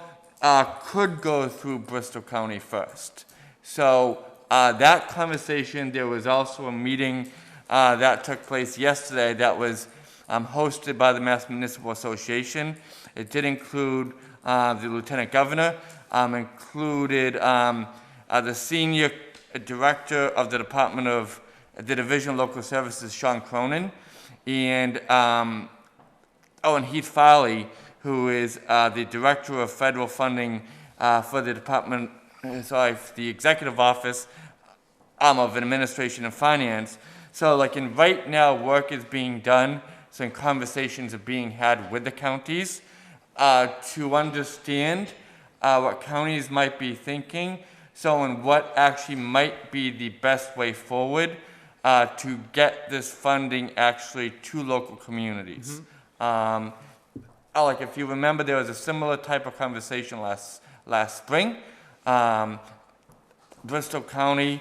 could go through Bristol County first. So that conversation, there was also a meeting that took place yesterday that was hosted by the Mass Municipal Association. It did include the Lieutenant Governor, included the Senior Director of the Department of the Division of Local Services, Sean Cronin, and Heath Farley, who is the Director of Federal Funding for the Department, the Executive Office of Administration and Finance. So right now, work is being done, some conversations are being had with the counties to understand what counties might be thinking, and what actually might be the best way forward to get this funding actually to local communities. If you remember, there was a similar type of conversation last spring. Bristol County,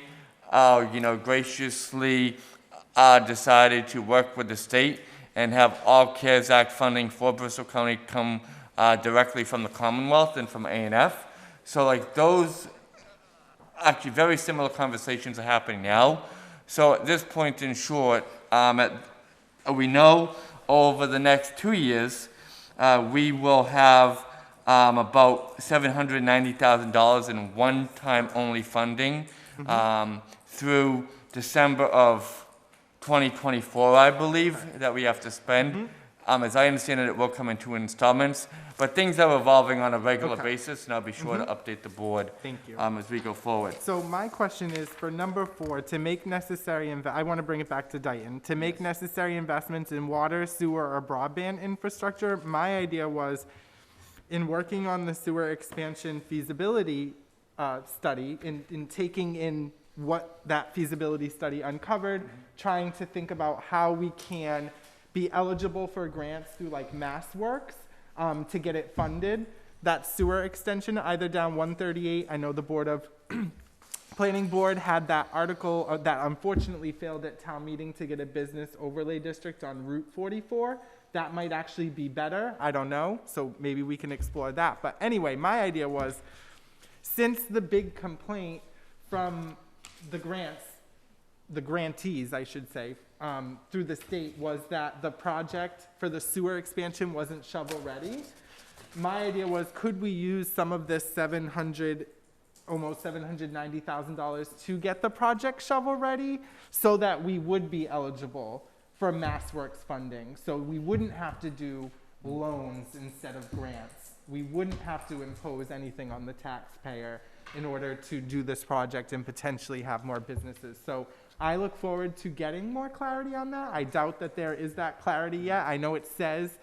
graciously decided to work with the state and have all CARES Act funding for Bristol County come directly from the Commonwealth and from A&F. So those actually very similar conversations are happening now. So at this point, in short, we know over the next 2 years, we will have about $790,000 in one-time only funding through December of 2024, I believe, that we have to spend. As I understand it, it will come in 2 installments, but things are evolving on a regular basis, and I'll be sure to update the board as we go forward. So my question is for number 4, to make necessary, I want to bring it back to Dayton, to make necessary investments in water, sewer, or broadband infrastructure. My idea was, in working on the sewer expansion feasibility study, in taking in what that feasibility study uncovered, trying to think about how we can be eligible for grants through MassWorks to get it funded. That sewer extension, either down 138, I know the Board of Planning Board had that article that unfortunately failed at town meeting to get a business overlay district on Route 44. That might actually be better, I don't know, so maybe we can explore that. But anyway, my idea was, since the big complaint from the grantees, I should say, through the state was that the project for the sewer expansion wasn't shovel ready. My idea was, could we use some of this almost $790,000 to get the project shovel ready so that we would be eligible for MassWorks funding? So we wouldn't have to do loans instead of grants. We wouldn't have to impose anything on the taxpayer in order to do this project and potentially have more businesses. So I look forward to getting more clarity on that. I doubt that there is that clarity yet. I know it says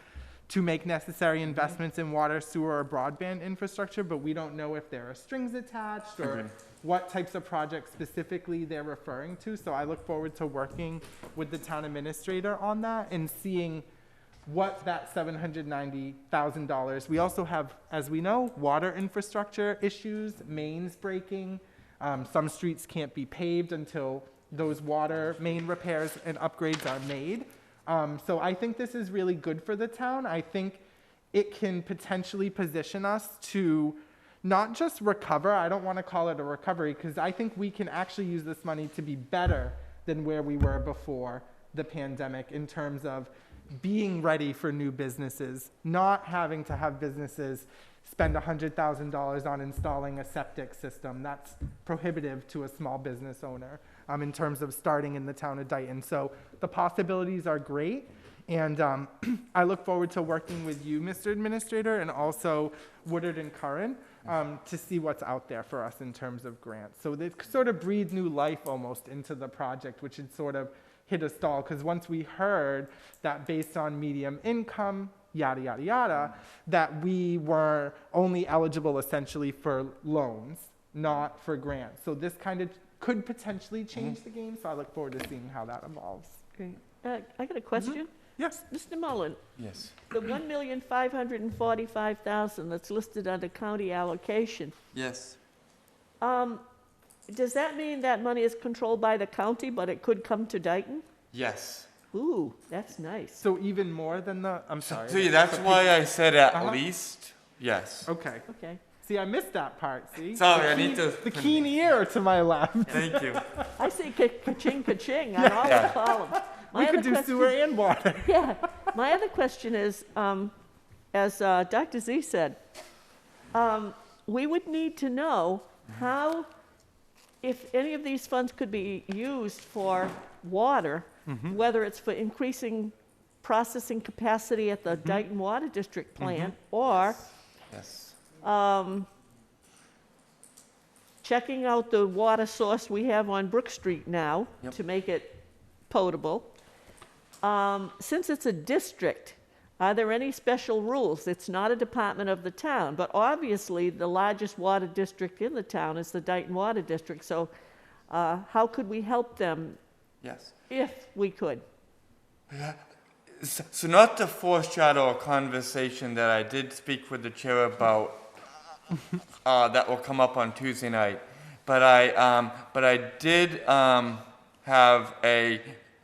to make necessary investments in water, sewer, or broadband infrastructure, but we don't know if there are strings attached or what types of projects specifically they're referring to. So I look forward to working with the town administrator on that and seeing what that $790,000. We also have, as we know, water infrastructure issues, mains breaking. Some streets can't be paved until those water main repairs and upgrades are made. So I think this is really good for the town. I think it can potentially position us to not just recover. I don't want to call it a recovery, because I think we can actually use this money to be better than where we were before the pandemic in terms of being ready for new businesses, not having to have businesses spend $100,000 on installing a septic system. That's prohibitive to a small business owner in terms of starting in the town of Dayton. So the possibilities are great. And I look forward to working with you, Mr. Administrator, and also Woodard and Curran to see what's out there for us in terms of grants. So they sort of breathed new life almost into the project, which had sort of hit a stall. Because once we heard that based on medium income, yada, yada, yada, that we were only eligible essentially for loans, not for grants. So this kind of could potentially change the game. So I look forward to seeing how that evolves. Great. I got a question. Yes. Mr. Mullen, Yes. the $1,545,000 that's listed under county allocation, Yes. does that mean that money is controlled by the county, but it could come to Dayton? Yes. Ooh, that's nice. So even more than the, I'm sorry. See, that's why I said at least. Yes. Okay. Okay. See, I missed that part, see? Sorry, The I need keen- to- The keen ear to my left. Thank you. I say ka-ching, ka-ching on all the columns. We could do sewer and water. Yeah. My other question is, as Dr. Z said, we would need to know how, if any of these funds could be used for water, whether it's for increasing processing capacity at the Dayton Water District plant, or Yes. checking out the water source we have on Brook Street now Yep. to make it potable. Since it's a district, are there any special rules? It's not a department of the town, but obviously the largest water district in the town is the Dayton Water District. So how could we help them Yes. if we could? So not to foreshadow a conversation that I did speak with the chair about that will come up on Tuesday night, but I did have a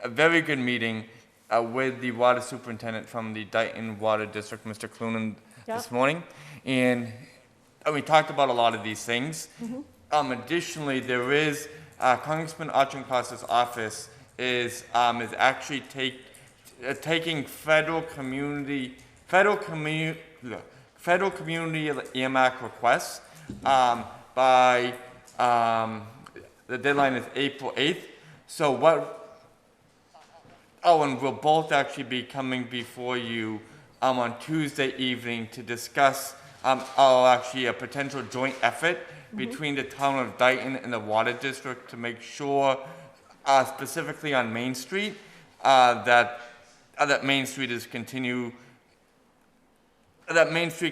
very good meeting with the water superintendent from the Dayton Water District, Mr. Clunan, this morning, and we talked about a lot of these things. Additionally, there is Congressman Auchincloss's office is actually taking federal community EMAC requests by the deadline is April 8th. So and we'll both actually be coming before you on Tuesday evening to discuss actually a potential joint effort between the town of Dayton and the water district to make sure, specifically on Main Street, that Main Street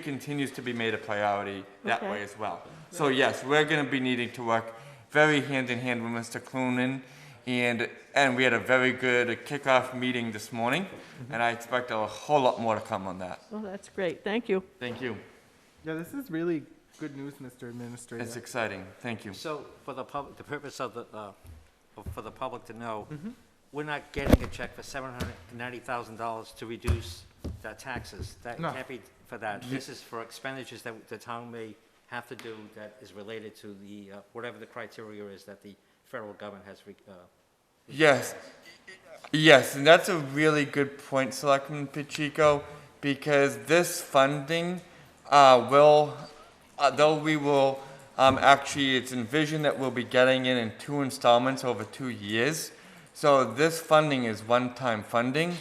continues to be made a priority that way as well. So yes, we're going to be needing to work very hand in hand with Mr. Clunan, and we had a very good kickoff meeting this morning, and I expect a whole lot more to come on that. Oh, that's great. Thank you. Thank you. Yeah, this is really good news, Mr. Administrator. It's exciting. Thank you. So for the public, the purpose of the, for the public to know, we're not getting a check for $790,000 to reduce the taxes. That No. can't be for that. This is for expenditures that the town may have to do that is related to the, whatever the criteria is that the federal government has. Yes, yes, and that's a really good point, Selectman Pacheco, because this funding though we will, actually, it's envisioned that we'll be getting it in 2 installments over 2 years. So this funding is one-time funding.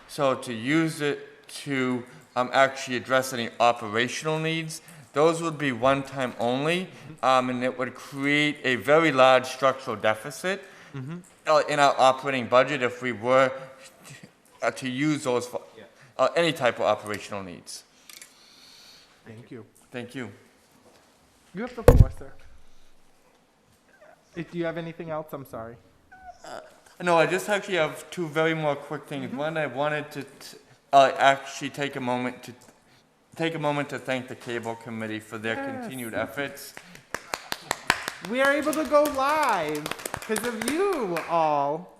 So to use it to actually address any operational needs, those would be one-time only, and it would create a very large structural deficit in our operating budget if we were to use those for any type of operational needs. Thank you. Thank you. You have the floor, sir. Do you have anything else? I'm sorry. No, I just actually have 2 very more quick things. One, I wanted to actually take a moment to thank the Cable Committee for their continued efforts. We are able to go live because of you all,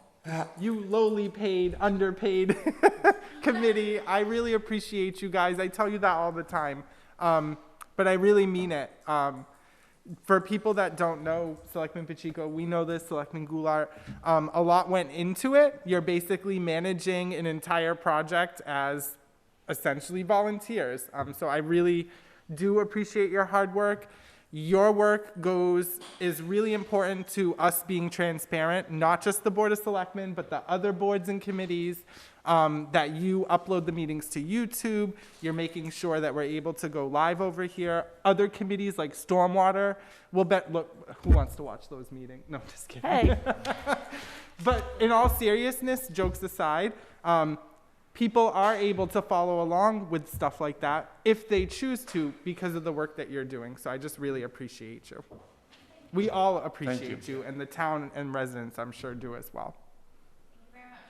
you lowly paid, underpaid committee. I really appreciate you guys. I tell you that all the time, but I really mean it. For people that don't know Selectman Pacheco, we know this, Selectman Goulart, a lot went into it. You're basically managing an entire project as essentially volunteers. So I really do appreciate your hard work. Your work is really important to us being transparent, not just the Board of Selectmen, but the other boards and committees, that you upload the meetings to YouTube. You're making sure that we're able to go live over here. Other committees like Stormwater look, who wants to watch those meetings? No, just kidding. Hey. But in all seriousness, jokes aside, people are able to follow along with stuff like that if they choose to because of the work that you're doing. So I just really appreciate you. We all appreciate you, and the town and residents, I'm sure, do as well. Thank you very much.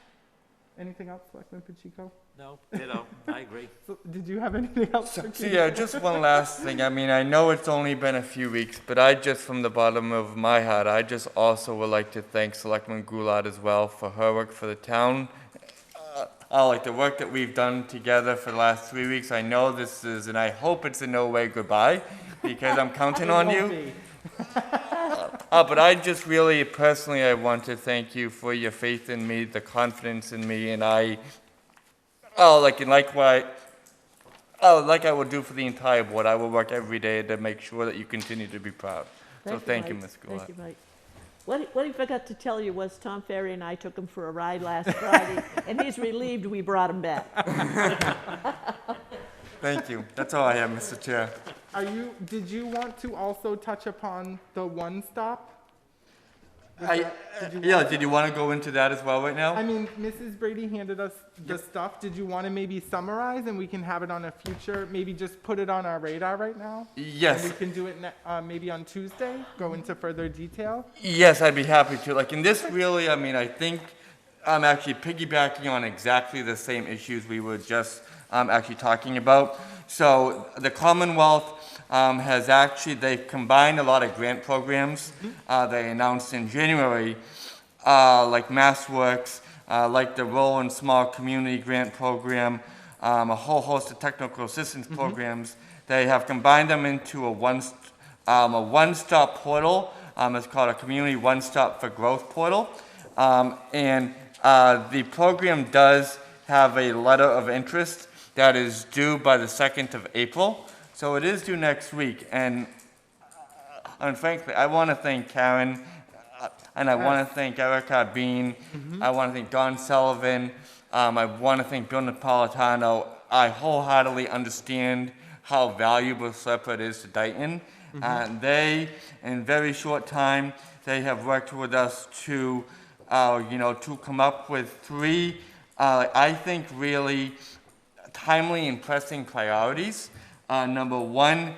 Anything else, Selectman Pacheco? No, ditto, I agree. So, did you have anything else? So yeah, just one last thing. I mean, I know it's only been a few weeks, but I just, from the bottom of my heart, I just also would like to thank Selectman Goulart as well for her work for the town. Like the work that we've done together for the last 3 weeks. I know this is, and I hope it's in no way goodbye, because I'm counting on you. But I just really, personally, I want to thank you for your faith in me, the confidence in me, and like I will do for the entire board, I will work every day to make sure that you continue to be proud. So thank you, Ms. Goulart. Thank you, Mike. What he forgot to tell you was Tom Ferry and I took him for a ride last Friday, and he's relieved we brought him back. Thank you. That's all I have, Mr. Chair. Did you want to also touch upon the one-stop? Did you want to go into that as well right now? I mean, Mrs. Brady handed us the stuff. Did you want to maybe summarize and we can have it on a future, maybe just put it on our radar right now? Yes. And we can do it maybe on Tuesday, go into further detail? Yes, I'd be happy to. Like in this really, I mean, I think I'm actually piggybacking on exactly the same issues we were just actually talking about. So the Commonwealth they've combined a lot of grant programs they announced in January, like MassWorks, like the Rural and Small Community Grant Program, a whole host of technical assistance programs. They have combined them into a one-stop portal. It's called a Community One-Stop for Growth portal. And the program does have a letter of interest that is due by the 2nd of April. So it is due next week, and frankly, I want to thank Karen, and I want to thank Erica Bean, I want to thank Don Sullivan, I want to thank Bill Napolitano. I wholeheartedly understand how valuable SERPA is to Dayton. They, in very short time, they have worked with us to come up with 3, I think, really timely and pressing priorities. Number 1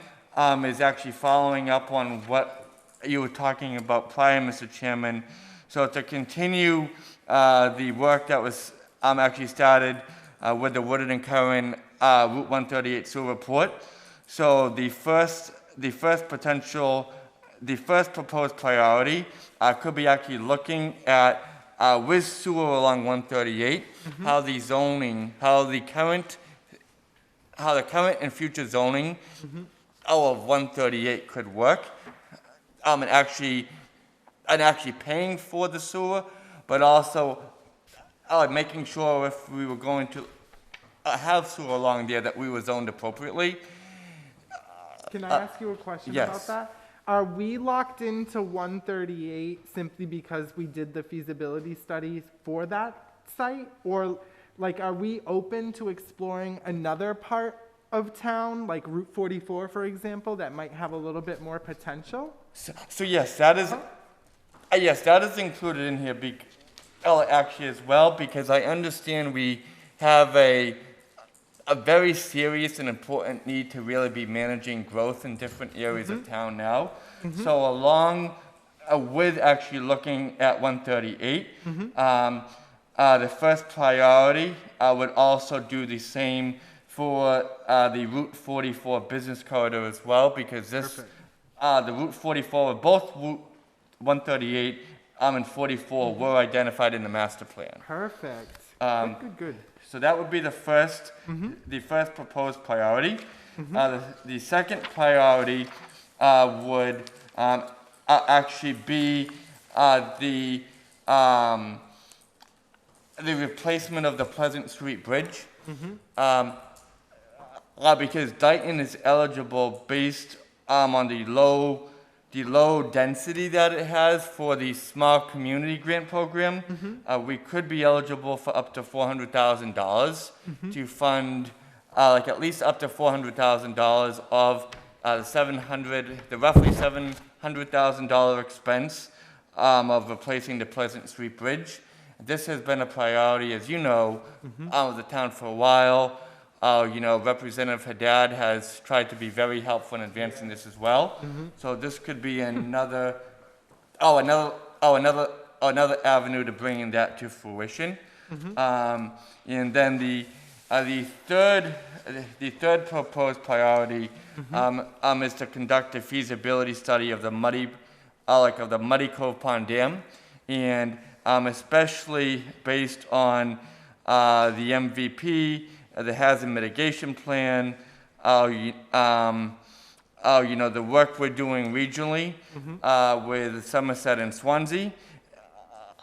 is actually following up on what you were talking about prior, Mr. Chairman. So to continue the work that was actually started with the Woodard and Curran Route 138 sewer report. So the first proposed priority could be actually looking at with sewer along 138, how the current and future zoning of 138 could work, and actually paying for the sewer, but also making sure if we were going to have sewer along there that we were zoned appropriately. Can I ask you a question about that? Are we locked into 138 simply because we did the feasibility studies for that site? Or are we open to exploring another part of town, like Route 44, for example, that might have a little bit more potential? So yes, that is included in here actually as well, because I understand we have a very serious and important need to really be managing growth in different areas of town now. So along with actually looking at 138, the first priority would also do the same for the Route 44 business corridor as well, because the Route 44, both Route 138 and 44 were identified in the master plan. Perfect. Good. So that would be the first proposed priority. The second priority would actually be the replacement of the Pleasant Street Bridge, because Dayton is eligible based on the low density that it has for the small community grant program, we could be eligible for up to $400,000 to fund, like at least up to $400,000 of the roughly $700,000 expense of replacing the Pleasant Street Bridge. This has been a priority, as you know, of the town for a while. Representative Haddad has tried to be very helpful in advancing this as well. So this could be another avenue to bringing that to fruition. And then the third proposed priority is to conduct a feasibility study of the Muddy Cove Pond Dam, and especially based on the MVP, the hazard mitigation plan, the work we're doing regionally with Somerset and Swansea,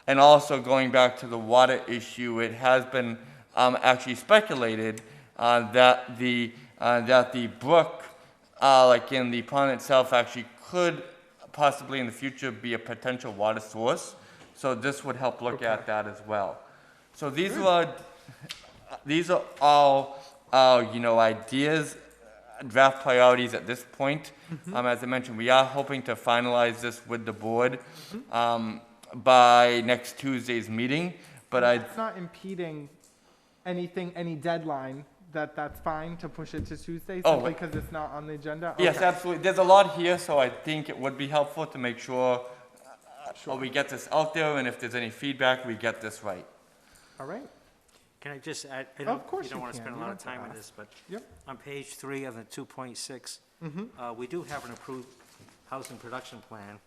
and also going back to the water issue, it has been actually speculated that the brook, like in the pond itself, actually could possibly in the future be a potential water source. So this would help look at that as well. So these are all ideas, draft priorities at this point. As I mentioned, we are hoping to finalize this with the board by next Tuesday's meeting. But it's not impeding any deadline. That's fine to push it to Tuesday simply because it's not on the agenda? Okay. Yes, absolutely. There's a lot here, so I think it would be helpful to make sure we get this out there, and if there's any feedback, we get this right. All right. Can I just add, Of course you don't want to can. spend a You lot of don't have time to on ask. this, but on page 3 of the 2.6, we do have an approved housing production plan.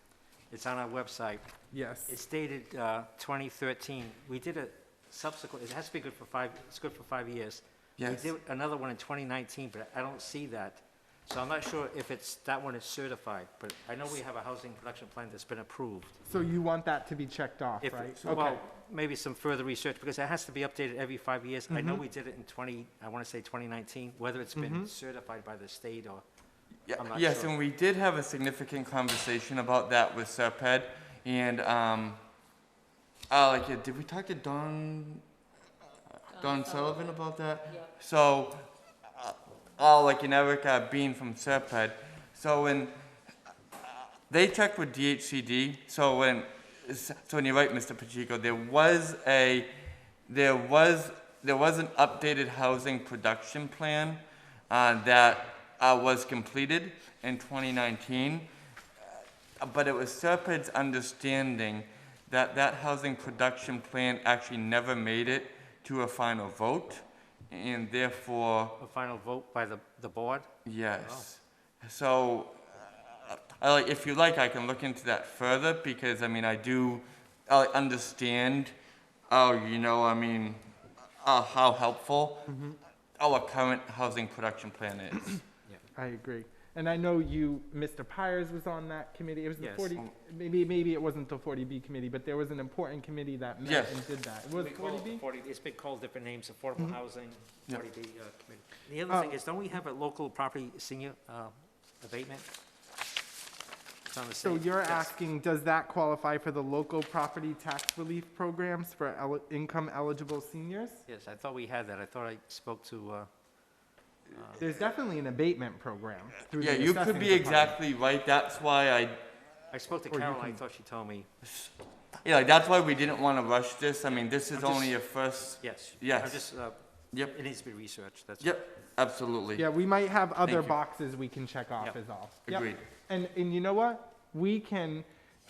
It's on our website. Yes. It's dated 2013. We did a subsequent, it has to be good for 5, it's good for 5 years. Yes. We did another one in 2019, but I don't see that. So I'm not sure if that one is certified, but I know we have a housing production plan that's been approved. So you want that to be checked off, right? Well, maybe some further research, because it has to be updated every 5 years. I know we did it in 2019, whether it's been certified by the state or, I'm not Yes, sure. and we did have a significant conversation about that with Serped, and did we talk to Don Sullivan about that? Yeah. So, and Eric Bean from Serped. So when they checked with DHCD, so when you're right, Mr. Pacheco, there was an updated housing production plan that was completed in 2019, but it was Serped's understanding that housing production plan actually never made it to a final vote, and therefore... A final vote by the board? Yes. So, if you like, I can look into that further, because, I do understand, how helpful our current housing production plan is. I agree. And I know Mr. Pyers was on that committee. It was the Yes. 40, maybe it wasn't the 40B committee, but there was an important committee that met and did that. It was 40B? It's been called different names, affordable housing, 40B committee. The other Oh. thing is, don't we have a local property senior abatement? It's on the So same- you're yes. asking, does that qualify for the local property tax relief programs for income eligible seniors? Yes, I thought we had that. I thought I spoke to, There's definitely an abatement program. Through Yeah, the you could assessing be department. exactly right. That's why I spoke to Or you Carol, I can- thought she told me, that's why we didn't want to rush this. This is I'm just- only a first. yes. Yes. I'm just, Yep. it needs to be researched, that's. Yep, absolutely. Yeah, we might have other you. boxes we can check off Yep. is all. Yep. Agreed. And you know what?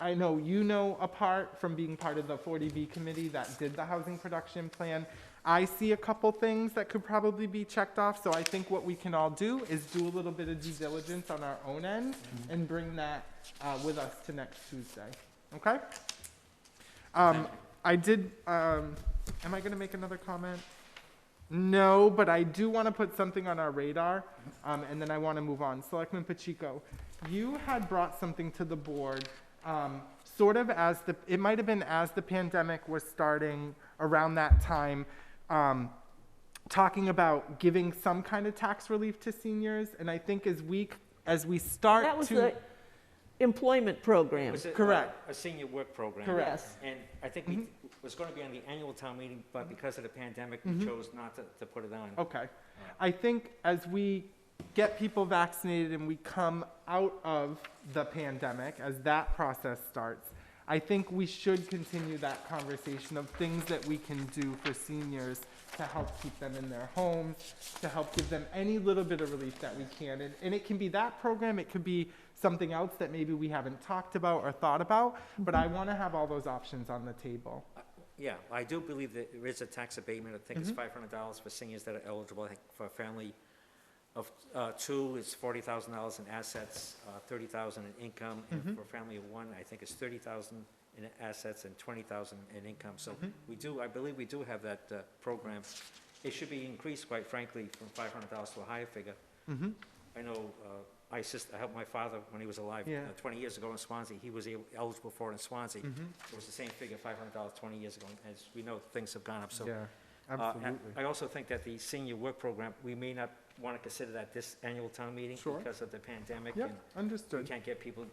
I know apart from being part of the 40B committee that did the housing production plan, I see a couple things that could probably be checked off. So I think what we can all do is do a little bit of due diligence on our own end and bring that with us to next Tuesday. Okay? I did, am I going to make another comment? No, but I do want to put something on our radar, and then I want to move on. Selectman Pacheco, you had brought something to the board, sort of it might have been as the pandemic was starting around that time, talking about giving some kind of tax relief to seniors, and I think as as we start That was to. the employment program. Was it, Correct. A senior work program. Correct. Yes. And I think it was going to be on the annual town meeting, but because of the pandemic, we chose not to put it on. Okay. I think as we get people vaccinated and we come out of the pandemic, as that process starts, I think we should continue that conversation of things that we can do for seniors to help keep them in their homes, to help give them any little bit of relief that we can. And it can be that program, it could be something else that maybe we haven't talked about or thought about, but I want to have all those options on the table. Yeah, I do believe that there is a tax abatement. I think it's $500 for seniors that are eligible. I think for a family of two, it's $40,000 in assets, $30,000 in income, and for a family of one, I think it's $30,000 in assets and $20,000 in income. So I believe we do have that program. It should be increased, quite frankly, from $500 to a higher figure. I know I helped my father when he was alive 20 years ago in Swansea. He was eligible for it in Swansea. It was the same figure, $500 20 years ago. And as we know, things have gone up. So, absolutely. I also think that the senior work program, we may not want to consider that this annual town meeting because of the pandemic. Yeah, and understood. we can't get people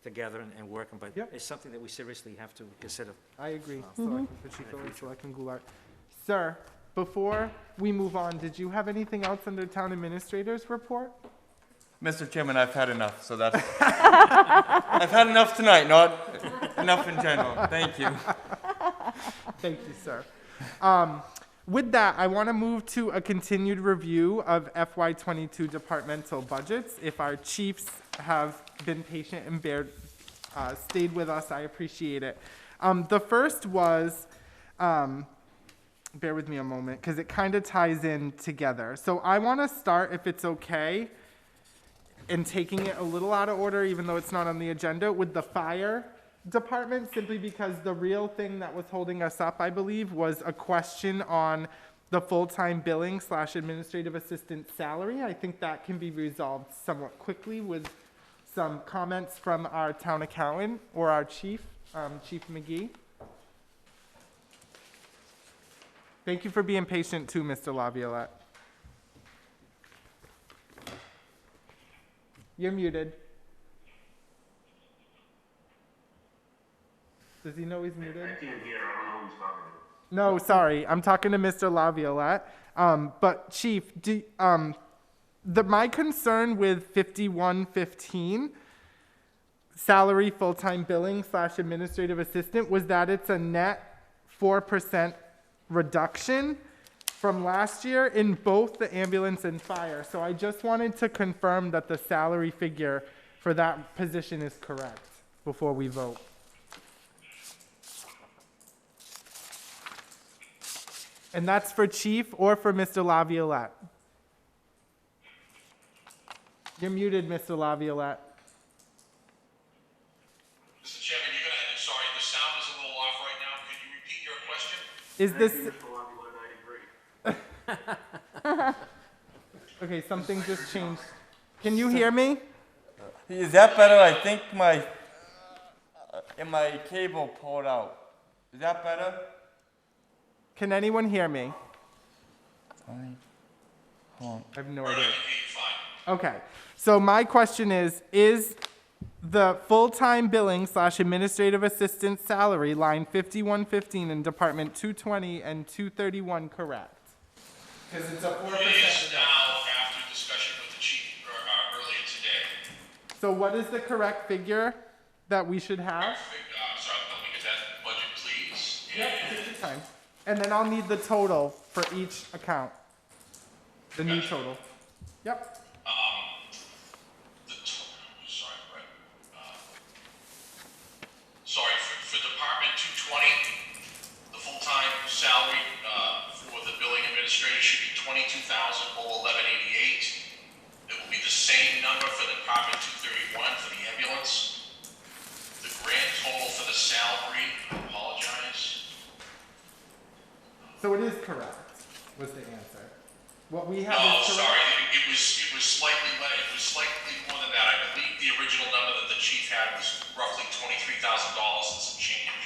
together and working, but it's something that we seriously have to consider. I agree. Selectman Pacheco and Selectman Goulart. Sir, before we move on, did you have anything else under Town Administrator's report? Mr. Chairman, I've had enough, so that's, I've had enough tonight, not enough in general. Thank you. Thank you, sir. With that, I want to move to a continued review of FY22 departmental budgets. If our chiefs have been patient and stayed with us, I appreciate it. The first was, bear with me a moment, because it kind of ties in together. So I want to start, if it's okay, in taking it a little out of order, even though it's not on the agenda, with the fire department, simply because the real thing that was holding us up, I believe, was a question on the full-time billing / administrative assistant salary. I think that can be resolved somewhat quickly with some comments from our town accountant or our chief, Chief McGee. Thank you for being patient too, Mr. Laviolette. You're muted. Does he know he's muted? I can't hear, I don't know who's talking to. No, sorry, I'm talking to Mr. Laviolette. But Chief, my concern with 5115, salary full-time billing / administrative assistant, was that it's a net 4% reduction from last year in both the ambulance and fire. So I just wanted to confirm that the salary figure for that position is correct before we vote. And that's for Chief or for Mr. Laviolette? You're muted, Mr. Laviolette. Mr. Chairman, sorry, the sound is a little off right now. Could you repeat your question? Is this... Mr. Laviolette, I agree. Okay, something just changed. Can you hear me? Is that better? I think my cable pulled out. Is that better? Can anyone hear me? Fine. Hold on. I have no idea. Okay, so my question is the full-time billing / administrative assistant salary, line 5115 in Department 220 and 231 correct? Because it's a 4%. It is now after discussion with the chief earlier today. So what is the correct figure that we should have? Sorry, let me get that budget, please. Yep, take your time. And then I'll need the total for each account. The new total. Yep. Sorry, Brett. Sorry, for Department 220, the full-time salary for the billing administrator should be $22,011.88. It will be the same number for Department 231 for the ambulance. The grand total for the salary, I apologize. So it is correct, was the answer. What we have No, is correct. sorry, it was slightly less, it was slightly more than that. I believe the original number that the chief had was roughly $23,000 and some change.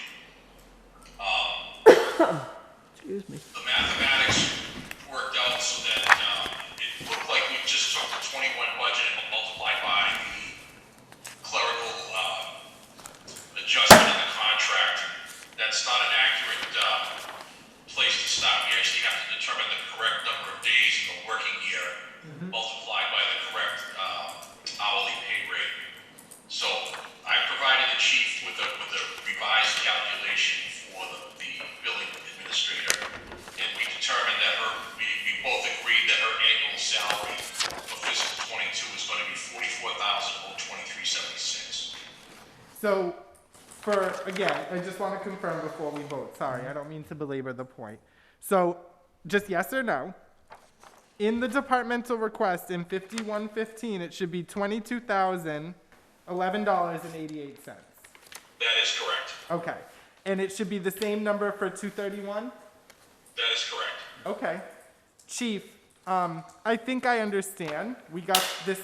Excuse me. The mathematics worked out so that it looked like we just took the 21 budget and multiplied by calculation for the billing administrator, and we determined that we both agreed that her annual salary for fiscal '22 is going to be $44,023.76. So, again, I just want to confirm before we vote. Sorry, I don't mean to belabor the point. So, just yes or no. In the departmental request in 5115, it should be $22,011.88. That is correct. Okay. And it should be the same number for 231? That is correct. Okay. Chief, I think I understand. We got this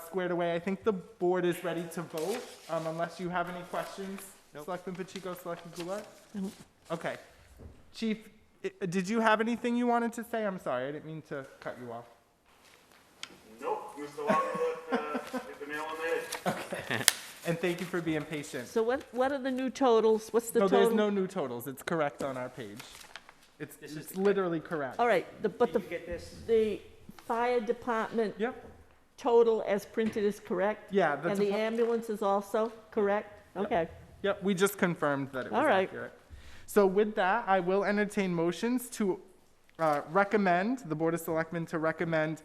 squared away. I think the board is ready to vote, unless you have any questions. Nope. Selectman Pacheco, Selectman Goulart? Nope. Okay. Chief, did you have anything you wanted to say? I'm sorry, I didn't mean to cut you off. Nope, Mr. Walker, hit the nail on the head. Okay. And thank you for being patient. So what are the new totals? What's the No, total? there's no new totals. It's correct on our page. It's literally correct. All right, but Did you get this? the fire department Yep. total as printed is correct? Yeah. And the ambulance is also correct? Okay. Yep, we just confirmed that it was All right. accurate. So with that, I will entertain motions to recommend, the Board of Selectmen to recommend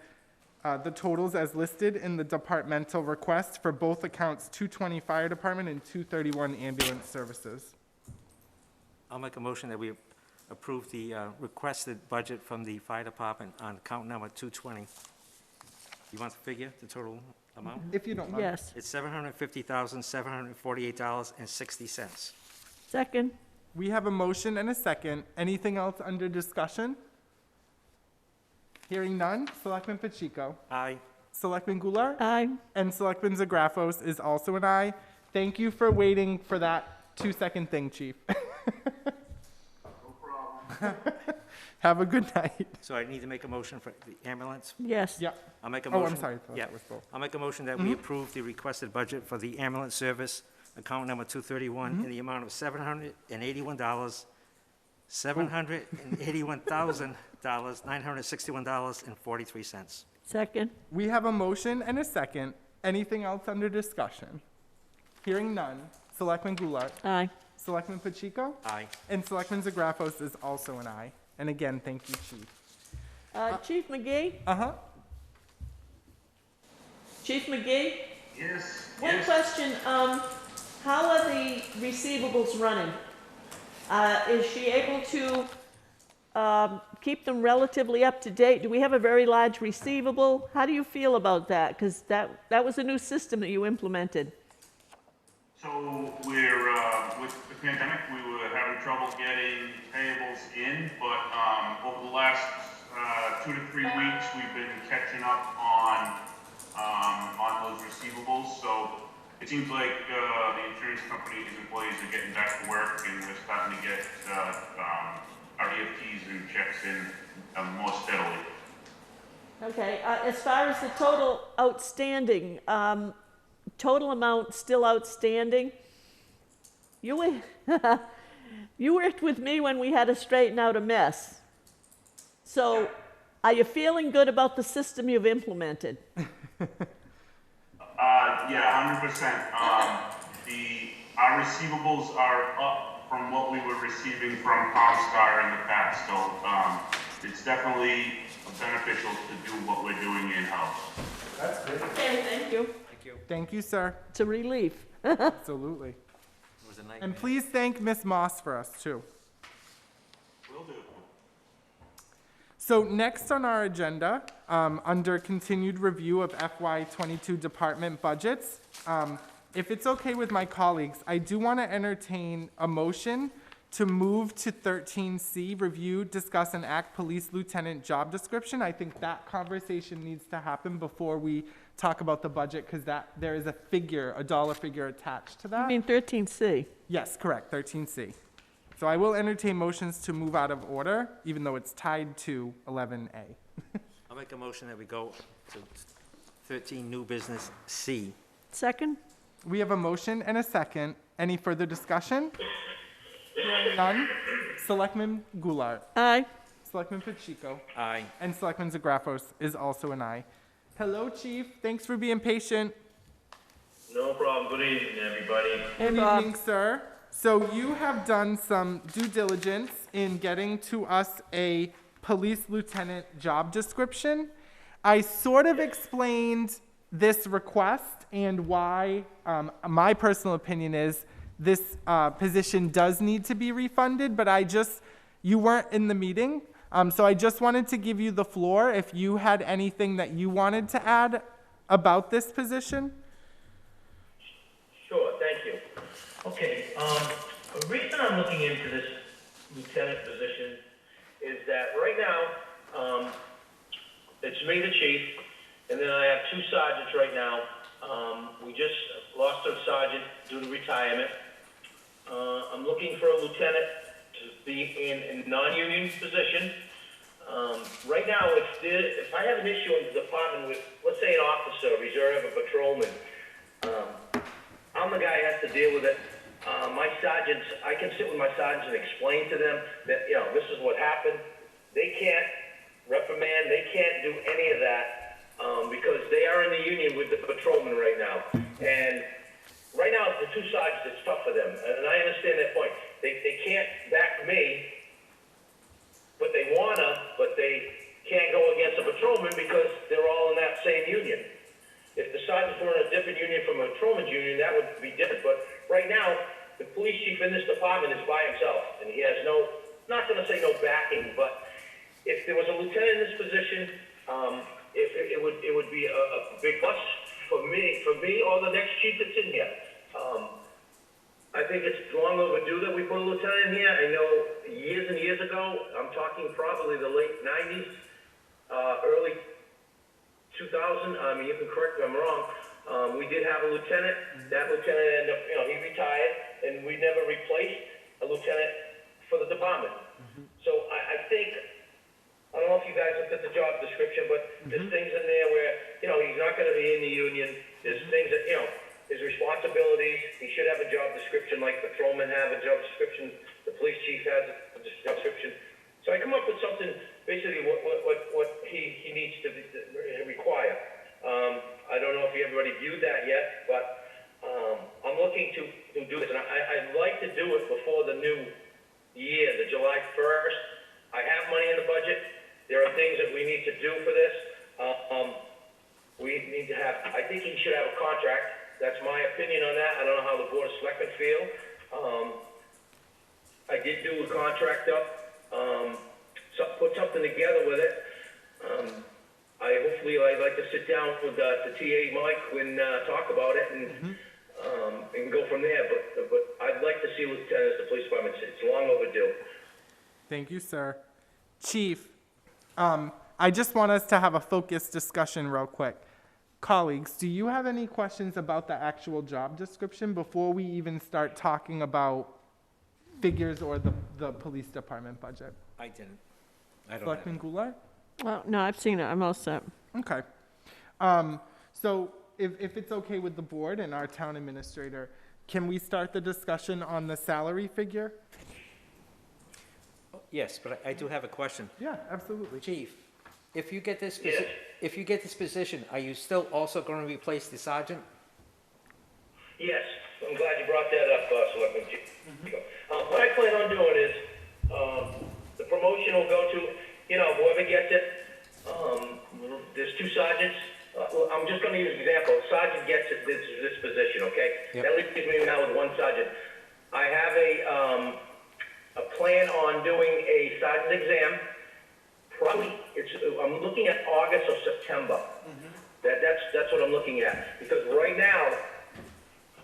the totals as listed in the departmental request for both accounts 220 Fire Department and 231 Ambulance Services. I'll make a motion that we approve the requested budget from the fire department on account number 220. You want the figure, the total amount? If you don't mind. Yes. It's $750,748.60. Second? We have a motion and a second. Anything else under discussion? Hearing none, Selectman Pacheco. Aye. Selectman Goulart. Aye. And Selectman Zagrafos is also an aye. Thank you for waiting for that 2-second thing, Chief. No problem. Have a good night. So I need to make a motion for the ambulance? Yes. Yep. I'll make a Oh, motion. I'm sorry. I thought Yeah. that was both. I'll make a motion that we approve the requested budget for the ambulance service, account number 231, in the amount of $781, $961,943. Second? We have a motion and a second. Anything else under discussion? Hearing none. Selectman Goulart. Aye. Selectman Pacheco. Aye. And Selectman Zagrafos is also an aye. And again, thank you, Chief. Chief McGee? Uh-huh. Chief McGee? Yes. One question, how are the receivables running? Is she able to keep them relatively up to date? Do we have a very large receivable? How do you feel about that? Because that was a new system that you implemented. So with the pandemic, we were having trouble getting payables in, but over the last 2 to 3 weeks, we've been catching up on those receivables. So it seems like the insurance company's employees are getting back to work, and we're starting to get our EFTs and checks in more steadily. Okay, as far as the total outstanding, total amount still outstanding, you worked with me when we had to straighten out a mess. So, are you feeling good about the system you've implemented? Yeah, 100%. Our receivables are up from what we were receiving from Comstar in the past, so it's definitely beneficial to do what we're doing in-house. That's great. Okay, thank you. Thank you. Thank you, sir. It's a relief. Absolutely. It was a nightmare. And please thank Miss Moss for us, too. Will do. So next on our agenda, under continued review of FY22 department budgets, if it's okay with my colleagues, I do want to entertain a motion to move to 13C, review, discuss, and act police lieutenant job description. I think that conversation needs to happen before we talk about the budget, because there is a figure, a dollar figure attached to that. I mean 13C. Yes, correct, 13C. So I will entertain motions to move out of order, even though it's tied to 11A. I'll make a motion that we go to 13 new business C. Second? We have a motion and a second. Any further discussion? Hearing none. Selectman Goulart. Aye. Selectman Pacheco. Aye. And Selectman Zagrafos is also an aye. Hello, Chief. Thanks for being patient. No problem. Good evening, everybody. Hey, Good Bob. evening, sir. So you have done some due diligence in getting to us a police lieutenant job description. I sort of explained this request and why my personal opinion is this position does need to be refunded, but you weren't in the meeting. So I just wanted to give you the floor if you had anything that you wanted to add about this position. Sure, thank you. Okay, the reason I'm looking into this lieutenant position is that right now, it's me, the chief, and then I have two sergeants right now. We just lost our sergeant due to retirement. I'm looking for a lieutenant to be in a non-union position. Right now, if I have an issue in the department with, let's say, an officer, reserve, a patrolman, I'm the guy who has to deal with it. My sergeants, I can sit with my sergeants and explain to them that, this is what happened. They can't reprimand, they can't do any of that, because they are in the union with the patrolman right now. And right now, the two sergeants, it's tough for them, and I understand that point. They can't back me, but they wanna, but they can't go against a patrolman because they're all in that same union. If the sergeants were in a different union from a patrolman's union, that would be different. But right now, the police chief in this department is by himself, and he has not gonna say no backing, but if there was a lieutenant in this position, it would be a big plus for me or the next chief that's in here. I think it's long overdue that we put a lieutenant in here. I know years and years ago, I'm talking probably the late 90s, early 2000, you can correct me if I'm wrong, we did have a lieutenant. That lieutenant ended up, he retired, and we never replaced a lieutenant for the department. So I think, I don't know if you guys looked at the job description, but there's things in there where, he's not gonna be in the union. There's things that, his responsibilities, he should have a job description like patrolmen have a job description, the police chief has a job description. So I come up with something, basically what he needs to require. I don't know if everybody viewed that yet, but I'm looking to do this, and I'd like to do it before the new year, the July 1st. I have money in the budget. There are things that we need to do for this. We need to have, I think he should have a contract. That's my opinion on that. I don't know how the Board of Selectmen feel. I did do a contract up, put something together with it. I'd like to sit down with the TA Mike and talk about it and go from there. But I'd like to see lieutenants, the police department. It's long overdue. Thank you, sir. Chief, I just want us to have a focused discussion real quick. Colleagues, do you have any questions about the actual job description before we even start talking about figures or the police department budget? I didn't. I don't Selectman Goulart? Well, no, I've seen it. I'm all set. Okay. So if it's okay with the board and our town administrator, can we start the discussion on the salary figure? Yes, but I do have a question. Yeah, absolutely. Chief, if you get this position, are you still also going to replace the sergeant? Yes, I'm glad you brought that up, Selectman Chief. What I plan on doing is, the promotion will go to, whoever gets it. There's two sergeants. I'm just going to use an example. Sergeant gets it, this position, okay? Yep. That leaves me now with one sergeant. I have a plan on doing a sergeant exam. Probably, I'm looking at August or September. That's what I'm looking at. Because right now,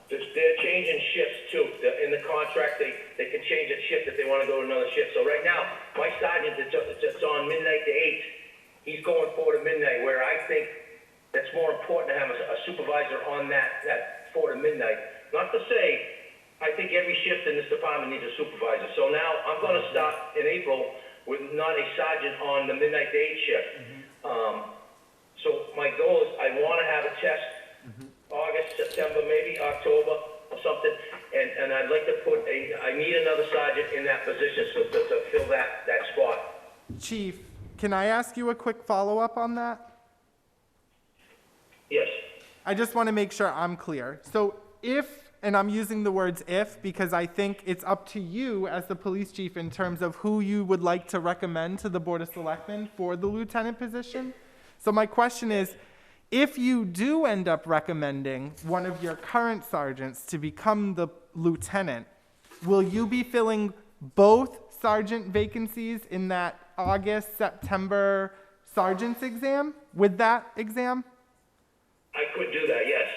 they're changing shifts too. In the contract, they can change a shift if they want to go to another shift. So right now, my sergeant, it's on midnight to 8. He's going forward to midnight, where I think that's more important to have a supervisor on that 4 to midnight. Not to say, I think every shift in this department needs a supervisor. So now I'm going to start in April with not a sergeant on the midnight to 8 shift. So my goal is I want to have a test August, September, maybe October or something, and I'd like to I need another sergeant in that position to fill that spot. Chief, can I ask you a quick follow-up on that? Yes. I just want to make sure I'm clear. So if and I'm using the words if because I think it's up to you as the police chief in terms of who you would like to recommend to the Board of Selectmen for the lieutenant position. So my question is, if you do end up recommending one of your current sergeants to become the lieutenant, will you be filling both sergeant vacancies in that August, September sergeant's exam, with that exam? I could do that, yes.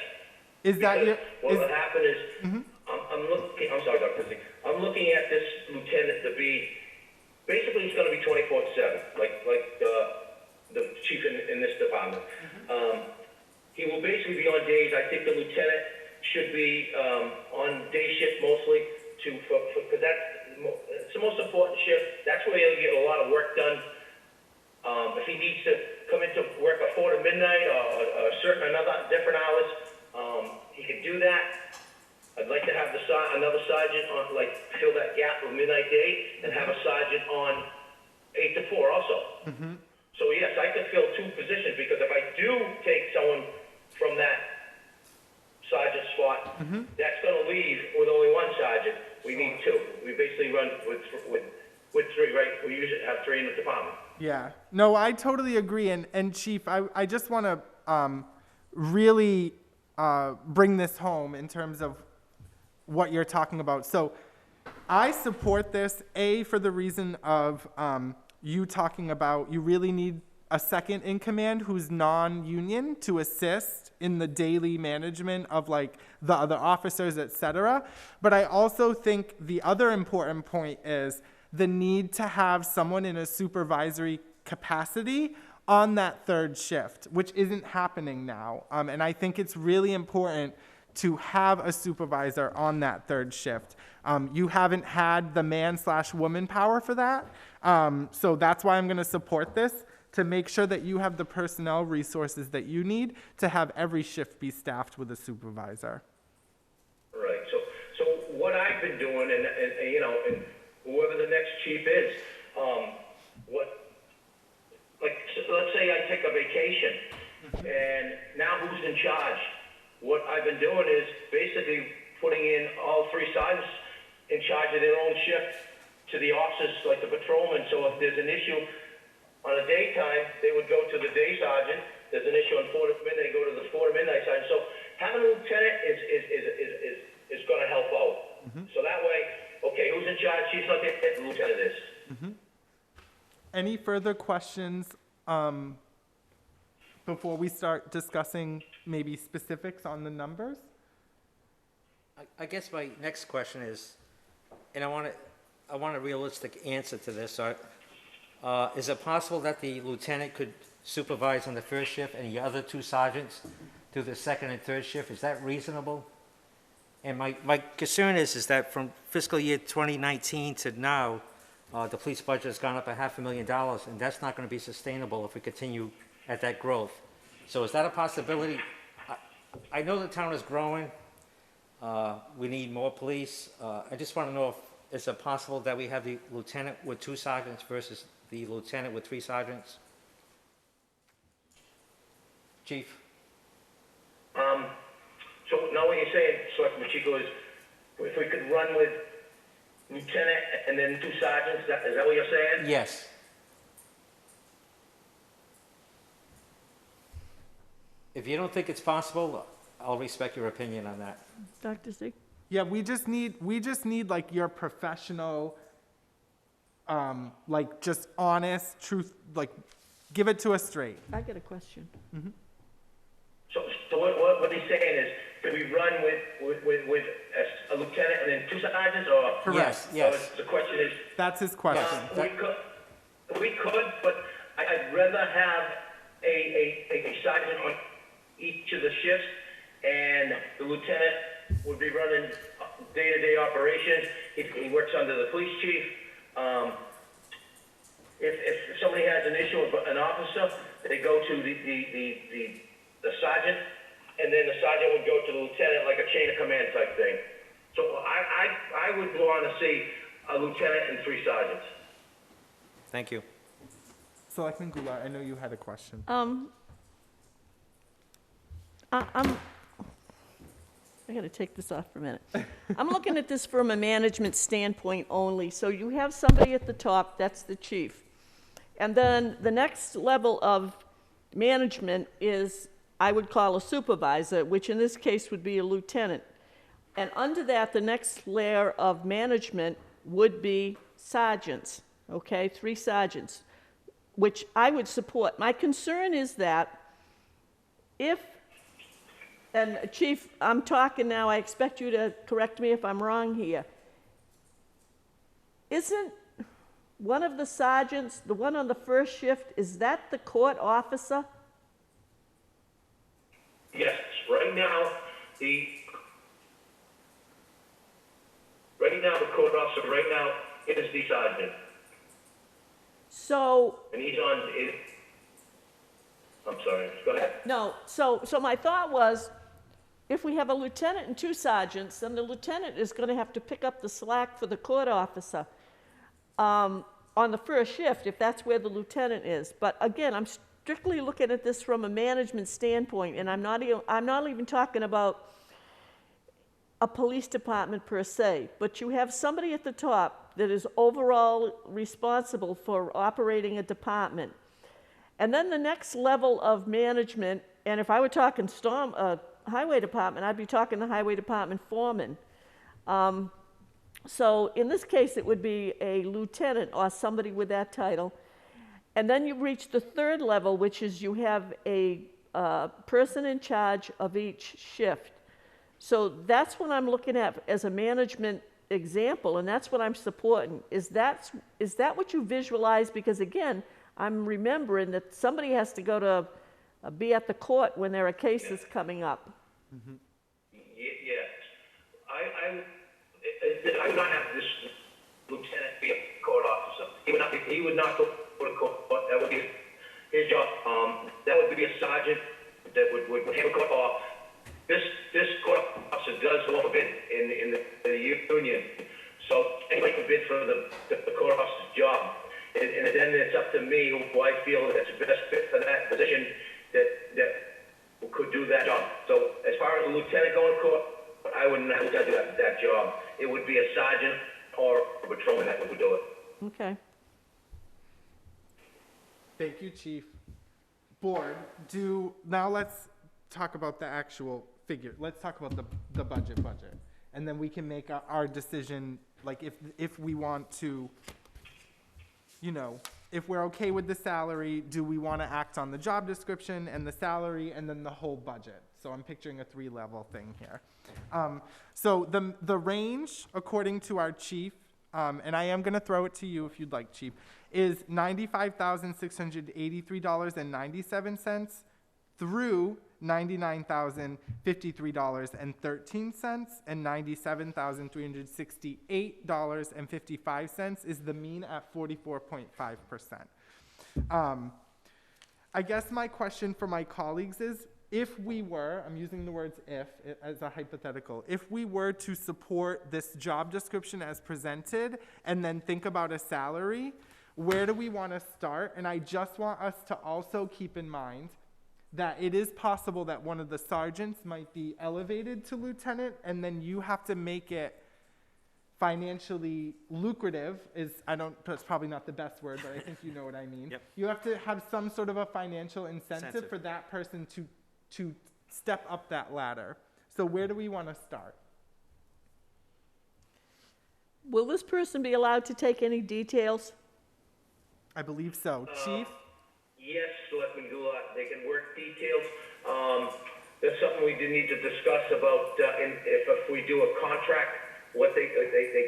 Is that your... What will happen is, Mhm. I'm sorry, Dr. Singh. I'm looking at this lieutenant to be, basically he's gonna be 24/7, like the chief in this department. He will basically be on days. I think the lieutenant should be on day shift mostly because it's the most important shift. That's where he'll get a lot of work done. If he needs to come into work at 4 to midnight or different hours, he can do that. I'd like to have another sergeant on, like, fill that gap of midnight day and have a sergeant on 8 to 4 also. So yes, I could fill 2 positions because if I do take someone from that sergeant spot, that's going to leave with only 1 sergeant. We need 2. We basically run with 3, right? We usually have 3 in the department. Yeah. No, I totally agree. And Chief, I just want to really bring this home in terms of what you're talking about. So I support this, A, for the reason of you talking about you really need a second in command who's non-union to assist in the daily management of like the other officers, etc. But I also think the other important point is the need to have someone in a supervisory capacity on that 3rd shift, which isn't happening now. And I think it's really important to have a supervisor on that 3rd shift. You haven't had the man/woman power for that. So that's why I'm going to support this, to make sure that you have the personnel resources that you need to have every shift be staffed with a supervisor. Right. So what I've been doing, and and whoever the next chief is, let's say I take a vacation, and now who's in charge? What I've been doing is basically putting in all 3 sergeants in charge of their own shift to the officers, like the patrolmen. So if there's an issue on a daytime, they would go to the day sergeant. There's an issue on 4 to midnight, they go to the 4 to midnight sergeant. So having a lieutenant is going to help out. So that way, okay, who's in charge? Chief's not there, the lieutenant is. Any further questions before we start discussing maybe specifics on the numbers? I guess my next question is, and I want a realistic answer to this. Is it possible that the lieutenant could supervise on the 1st shift and the other 2 sergeants do the 2nd and 3rd shift? Is that reasonable? And my concern is that from fiscal year 2019 to now, the police budget has gone up $500,000, and that's not going to be sustainable if we continue at that growth. So is that a possibility? I know the town is growing. We need more police. I just want to know if is it possible that we have the lieutenant with 2 sergeants versus the lieutenant with 3 sergeants? Chief? So now what you're saying, Selectman Chico, is if we could run with lieutenant and then 2 sergeants, is that what you're saying? Yes. If you don't think it's possible, I'll respect your opinion on that. Dr. Zig? Yeah, we just need like your professional, like just honest truth, like give it to us straight. I got a question. So what he's saying is, could we run with a lieutenant and then 2 sergeants, or? Correct. Yes. The question is. That's his question. We could, but I'd rather have a sergeant on each of the shifts, and the lieutenant would be running day-to-day operations. He works under the police chief. If somebody has an issue with an officer, they go to the sergeant, and then the sergeant would go to the lieutenant, like a chain of command type thing. So I would want to see a lieutenant and 3 sergeants. Thank you. Selectman Goulart, I know you had a question. I gotta take this off for a minute. I'm looking at this from a management standpoint only. So you have somebody at the top, that's the chief. And then the next level of management is, I would call a supervisor, which in this case would be a lieutenant. And under that, the next layer of management would be sergeants, okay? 3 sergeants, which I would support. My concern is that if, and Chief, I'm talking now, I expect you to correct me if I'm wrong here. Isn't one of the sergeants, the one on the first shift, is that the court officer? Yes, right now, the code officer right now is the sergeant, So, and he's on, I'm sorry, go ahead. no, so my thought was, if we have a lieutenant and 2 sergeants, then the lieutenant is gonna have to pick up the slack for the court officer on the first shift, if that's where the lieutenant is. But again, I'm strictly looking at this from a management standpoint, and I'm not even talking about a police department per se, but you have somebody at the top that is overall responsible for operating a department. And then the next level of management, and if I were talking highway department, I'd be talking the highway department foreman. So in this case, it would be a lieutenant or somebody with that title. And then you reach the 3rd level, which is you have a person in charge of each shift. So that's what I'm looking at as a management example, and that's what I'm supporting. Is that what you visualize? Because again, I'm remembering that somebody has to go to be at the court when there are cases coming up. Mm-hmm. Yes, I would not have this lieutenant be a court officer. He would not go to court. That would be his job. That would be a sergeant that would handle court law. This court officer does go for bid in the union, so anybody can bid for the court officer's job, and then it's up to me who I feel that's the best fit for that position that could do that job. So as far as a lieutenant going to court, I wouldn't have to do that job. It would be a sergeant or a patrolman that would do it. Okay. Thank you, Chief. Board, now let's talk about the actual figure. Let's talk about the budget. And then we can make our decision, like if we want to, if we're okay with the salary, do we want to act on the job description and the salary and then the whole budget? So I'm picturing a 3-level thing here. So the range, according to our chief, and I am going to throw it to you if you'd like, Chief, is $95,683.97 through $99,053.13, and $97,368.55 is the mean at 44.5%. I guess my question for my colleagues is, if we were, I'm using the words if as a hypothetical, if we were to support this job description as presented and then think about a salary, where do we want to start? And I just want us to also keep in mind that it is possible that one of the sergeants might be elevated to lieutenant, and then you have to make it financially lucrative. That's probably not the best word, but I think you know what I mean. Yep. You have to have some sort of a financial incentive for that person to step up that ladder. So where do we want to start? Will this person be allowed to take any details? I believe so. Chief? Yes, Selectman Goulart, they can work details. That's something we do need to discuss about if we do a contract, what they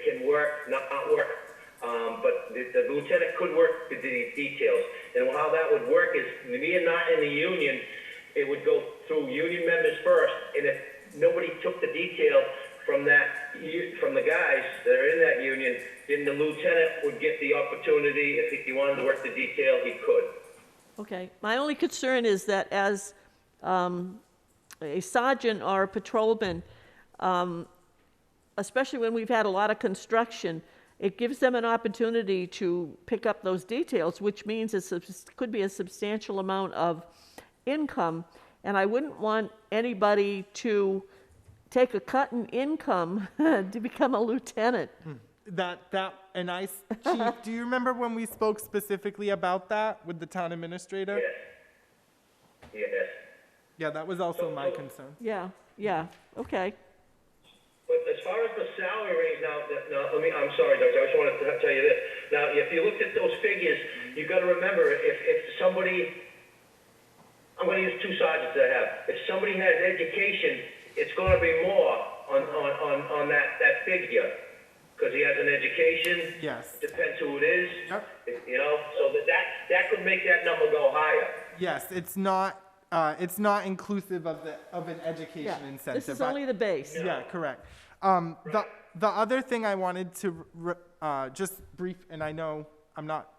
can work, not work. But the lieutenant could work the details. And how that would work is, me and not in the union, it would go through union members first. And if nobody took the detail from the guys that are in that union, then the lieutenant would get the opportunity. If he wanted to work the detail, he could. Okay. My only concern is that as a sergeant or a patrolman, especially when we've had a lot of construction, it gives them an opportunity to pick up those details, which means it could be a substantial amount of income. And I wouldn't want anybody to take a cut in income to become a lieutenant. Chief, do you remember when we spoke specifically about that with the town administrator? Yes. Yeah, that was also my concern. Yeah, okay. But as far as the salary range now, I'm sorry, Doug, I just wanted to tell you this. Now, if you looked at those figures, you've got to remember, if somebody, I'm going to use two sergeants that I have. If somebody has education, it's going to be more on that figure. Because he has an education. Yes. Depends who it is. Yep. You know, so that could make that number go higher. Yes, it's not inclusive of an education incentive. This is only the base. Yeah, correct. The other thing I wanted to just brief, and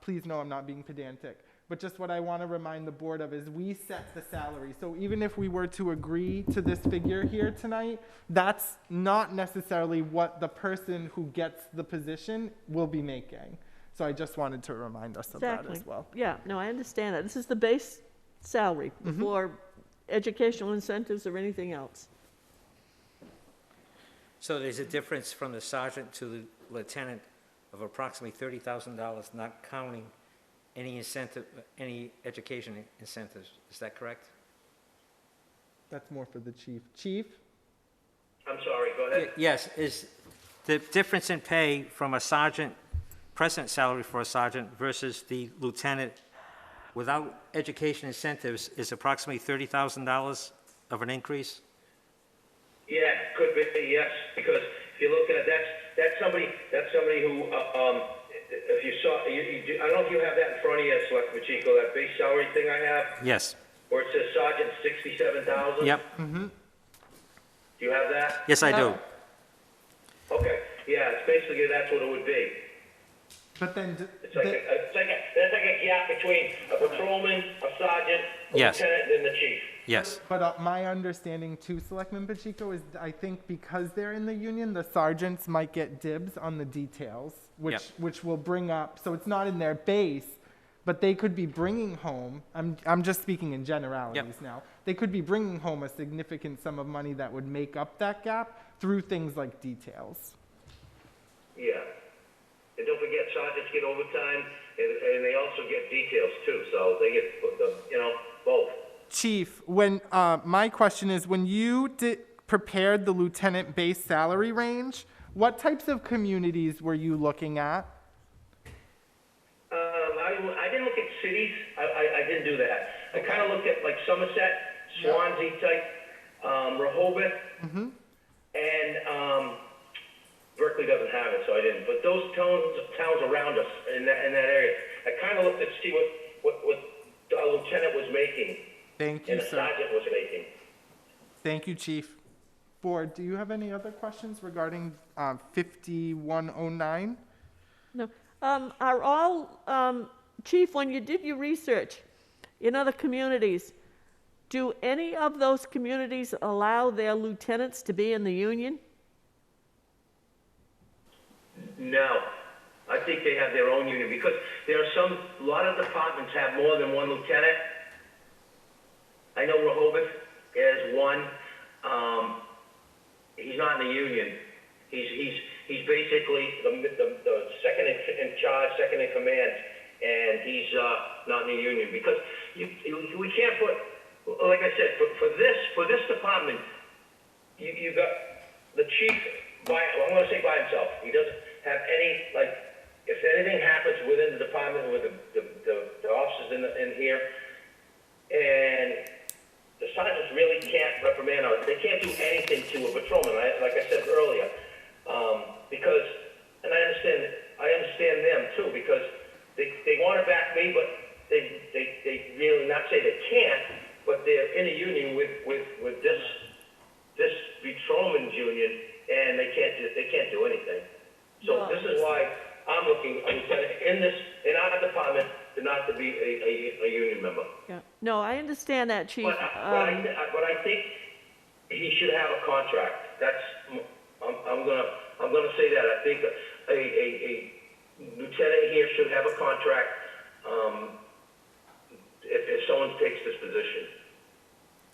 please know I'm not being pedantic, but just what I want to remind the board of is we set the salary. So even if we were to agree to this figure here tonight, that's not necessarily what the person who gets the position will be making. So I just wanted to remind us of that as well. Yeah, no, I understand that. This is the base salary for educational incentives or anything else. So there's a difference from the sergeant to the lieutenant of approximately $30,000, not counting any incentive, any education incentives. Is that correct? That's more for the chief. Chief? I'm sorry, go ahead. Yes, is the difference in pay from a sergeant, present salary for a sergeant versus the lieutenant without education incentives is approximately $30,000 of an increase? Yeah, could be, yes, because if you look at it, that's somebody who, if you saw, I don't know if you have that in front of you, Selectman Pacheco, that base salary thing I have, Yes. where it says sergeant 67,000. Yep. Mm-hmm. Do you have that? Yes, I do. Okay, yeah, it's basically, that's what it would be. But then... It's like there's like a gap between a patrolman, a sergeant, a Yes. lieutenant, and then the chief. Yes. But my understanding too, Selectman Pacheco, is I think because they're in the union, the sergeants might get dibs on the details, which will bring up, so it's not in their base, but they could be bringing home, I'm just speaking in generalities now, they could be bringing home a significant sum of money that would make up that gap through things like details. Yeah. And don't forget, sergeants get overtime, and they also get details too, so they get, both. Chief, when my question is, when you prepared the lieutenant base salary range, what types of communities were you looking at? I didn't look at cities. I didn't do that. I kind of looked at like Somerset, Swansea type, Rehoboth, and Berkeley doesn't have it, so I didn't. But those towns around us in that area, I kind of looked at see what a lieutenant was making. Thank you, and a sir. sergeant was making. Thank you, Chief. Board, do you have any other questions regarding 5109? No. Are all, Chief, when you did your research in other communities, do any of those communities allow their lieutenants to be in the union? No. I think they have their own union because there are a lot of departments have more than one lieutenant. I know Rehoboth has one. He's not in the union. He's basically the second in charge, second in command, and he's not in the union because we can't put, like I said, for this department, you got the chief I'm going to say by himself. He doesn't have any if anything happens within the department with the officers in here, and the sergeants really can't reprimand or they can't do anything to a patrolman, like I said earlier, because, and I understand them too, because they want to back me, but they really not say they can't, but they're in a union with this patrolman's union, and they can't do anything. So this is why I'm looking in our department to not to be a union member. Yeah. No, I understand that, Chief. But I think he should have a contract. I'm gonna say that. I think a lieutenant here should have a contract if someone takes this position.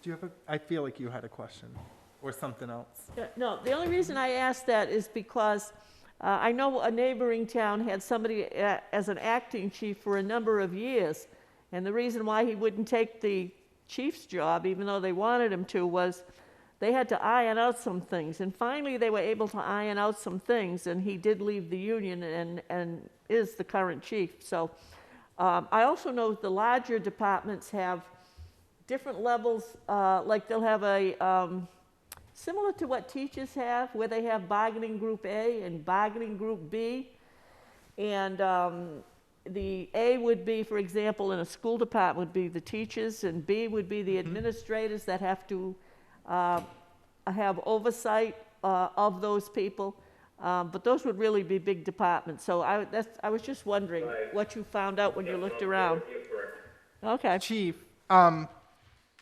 Do you have I feel like you had a question. or something else? Yeah, no, the only reason I asked that is because I know a neighboring town had somebody as an acting chief for a number of years, and the reason why he wouldn't take the chief's job, even though they wanted him to, was they had to iron out some things. And finally, they were able to iron out some things, and he did leave the union and is the current chief. So I also know the larger departments have different levels, like they'll have a, similar to what teachers have, where they have bargaining group A and bargaining group B. And the A would be, for example, in a school department would be the teachers, and B would be the administrators that have to have oversight of those people. But those would really be big departments. So I was just wondering what you found out when you looked around. Okay. Chief,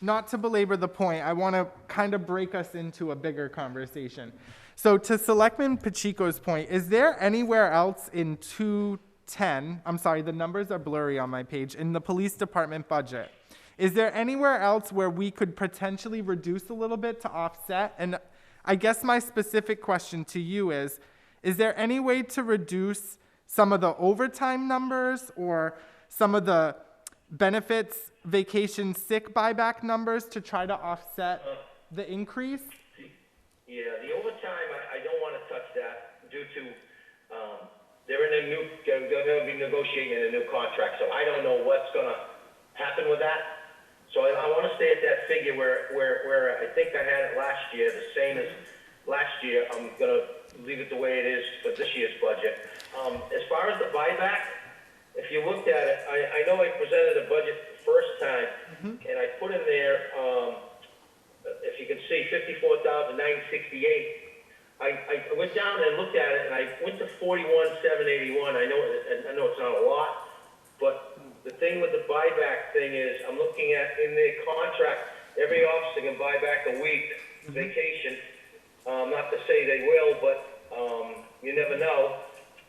not to belabor the point, I want to kind of break us into a bigger conversation. So to Selectman Pacheco's point, is there anywhere else in 210, I'm sorry, the numbers are blurry on my page, in the police department budget, is there anywhere else where we could potentially reduce a little bit to offset? And I guess my specific question to you is there any way to reduce some of the overtime numbers or some of the benefits, vacation, sick buyback numbers to try to offset the increase? Yeah, the overtime, I don't want to touch that due to, they're going to be negotiating a new contract, so I don't know what's going to happen with that. So I want to stay at that figure where I think I had it last year, the same as last year. I'm going to leave it the way it is for this year's budget. As far as the buyback, if you looked at it, I know I presented a budget the first time, and I put in there, if you can see, $54,968. I went down and looked at it, and I went to $41,781. I know it's not a lot, but the thing with the buyback thing is, I'm looking at in the contract, every officer can buy back a week vacation. Not to say they will, but you never know.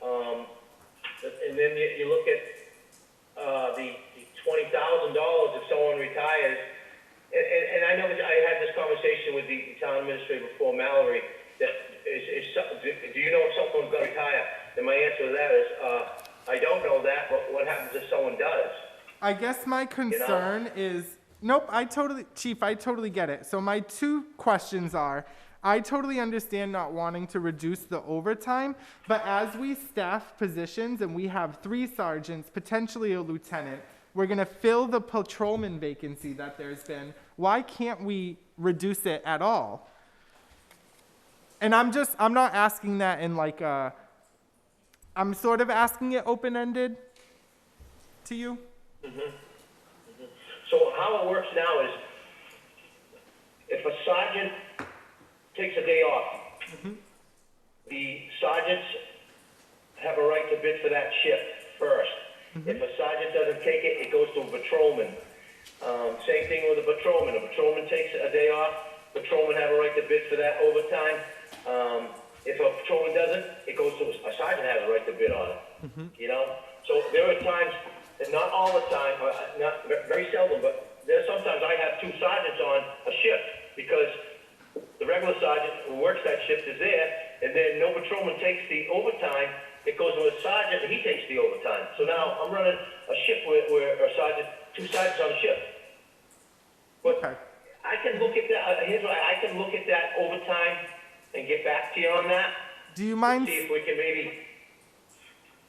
And then you look at the $20,000 if someone retires. And I know that I had this conversation with the town administrator before, Mallory, that do you know if someone's going to retire? And my answer to that is, I don't know that, but what happens if someone does? I guess my concern is, nope, Chief, I totally get it. So my two questions are, I totally understand not wanting to reduce the overtime, but as we staff positions and we have 3 sergeants, potentially a lieutenant, we're going to fill the patrolman vacancy that there's been. Why can't we reduce it at all? And I'm not asking that in like a, I'm sort of asking it open-ended to you. So how it works now is, if a sergeant takes a day off, the sergeants have a right to bid for that shift first. If a sergeant doesn't take it, it goes to a patrolman. Same thing with a patrolman. A patrolman takes a day off, patrolman have a right to bid for that overtime. If a patrolman doesn't, it goes to a sergeant has a right to bid on it. You know, so there are times, and not all the time, not very seldom, but there's sometimes I have 2 sergeants on a shift because the regular sergeant who works that shift is there, and then no patrolman takes the overtime. It goes to a sergeant, and he takes the overtime. So now I'm running a shift where a sergeant, 2 sergeants on a shift. But I can look at that. Here's what I can look at that overtime and get back to you on that. Do you mind? See if we can maybe.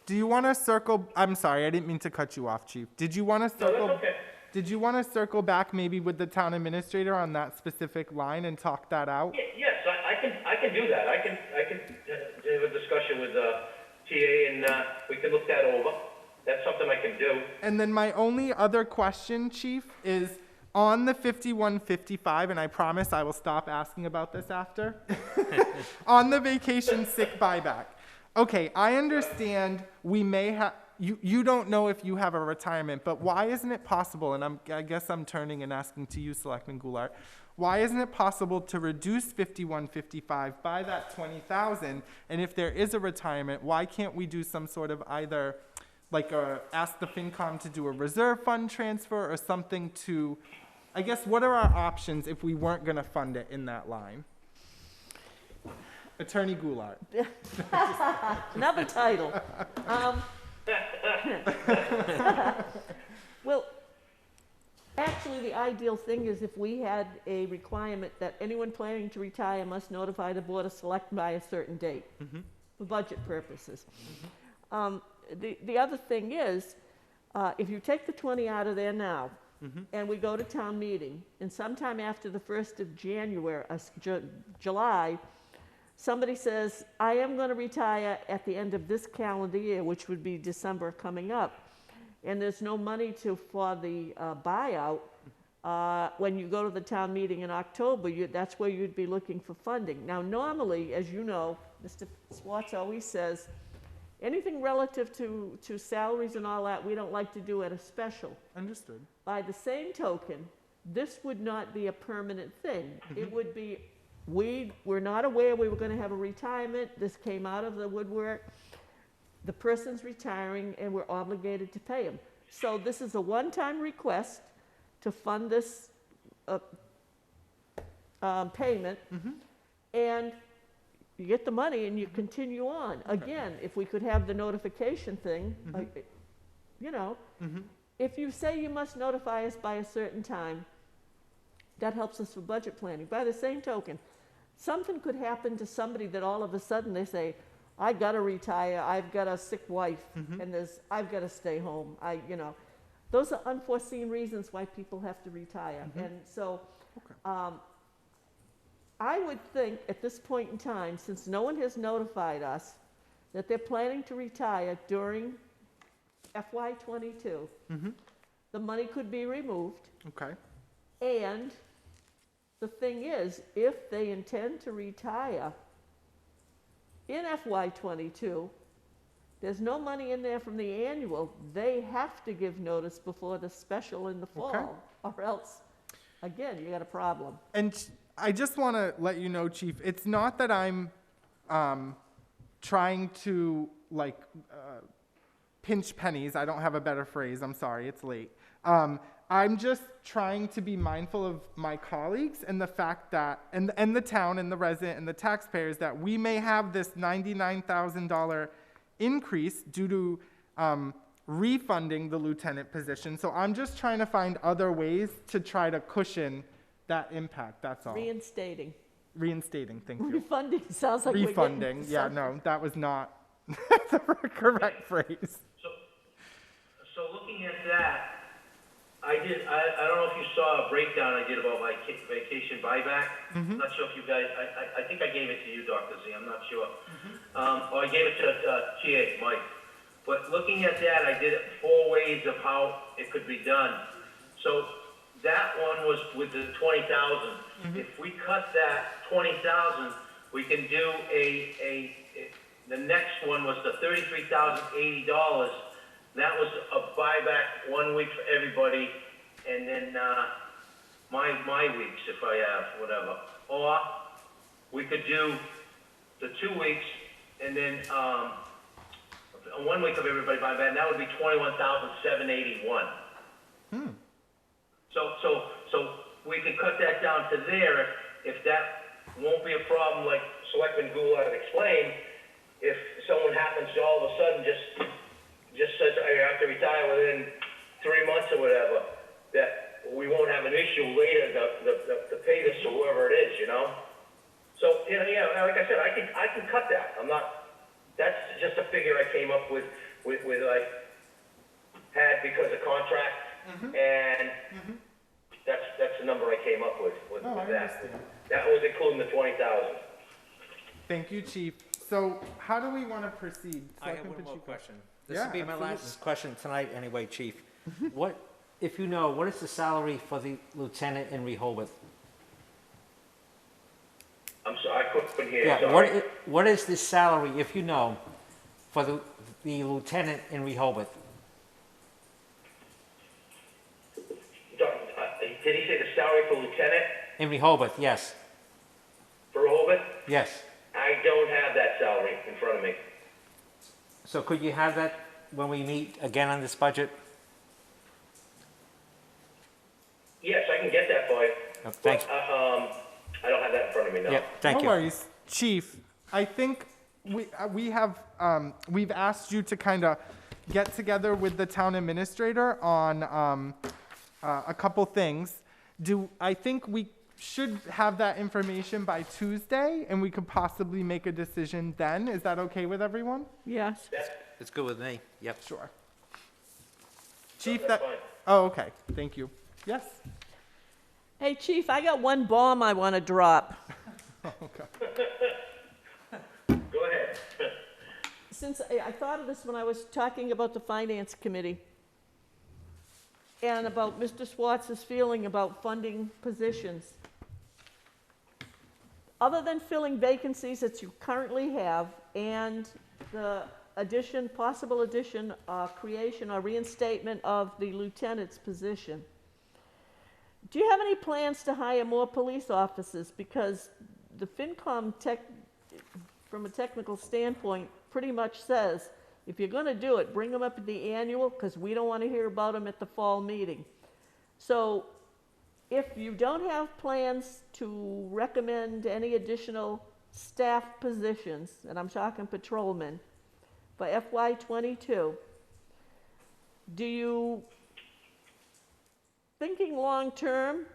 Do you want to circle? I'm sorry, I didn't mean to cut you off, Chief. Did you want to circle? No, that's okay. Did you want to circle back maybe with the town administrator on that specific line and talk that out? Yes, I can do that. I can have a discussion with TA and we can look that over. That's something I can do. And then my only other question, Chief, is on the 5155, and I promise I will stop asking about this after, on the vacation sick buyback. Okay, I understand we may have, you don't know if you have a retirement, but why isn't it possible, and I guess I'm turning and asking to you, Selectman Goulart, why isn't it possible to reduce 5155 by that 20,000? And if there is a retirement, why can't we do some sort of either, like ask the FinCom to do a reserve fund transfer or something to, I guess, what are our options if we weren't going to fund it in that line? Attorney Goulart. Another title. Well, actually, the ideal thing is if we had a requirement that anyone planning to retire must notify the Board of Selectmen by a certain date for budget purposes. The other thing is, if you take the 20 out of there now, and we go to town meeting, and sometime after the 1st of January, July, somebody says, I am going to retire at the end of this calendar year, which would be December coming up, and there's no money for the buyout, when you go to the town meeting in October, that's where you'd be looking for funding. Now, normally, as you know, Mr. Swartz always says, anything relative to salaries and all that, we don't like to do at a special. Understood. By the same token, this would not be a permanent thing. It would be, we were not aware we were going to have a retirement. This came out of the woodwork. The person's retiring, and we're obligated to pay him. So this is a one-time request to fund this payment, and you get the money and you continue on. Again, if we could have the notification thing, you know, if you say you must notify us by a certain time, that helps us for budget planning. By the same token, something could happen to somebody that all of a sudden they say, I gotta retire, I've got a sick wife, and I've gotta stay home. You know, those are unforeseen reasons why people have to retire. And so, I would think at this point in time, since no one has notified us that they're planning to retire during FY22, the money could be removed. Okay. And the thing is, if they intend to retire in FY22, there's no money in there from the annual. They have to give notice before the special in the fall, or else, again, you got a problem. And I just want to let you know, Chief, it's not that I'm trying to, like, pinch pennies. I don't have a better phrase. I'm sorry, it's late. I'm just trying to be mindful of my colleagues and the fact that, and the town and the resident and the taxpayers, that we may have this $99,000 increase due to refunding the lieutenant position. So I'm just trying to find other ways to try to cushion that impact, that's all. Reinstating. Reinstating, thank you. Refunding sounds like refunding, yeah, no, that was not the correct phrase. So looking at that, I don't know if you saw a breakdown I did about my vacation buyback. I'm not sure if you guys, I think I gave it to you, Dr. Z, I'm not sure. Or I gave it to TA, Mike. But looking at that, I did it 4 ways of how it could be done. So that one was with the 20,000. If we cut that 20,000, we can do the next one was the $33,080. That was a buyback 1 week for everybody, and then my weeks if I have whatever. Or we could do the 2 weeks, and then 1 week of everybody buyback, and that would be $21,781. So we could cut that down to there if that won't be a problem, like Selectman Goulart explained. If someone happens to all of a sudden just says, I have to retire within 3 months or whatever, that we won't have an issue later to pay this to whoever it is, you know? So, yeah, like I said, I can cut that. That's just a figure I came up with like, had because of contract, and that's the number I came up with that. That was including the 20,000. Thank you, Chief. So how do we want to proceed? I have one more question. This Yeah, will be my absolutely. last question tonight anyway, Chief. What, if you know, what is the salary for the lieutenant in Rehoboth? I'm sorry, I couldn't hear you, Yeah, sorry. what is the salary, if you know, for the lieutenant in Rehoboth? Did he say the salary for lieutenant In Rehoboth, yes. for Rehoboth? Yes. I don't have that salary in front of me. So could you have that when we meet again on this budget? Yes, I can get that for you. Thanks. I don't have that in front of me now. Yeah, thank you. No worries. Chief, I think we've asked you to kind of get together with the town administrator on a couple things. I think we should have that information by Tuesday, and we could possibly make a decision then. Is that okay with everyone? Yes. It's good with me. Yep. Sure. Chief, that's fine. Oh, okay. Thank you. Yes. Hey, Chief, I got one bomb I want to drop. Okay. Go ahead. Since I thought of this when I was talking about the Finance Committee and about Mr. Swartz's feeling about funding positions. Other than filling vacancies that you currently have and the possible addition, creation or reinstatement of the lieutenant's position, do you have any plans to hire more police officers? Because the FinCom from a technical standpoint, pretty much says, if you're gonna do it, bring them up at the annual, because we don't want to hear about them at the fall meeting. So if you don't have plans to recommend any additional staff positions, and I'm talking patrolmen, for FY22, do you, thinking long-term,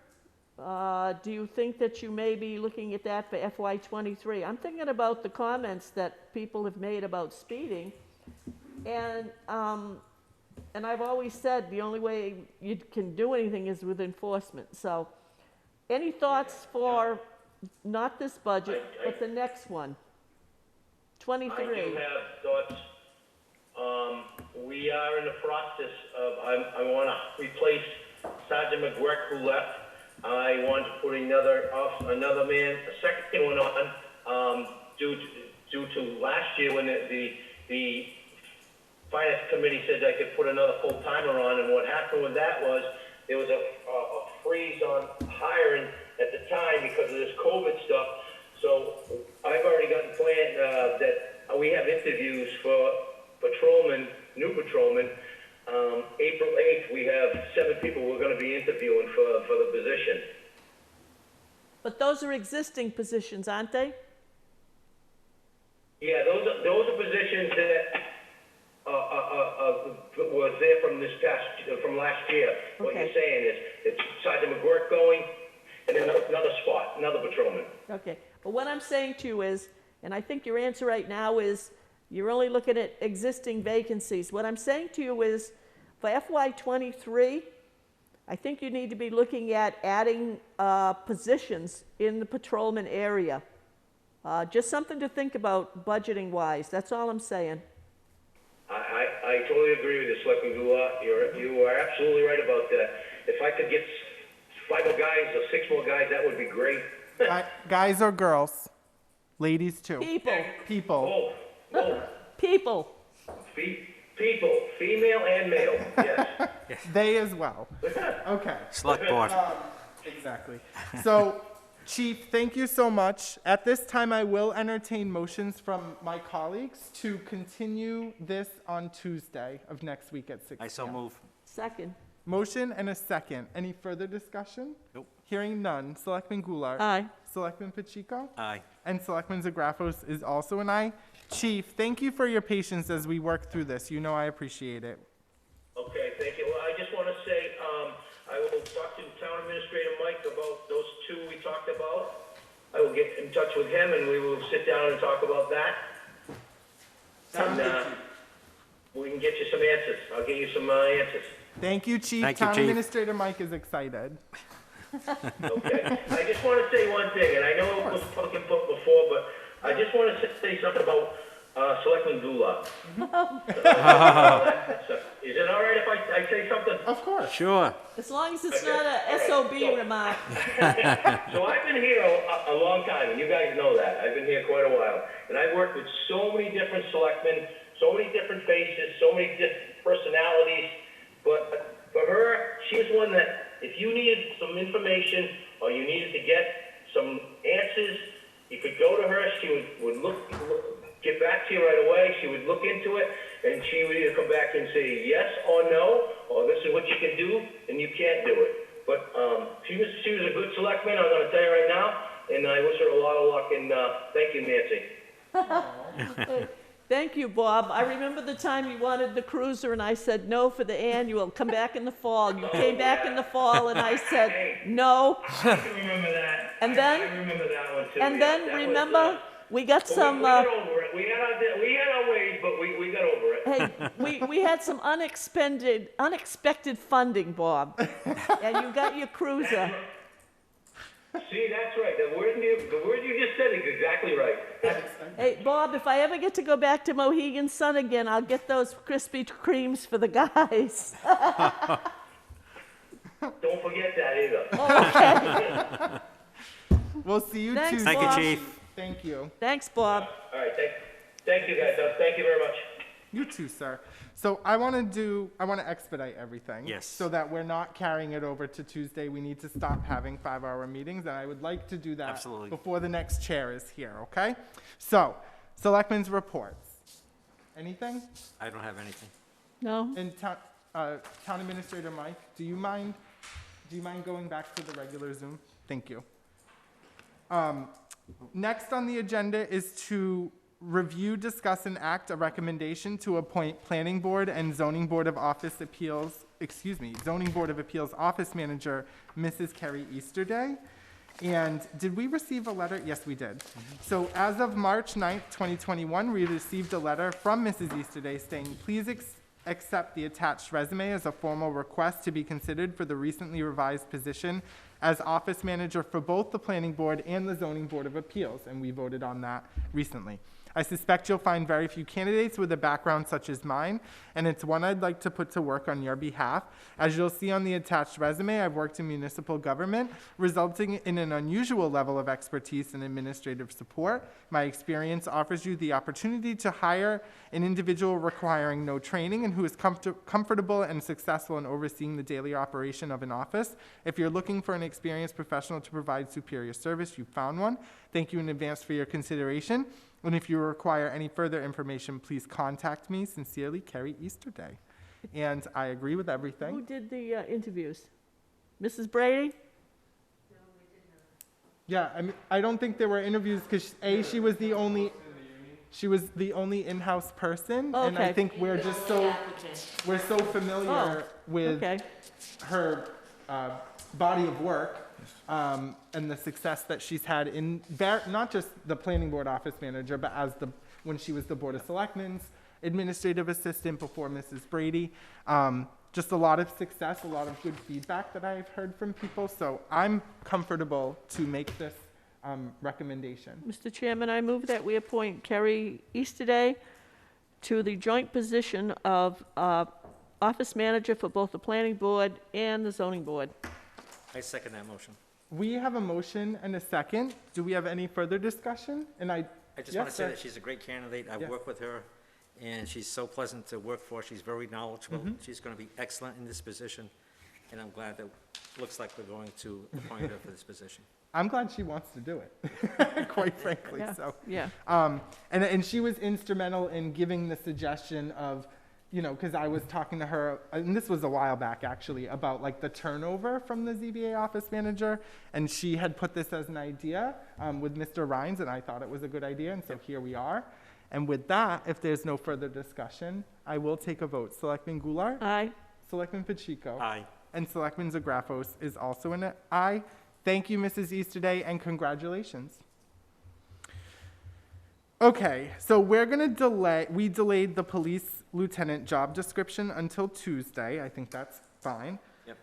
do you think that you may be looking at that for FY23? I'm thinking about the comments that people have made about speeding, and I've always said the only way you can do anything is with enforcement. So, any thoughts for not this budget, but the next one, 23? I do have thoughts. We are in the process of, I want to replace Sergeant McGurk, who left. I want to put another man, a second one on, due to last year when the Finance Committee said I could put another full-timer on, and what happened with that was there was a freeze on hiring at the time because of this COVID stuff. So I've already gotten planned that we have interviews for patrolmen, new patrolmen. April 8th, we have 7 people we're going to be interviewing for the position. But those are existing positions, aren't they? Yeah, those are positions that was there from last year. What you're saying is, it's Sergeant McGurk going, and then another spot, another patrolman. Okay, but what I'm saying to you is, and I think your answer right now is, you're only looking at existing vacancies. What I'm saying to you is, for FY23, I think you need to be looking at adding positions in the patrolman area. Just something to think about budgeting-wise. That's all I'm saying. I totally agree with you, Selectman Goulart. You are absolutely right about that. If I could get 5 more guys or 6 more guys, that would be great. Guys or girls? Ladies too. People. Oh. People. People, female and male, yes. They as well. Okay. Select board. Exactly. So, Chief, thank you so much. At this time, I will entertain motions from my colleagues to continue this on Tuesday of next week at 6 I so move. Second. Motion and a second. Any further discussion? Nope. Hearing none. Selectman Goulart. Aye. Selectman Pacheco. Aye. And Selectman Zagrafos is also an aye. Chief, thank you for your patience as we work through this. You know I appreciate it. Okay, thank you. Well, I just want to say, I will talk to Town Administrator Mike about those 2 we talked about. I will get in touch with him and we will sit down and talk about that. And we can get you some answers. I'll get you some answers. Thank you, Chief. Thank you, Town Chief. Administrator Mike is excited. Okay. I just want to say one thing, and I know it was fucking put before, but I just want to say something about Selectman Goulart. Is it all right if I say something? Of course. Sure. As long as it's not a SOB remark. So I've been here a long time, and you guys know that. I've been here quite a while. And I've worked with so many different selectmen, so many different faces, so many different personalities. But for her, she was one that if you needed some information or you needed to get some answers, you could go to her. She would get back to you right away. She would look into it, and she would either come back and say yes or no, or this is what you can do, and you can't do it. But she was a good selectman, I'm going to tell you right now, and I wish her a lot of luck, and thank you, Nancy. Thank you, Bob. I remember the time you wanted the cruiser, and I said no for the annual. Come back in the fall. You came back in the fall, and I said no. I can remember that. And then- I remember that one too. And yeah. then That was, remember, we got but some. we got over it. We had our ways, but we got over it. Hey, we had some unexpected funding, Bob, and you got your cruiser. See, that's right. The word you just said is exactly right. Hey, Bob, if I ever get to go back to Mohegan Sun again, I'll get those Krispy Kremes for the guys. Don't forget that either. Oh, okay. We'll see you Thanks, Tuesday. Thank you, Bob. Chief. Thank you. Thanks, Bob. All right, thank you guys. Thank you very much. You too, sir. So I want to expedite everything. Yes. So that we're not carrying it over to Tuesday. We need to stop having 5-hour meetings, and I would like to do that Absolutely. before the next chair is here, okay? So, Selectmen's reports. Anything? I don't have anything. No? And Town Administrator Mike, do you mind going back to the regular Zoom? Thank you. Next on the agenda is to review, discuss, and act a recommendation to appoint Planning Board and Zoning Board of Appeals Office Manager, Mrs. Carrie Easterday. And did we receive a letter? Yes, we did. So as of March 9th, 2021, we received a letter from Mrs. Easterday saying, please accept the attached resume as a formal request to be considered for the recently revised position as office manager for both the Planning Board and the Zoning Board of Appeals, and we voted on that recently. I suspect you'll find very few candidates with a background such as mine, and it's one I'd like to put to work on your behalf. As you'll see on the attached resume, I've worked in municipal government, resulting in an unusual level of expertise and administrative support. My experience offers you the opportunity to hire an individual requiring no training and who is comfortable and successful in overseeing the daily operation of an office. If you're looking for an experienced professional to provide superior service, you've found one. Thank you in advance for your consideration. And if you require any further information, please contact me. Sincerely, Carrie Easterday. And I agree with everything. Who did the interviews? Mrs. Brady? Yeah, I mean, I don't think there were interviews because she was the only in-house person, and I Okay. think we're just so familiar with Okay. her body of work and the success that she's had in not just the Planning Board office manager, but when she was the Board of Selectmen's administrative assistant before Mrs. Brady. Just a lot of success, a lot of good feedback that I've heard from people. So I'm comfortable to make this recommendation. Mr. Chairman, I move that we appoint Carrie Easterday to the joint position of office manager for both the Planning Board and the Zoning Board. I second that motion. We have a motion and a second. Do we have any further discussion? I just want to say sir. that she's a great candidate. I've Yeah. worked with her, and she's so pleasant to work for. She's very knowledgeable. Mhm. She's going to be excellent in this position, and I'm glad that looks like we're going to appoint her for this position. I'm glad she wants to do it, quite frankly. Yeah, So, yeah. And she was instrumental in giving the suggestion of, because I was talking to her, and this was a while back actually, about like the turnover from the ZBA office manager, and she had put this as an idea with Mr. Rhines, and I thought it was a good idea, and so here we are. And with that, if there's no further discussion, I will take a vote. Selectman Goulart? Aye. Selectman Pacheco? Aye. And Selectman Zagrafos is also an aye. Thank you, Mrs. Easterday, and congratulations. Okay, so we delayed the police lieutenant job description until Tuesday. I think that's fine. Yep.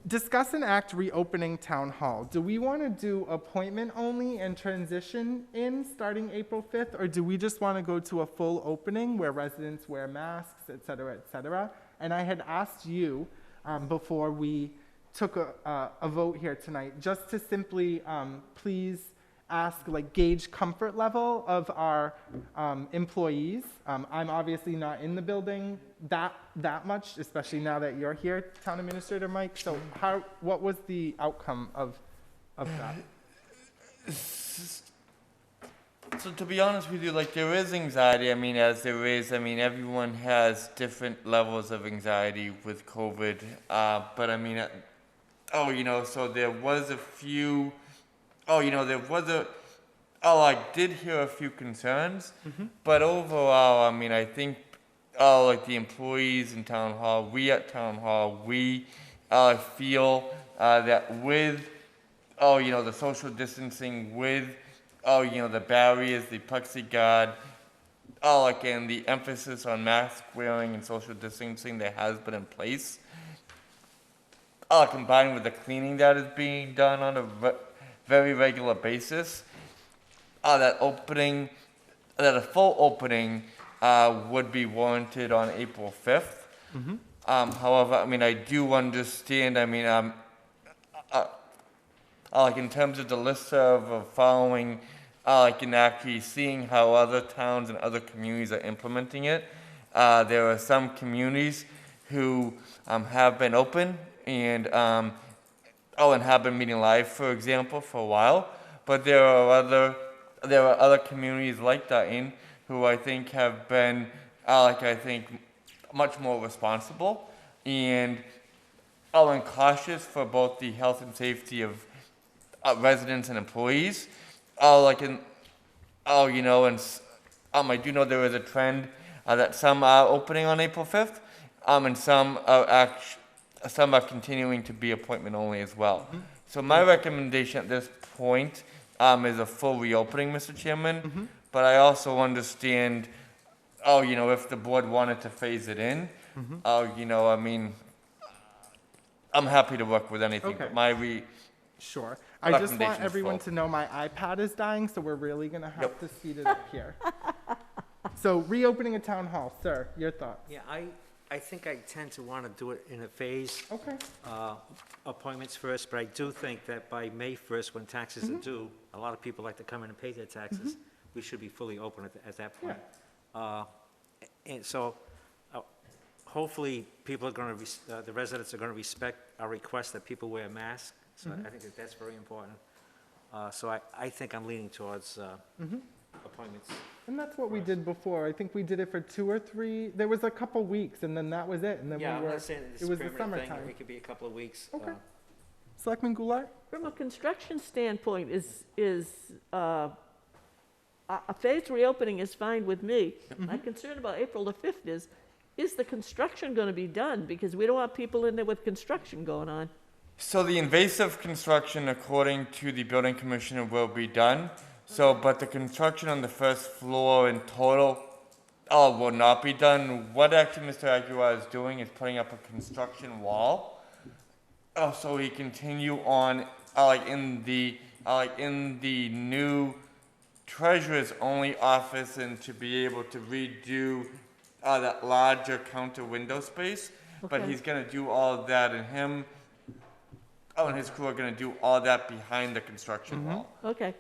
Discuss and act reopening town hall. Do we want to do appointment only and transition in starting April 5th, or do we just want to go to a full opening where residents wear masks, et cetera, et cetera? And I had asked you before we took a vote here tonight, just to simply please ask, gauge comfort level of our employees. I'm obviously not in the building that much, especially now that you're here, Town Administrator Mike. So what was the outcome of that? So to be honest with you, there is anxiety. As there is, everyone has different levels of anxiety with COVID. But so there was a few, there was did hear a few concerns, but overall, I mean, I think, like the employees in town hall, we at town hall, we, feel, that with, the social distancing, with, the barriers, the plexiglass, and the emphasis on mask wearing and social distancing that has been in place, combined with the cleaning that is being done on a very regular basis, that a full opening would be warranted on April 5th. However, I mean, I do understand, I mean, like in terms of the listserv of following, and actually seeing how other towns and other communities are implementing it. There are some communities who have been open and have been meeting live, for example, for a while. But there are other communities like Dayton who I think have been, much more responsible and cautious for both the health and safety of residents and employees. I do know there is a trend that some are opening on April 5th, and some are continuing to be appointment only as well. So my recommendation at this point is a full reopening, Mr. Chairman. But I also understand, if the board wanted to phase it in, I mean, I'm happy to work with anything. Okay. But Sure. I just want recommendation's everyone full. to know my iPad is dying, so we're really going to have to speed it up here. So reopening a town hall, sir, your thoughts? Yeah, I think I tend to want to do it in a phase. Okay. Appointments first, but I do think that by May 1st, when taxes are due, a lot of people like to come in and pay their taxes. We should be fully open at that point. And so hopefully people are going to, the residents are going to respect our request that people wear masks. So I think that's very important. So I think I'm leaning towards appointments. And that's what we did before. I think we did it for 2 or 3. There was a couple weeks, and then that was it. And then Yeah, we I'm were. not saying it's It was the permanent thing. summertime. It could be a couple of weeks. Okay. Selectman Goulart? From a construction standpoint, a phased reopening is fine with me. My concern about April the 5th is the construction going to be done? Because we don't want people in there with construction going on. So the invasive construction, according to the building commissioner, will be done. So, but the construction on the first floor in total, will not be done. What actually Mr. Aguirre is doing is putting up a construction wall. So he continue on, in the new treasurer's only office, and to be able to redo that larger counter window space. But Okay. he's gonna do all of that, and and his crew are gonna do all that behind the construction wall. Okay.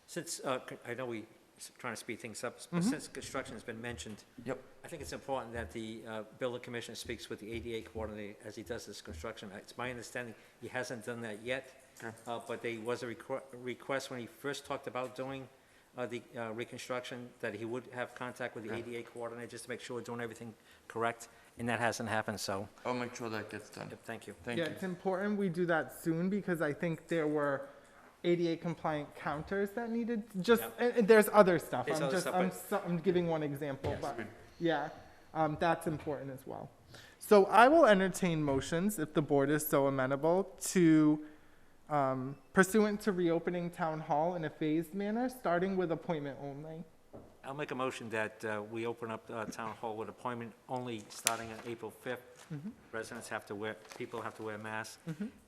Since, I know we're trying to speed things up, but since construction has been mentioned, Yep. I think it's important that the building commissioner speaks with the ADA coordinator as he does this construction. It's my understanding he hasn't done that yet, but there was a request when he first talked about doing the reconstruction that he would have contact with the ADA coordinator just to make sure we're doing everything correct, and that hasn't happened, so. I'll make sure that gets done. Yep, thank you. Thank you. It's important we do that soon because I think there were ADA compliant counters that needed, and there's other stuff. There's other stuff, I'm giving one example, Yes. but yeah, that's important as well. So I will entertain motions if the board is so amenable to pursuant to reopening town hall in a phased manner, starting with appointment only. I'll make a motion that we open up town hall with appointment only starting on April 5th. Residents people have to wear masks.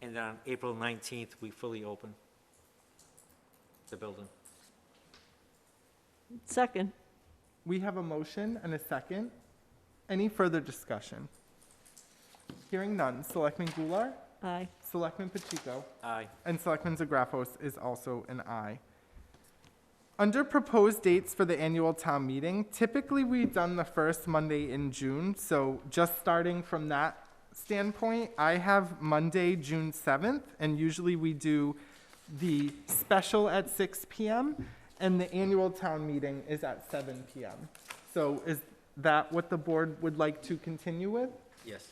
And then on April 19th, we fully open the building. Second. We have a motion and a second. Any further discussion? Hearing none. Selectman Goulart? Aye. Selectman Pacheco? Aye. And Selectman Zagrafos is also an aye. Under proposed dates for the annual town meeting, typically we've done the first Monday in June, so just starting from that standpoint, I have Monday, June 7th, and usually we do the special at 6 p.m., and the annual town meeting is at 7 p.m. So is that what the board would like to continue with? Yes,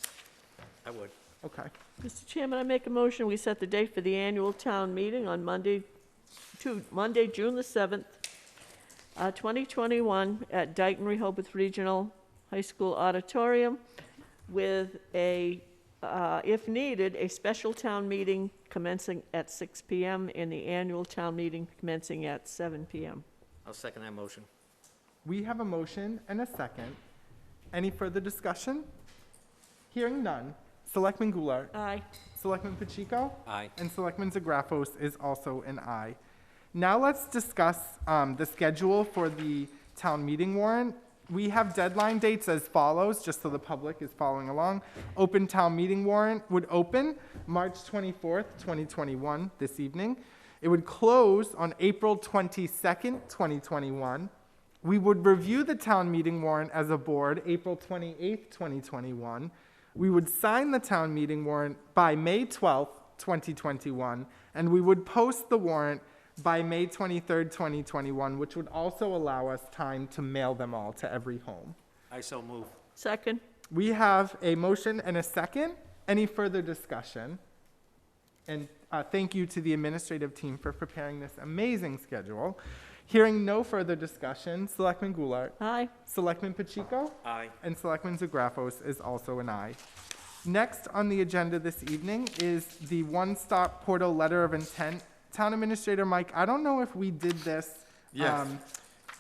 I would. Okay. Mr. Chairman, I make a motion, we set the date for the annual town meeting on Monday, Monday, June the 7th, 2021, at Dayton Rehoboth Regional High School Auditorium with a, if needed, a special town meeting commencing at 6 p.m. and the annual town meeting commencing at 7 p.m. I'll second that motion. We have a motion and a second. Any further discussion? Hearing none. Selectman Goulart. Aye. Selectman Pacheco. Aye. And Selectman Zagrafos is also an aye. Now let's discuss the schedule for the town meeting warrant. We have deadline dates as follows, just so the public is following along. Open town meeting warrant would open March 24th, 2021, this evening. It would close on April 22nd, 2021. We would review the town meeting warrant as a board April 28th, 2021. We would sign the town meeting warrant by May 12th, 2021, and we would post the warrant by May 23rd, 2021, which would also allow us time to mail them all to every home. I so move. Second. We have a motion and a second. Any further discussion? And thank you to the administrative team for preparing this amazing schedule. Hearing no further discussion, Selectman Goulart. Aye. Selectman Pacheco. Aye. And Selectman Zagrafos is also an aye. Next on the agenda this evening is the one-stop portal letter of intent. Town Administrator Mike, I don't know if we did this Yes.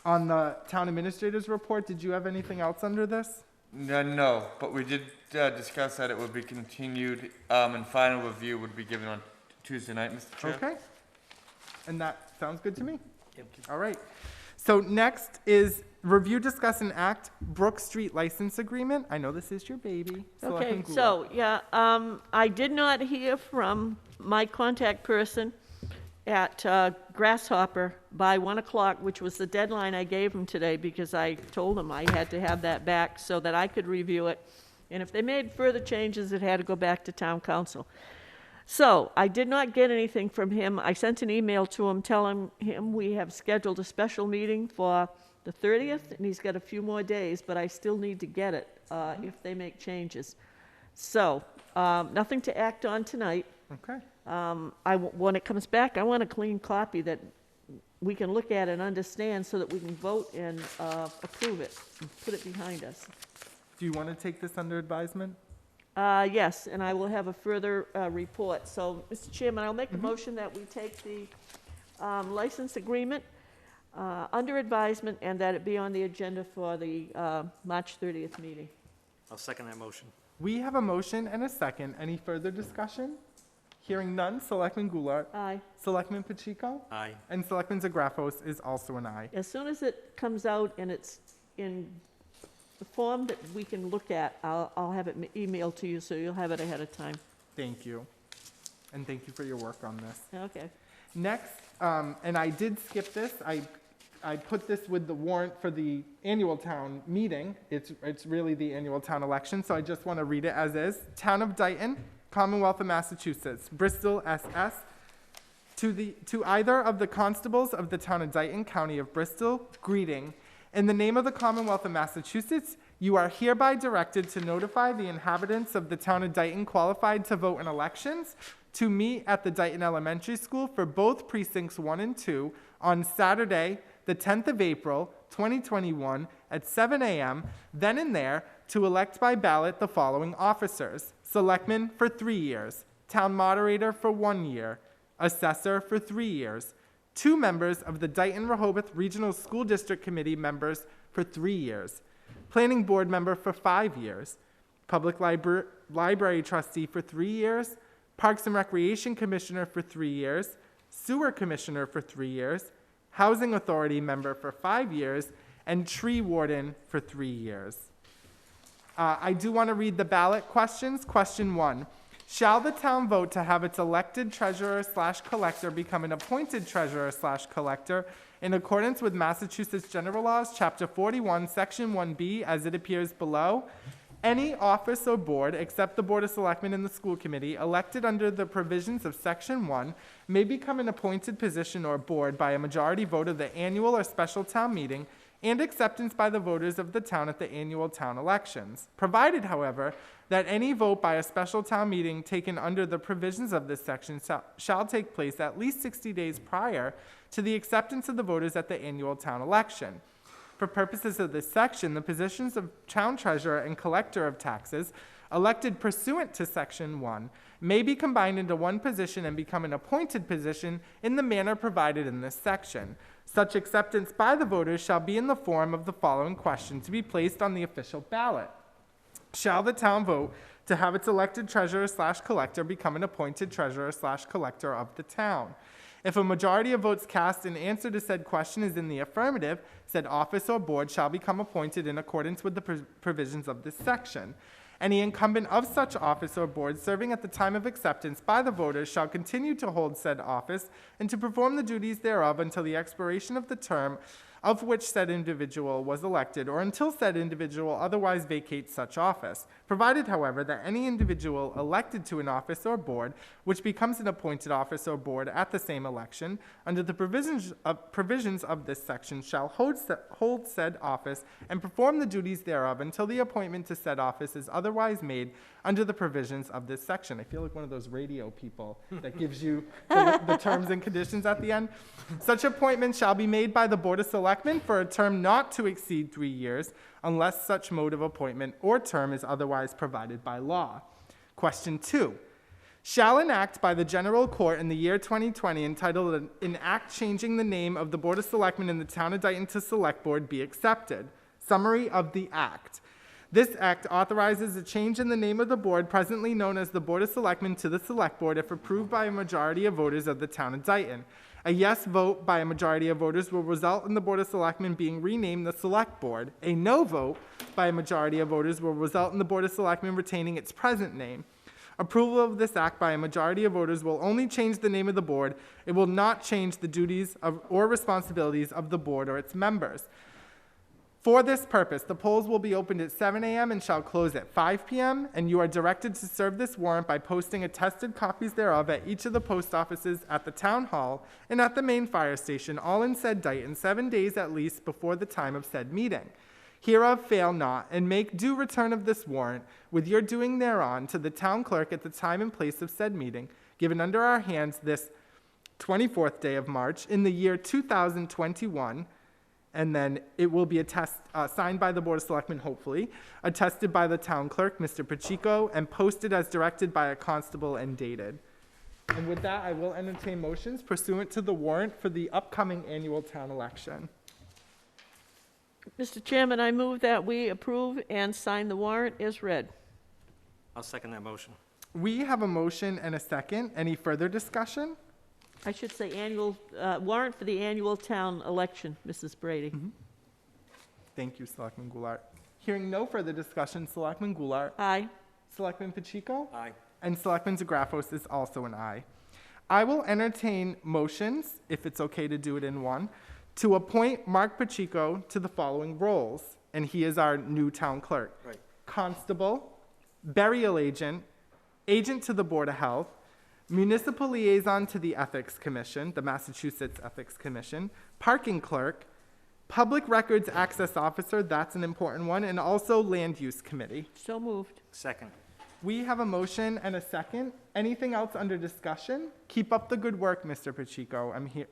on the Town Administrator's report. Did you have anything else under this? No, but we did discuss that it would be continued, and final review would be given on Tuesday night, Mr. Chair. Okay. And that sounds good to me. Yep. All right. So next is review, discuss, and act Brook Street license agreement. I know this is your baby. Okay, Selectman Goulart. so, yeah, I did not hear from my contact person at Grasshopper by 1 o'clock, which was the deadline I gave him today, because I told him I had to have that back so that I could review it. And if they made further changes, it had to go back to town council. So I did not get anything from him. I sent an email to him telling him we have scheduled a special meeting for the 30th, and he's got a few more days, but I still need to get it if they make changes. So, nothing to act on tonight. Okay. When it comes back, I want a clean copy that we can look at and understand so that we can vote and approve it and put it behind us. Do you want to take this under advisement? Yes, and I will have a further report. So, Mr. Chairman, I'll make a motion that we take the license agreement under advisement and that it be on the agenda for the March 30th meeting. I'll second that motion. We have a motion and a second. Any further discussion? Hearing none, Selectman Goulart. Aye. Selectman Pacheco. Aye. And Selectman Zagrafos is also an aye. As soon as it comes out and it's in the form that we can look at, I'll have it emailed to you so you'll have it ahead of time. Thank you. And thank you for your work on this. Okay. Next, and I did skip this, I put this with the warrant for the annual town meeting. It's really the annual town election, so I just want to read it as is. Town of Dayton, Commonwealth of Massachusetts, Bristol, SS. To either of the constables of the town of Dayton, County of Bristol, greeting. In the name of the Commonwealth of Massachusetts, you are hereby directed to notify the inhabitants of the town of Dayton qualified to vote in elections to meet at the Dayton Elementary School for both precincts 1 and 2 on Saturday, the 10th of April, 2021 at 7 a.m., then and there, to elect by ballot the following officers. Selectmen for 3 years, Town Moderator for 1 year, Assessor for 3 years, 2 members of the Dayton Rehoboth Regional School District Committee members for 3 years, Planning Board member for 5 years, Public Library Trustee for 3 years, Parks and Recreation Commissioner for 3 years, Sewer Commissioner for 3 years, Housing Authority member for 5 years, and Tree Warden for 3 years. I do want to read the ballot questions. Question 1. Shall the town vote to have its elected treasurer/collector become an appointed treasurer/collector in accordance with Massachusetts General Laws, Chapter 41, Section 1B, as it appears below? Any office or board, except the Board of Selectmen and the School Committee, elected under the provisions of Section 1, may become an appointed position or board by a majority vote of the annual or special town meeting and acceptance by the voters of the town at the annual town elections, provided, however, that any vote by a special town meeting taken under the provisions of this section shall take place at least 60 days prior to the acceptance of the voters at the annual town election. For purposes of this section, the positions of town treasurer and collector of taxes, elected pursuant to Section 1, may be combined into one position and become an appointed position in the manner provided in this section. Such acceptance by the voters shall be in the form of the following question to be placed on the official ballot. Shall the town vote to have its elected treasurer/collector become an appointed treasurer/collector of the town? If a majority of votes cast in answer to said question is in the affirmative, said office or board shall become appointed in accordance with the provisions of this section. Any incumbent of such office or board serving at the time of acceptance by the voters shall continue to hold said office and to perform the duties thereof until the expiration of the term of which said individual was elected, or until said individual otherwise vacates such office, provided, however, that any individual elected to an office or board, which becomes an appointed office or board at the same election, under the provisions of this section, shall hold said office and perform the duties thereof until the appointment to said office is otherwise made under the provisions of this section. I feel like one of those radio people that gives you the terms and conditions at the end. Such appointment shall be made by the Board of Selectmen for a term not to exceed 3 years, unless such mode of appointment or term is otherwise provided by law. Question 2. Shall an act by the General Court in the year 2020 entitled an act changing the name of the Board of Selectmen in the Town of Dayton to Select Board be accepted? Summary of the act. This act authorizes a change in the name of the board presently known as the Board of Selectmen to the Select Board if approved by a majority of voters of the Town of Dayton. A yes vote by a majority of voters will result in the Board of Selectmen being renamed the Select Board. A no vote by a majority of voters will result in the Board of Selectmen retaining its present name. Approval of this act by a majority of voters will only change the name of the board. It will not change the duties or responsibilities of the board or its members. For this purpose, the polls will be opened at 7 a.m. and shall close at 5 p.m., and you are directed to serve this warrant by posting attested copies thereof at each of the post offices at the town hall and at the main fire station, all in said Dayton, 7 days at least before the time of said meeting. Hereof fail not, and make due return of this warrant, with your doing thereon, to the town clerk at the time and place of said meeting, given under our hands this 24th day of March, in the year 2021, and then it will be signed by the Board of Selectmen, hopefully, attested by the town clerk, Mr. Pacheco, and posted as directed by a constable and dated. And with that, I will entertain motions pursuant to the warrant for the upcoming annual town election. Mr. Chairman, I move that we approve and sign the warrant as read. I'll second that motion. We have a motion and a second. Any further discussion? I should say annual, warrant for the annual town election, Mrs. Brady. Mm-hmm. Thank you, Selectman Goulart. Hearing no further discussion, Selectman Goulart. Aye. Selectman Pacheco. Aye. And Selectman Zagrafos is also an aye. I will entertain motions, if it's okay to do it in one, to appoint Mark Pacheco to the following roles, and he is our new town clerk. Right. Constable, burial agent, agent to the Board of Health, municipal liaison to the Ethics Commission, the Massachusetts Ethics Commission, parking clerk, public records access officer, that's an important one, and also land use committee. So moved. Second. We have a motion and a second. Anything else under discussion? Keep up the good work, Mr. Pacheco. I'm here.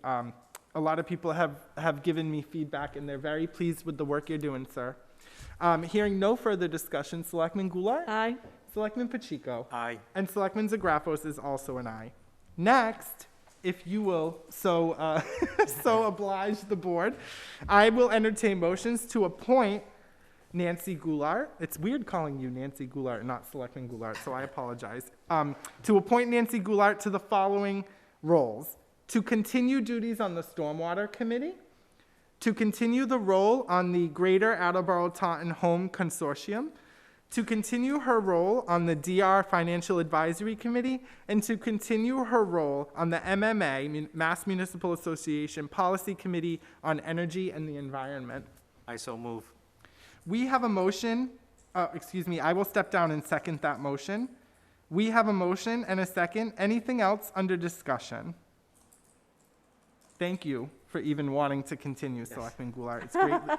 A lot of people have given me feedback, and they're very pleased with the work you're doing, sir. Hearing no further discussion, Selectman Goulart? Aye. Selectman Pacheco? Aye. And Selectman Zagrafos is also an aye. Next, if you will so oblige the board, I will entertain motions to appoint Nancy Goulart. It's weird calling you Nancy Goulart, not Selectman Goulart, so I apologize. To appoint Nancy Goulart to the following roles: to continue duties on the Stormwater Committee, to continue the role on the Greater Attleboro Taunton Home Consortium, to continue her role on the DR Financial Advisory Committee, and to continue her role on the MMA, Mass Municipal Association Policy Committee on Energy and the Environment. I so move. We have a motion, I will step down and second that motion. We have a motion and a second. Anything else under discussion? Thank you for even wanting to continue, Selectman Goulart.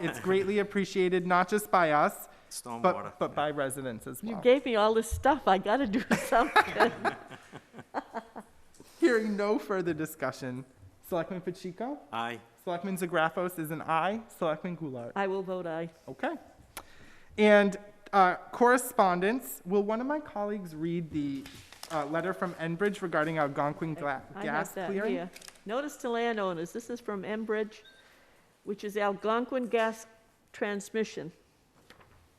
It's greatly appreciated, not just by us, Stormwater. but by residents as well. You gave me all this stuff, I gotta do something. Hearing no further discussion, Selectman Pacheco? Aye. Selectman Zagrafos is an aye. Selectman Goulart? I will vote aye. Okay. And correspondence, will one of my colleagues read the letter from Enbridge regarding Algonquin I gas have that clearing? here. Notice to landowners, this is from Enbridge, which is Algonquin Gas Transmission.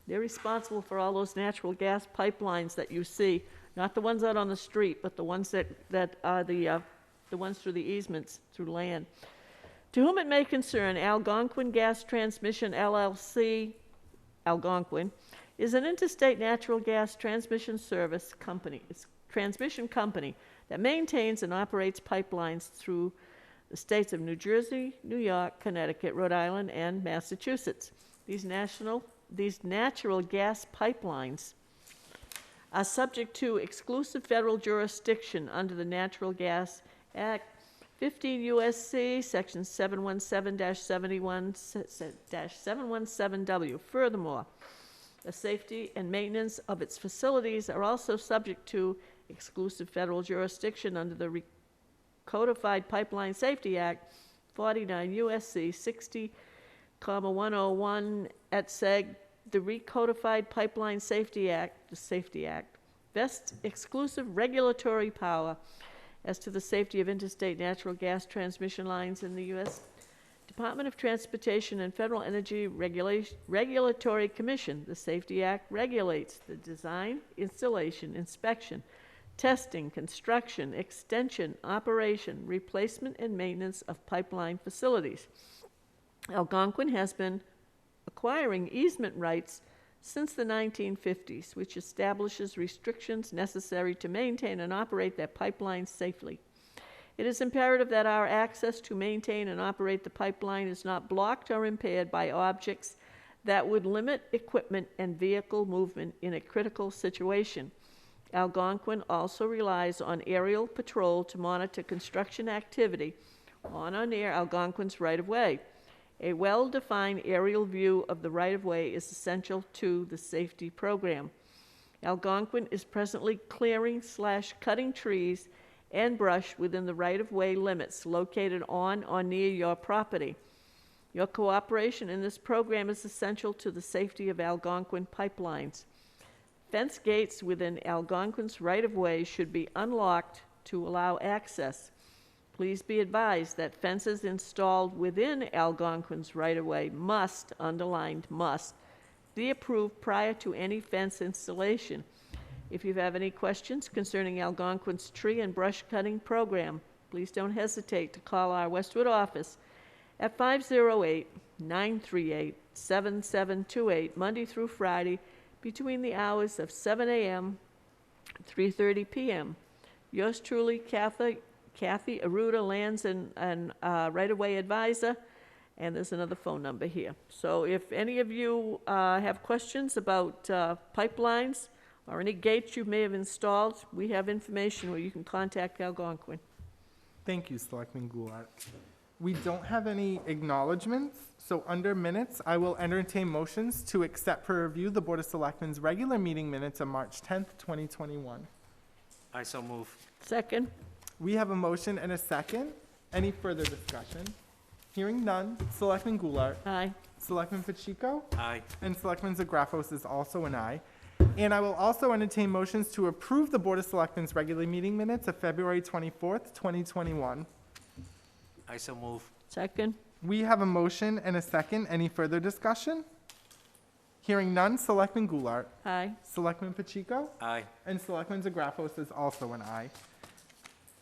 They're responsible for all those natural gas pipelines that you see, not the ones out on the street, but the ones that are the ones through the easements, through land. To whom it may concern, Algonquin Gas Transmission LLC, Algonquin, is an interstate natural gas transmission service company. It's a transmission company that maintains and operates pipelines through the states of New Jersey, New York, Connecticut, Rhode Island, and Massachusetts. These natural gas pipelines are subject to exclusive federal jurisdiction under the Natural Gas Act, 15 U.S.C. Section 717-71-717W. Furthermore, the safety and maintenance of its facilities are also subject to exclusive federal jurisdiction under the Codified Pipeline Safety Act, 49 U.S.C. 60,101 et seg. The Recodified Pipeline Safety Act, the Safety Act, vests exclusive regulatory power as to the safety of interstate natural gas transmission lines in the U.S. Department of Transportation and Federal Energy Regulatory Commission. The Safety Act regulates the design, installation, inspection, testing, construction, extension, operation, replacement, and maintenance of pipeline facilities. Algonquin has been acquiring easement rights since the 1950s, which establishes restrictions necessary to maintain and operate that pipeline safely. It is imperative that our access to maintain and operate the pipeline is not blocked or impaired by objects that would limit equipment and vehicle movement in a critical situation. Algonquin also relies on aerial patrol to monitor construction activity on or near Algonquin's right-of-way. A well-defined aerial view of the right-of-way is essential to the safety program. Algonquin is presently clearing/cutting trees and brush within the right-of-way limits located on or near your property. Your cooperation in this program is essential to the safety of Algonquin pipelines. Fence gates within Algonquin's right-of-way should be unlocked to allow access. Please be advised that fences installed within Algonquin's right-of-way must, underlined must, be approved prior to any fence installation. If you have any questions concerning Algonquin's tree and brush cutting program, please don't hesitate to call our Westwood office at 508-938-7728, Monday through Friday, between the hours of 7 a.m. and 3:30 p.m. Yours truly, Kathy Aruda, Lands and Right-of-Way Advisor, and there's another phone number here. So if any of you have questions about pipelines or any gates you may have installed, we have information where you can contact Algonquin. Thank you, Selectman Goulart. We don't have any acknowledgements, so under minutes, I will entertain motions to accept for review the Board of Selectmen's regular meeting minutes of March 10th, 2021. I so move. Second. We have a motion and a second. Any further discussion? Hearing none. Selectman Goulart. Aye. Selectman Pacheco. Aye. And Selectman Zagrafos is also an aye. And I will also entertain motions to approve the Board of Selectmen's regular meeting minutes of February 24th, 2021. I so move. Second. We have a motion and a second. Any further discussion? Hearing none. Selectman Goulart. Aye. Selectman Pacheco. Aye. And Selectman Zagrafos is also an aye.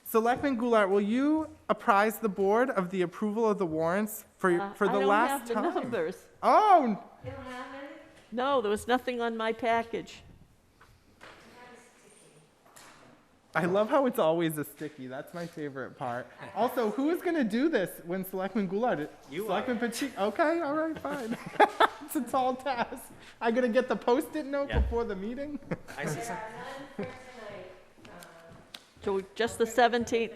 Selectman Goulart, will you apprise the board of the approval of the warrants for the last time? I don't have the numbers. Oh, You don't have any? No, there was nothing on my package. I love how it's always a sticky. That's my favorite part. Also, who is going to do this when Selectman Goulart? You Selectman Pacheco. Okay, all right, fine. It's a tall task. I'm going to get the Post-it note before the meeting. I see. So just the 17th?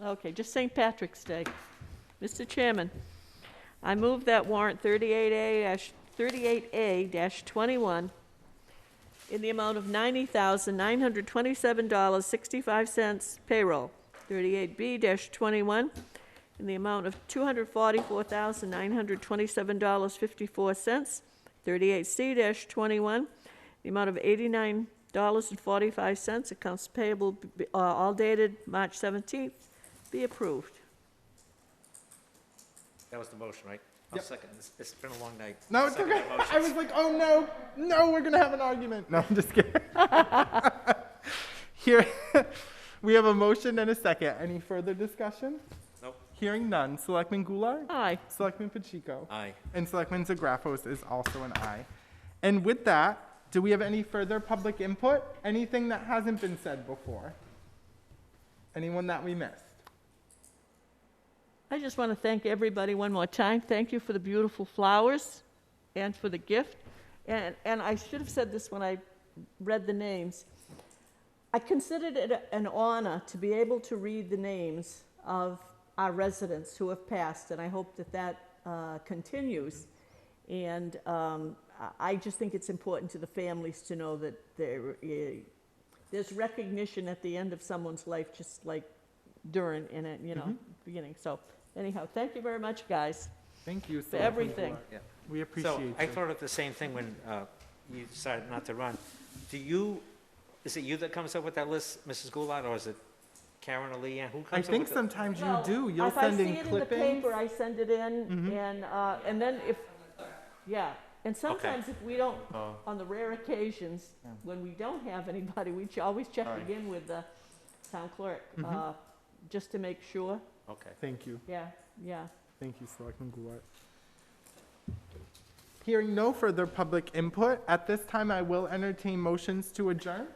Okay, just St. Patrick's Day. Mr. Chairman, I move that warrant 38A-21 in the amount of $90,927.65 payroll. 38B-21 in the amount of $244,927.54. 38C-21, the amount of $89.45, accounts payable, all dated March 17th, be approved. That was the motion, right? I'll second. It's been a long night. No, it's Second okay. that motion. I was like, oh no, no, we're gonna have an argument. No, I'm just kidding. Here, we have a motion and a second. Any further discussion? Nope. Hearing none. Selectman Goulart? Aye. Selectman Pacheco? Aye. And Selectman Zagrafos is also an aye. And with that, do we have any further public input? Anything that hasn't been said before? Anyone that we missed? I just want to thank everybody one more time. Thank you for the beautiful flowers and for the gift. And I should have said this when I read the names. I considered it an honor to be able to read the names of our residents who have passed, and I hope that that continues. And I just think it's important to the families to know that there's recognition at the end of someone's life, just like during and at, beginning. So anyhow, thank you very much, guys. Thank you for everything. Yeah, we appreciate So you. I thought of the same thing when you decided not to run. Is it you that comes up with that list, Mrs. Goulart, or is it Karen or Leanne? Who I comes up think with sometimes you Well, do. You'll if I send see in it in the clippings. paper, I send it in, and then if, yeah. And sometimes if we don't, on the rare occasions, when we don't have anybody, we always check again with the town clerk, just to make sure. Okay. Thank you. Yeah. Thank you, Selectman Goulart. Hearing no further public input, at this time I will entertain motions to adjourn.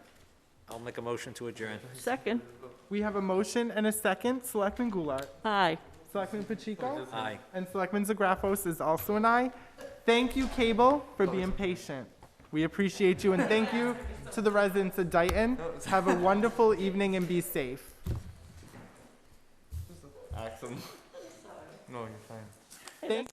I'll make a motion to adjourn. Second. We have a motion and a second. Selectman Goulart. Aye. Selectman Pacheco. Aye. And Selectman Zagrafos is also an aye. Thank you, Cable, for being patient. We appreciate you, and thank you to the residents of Dayton. Have a wonderful evening and be safe. Axel. No, you're fine. Thank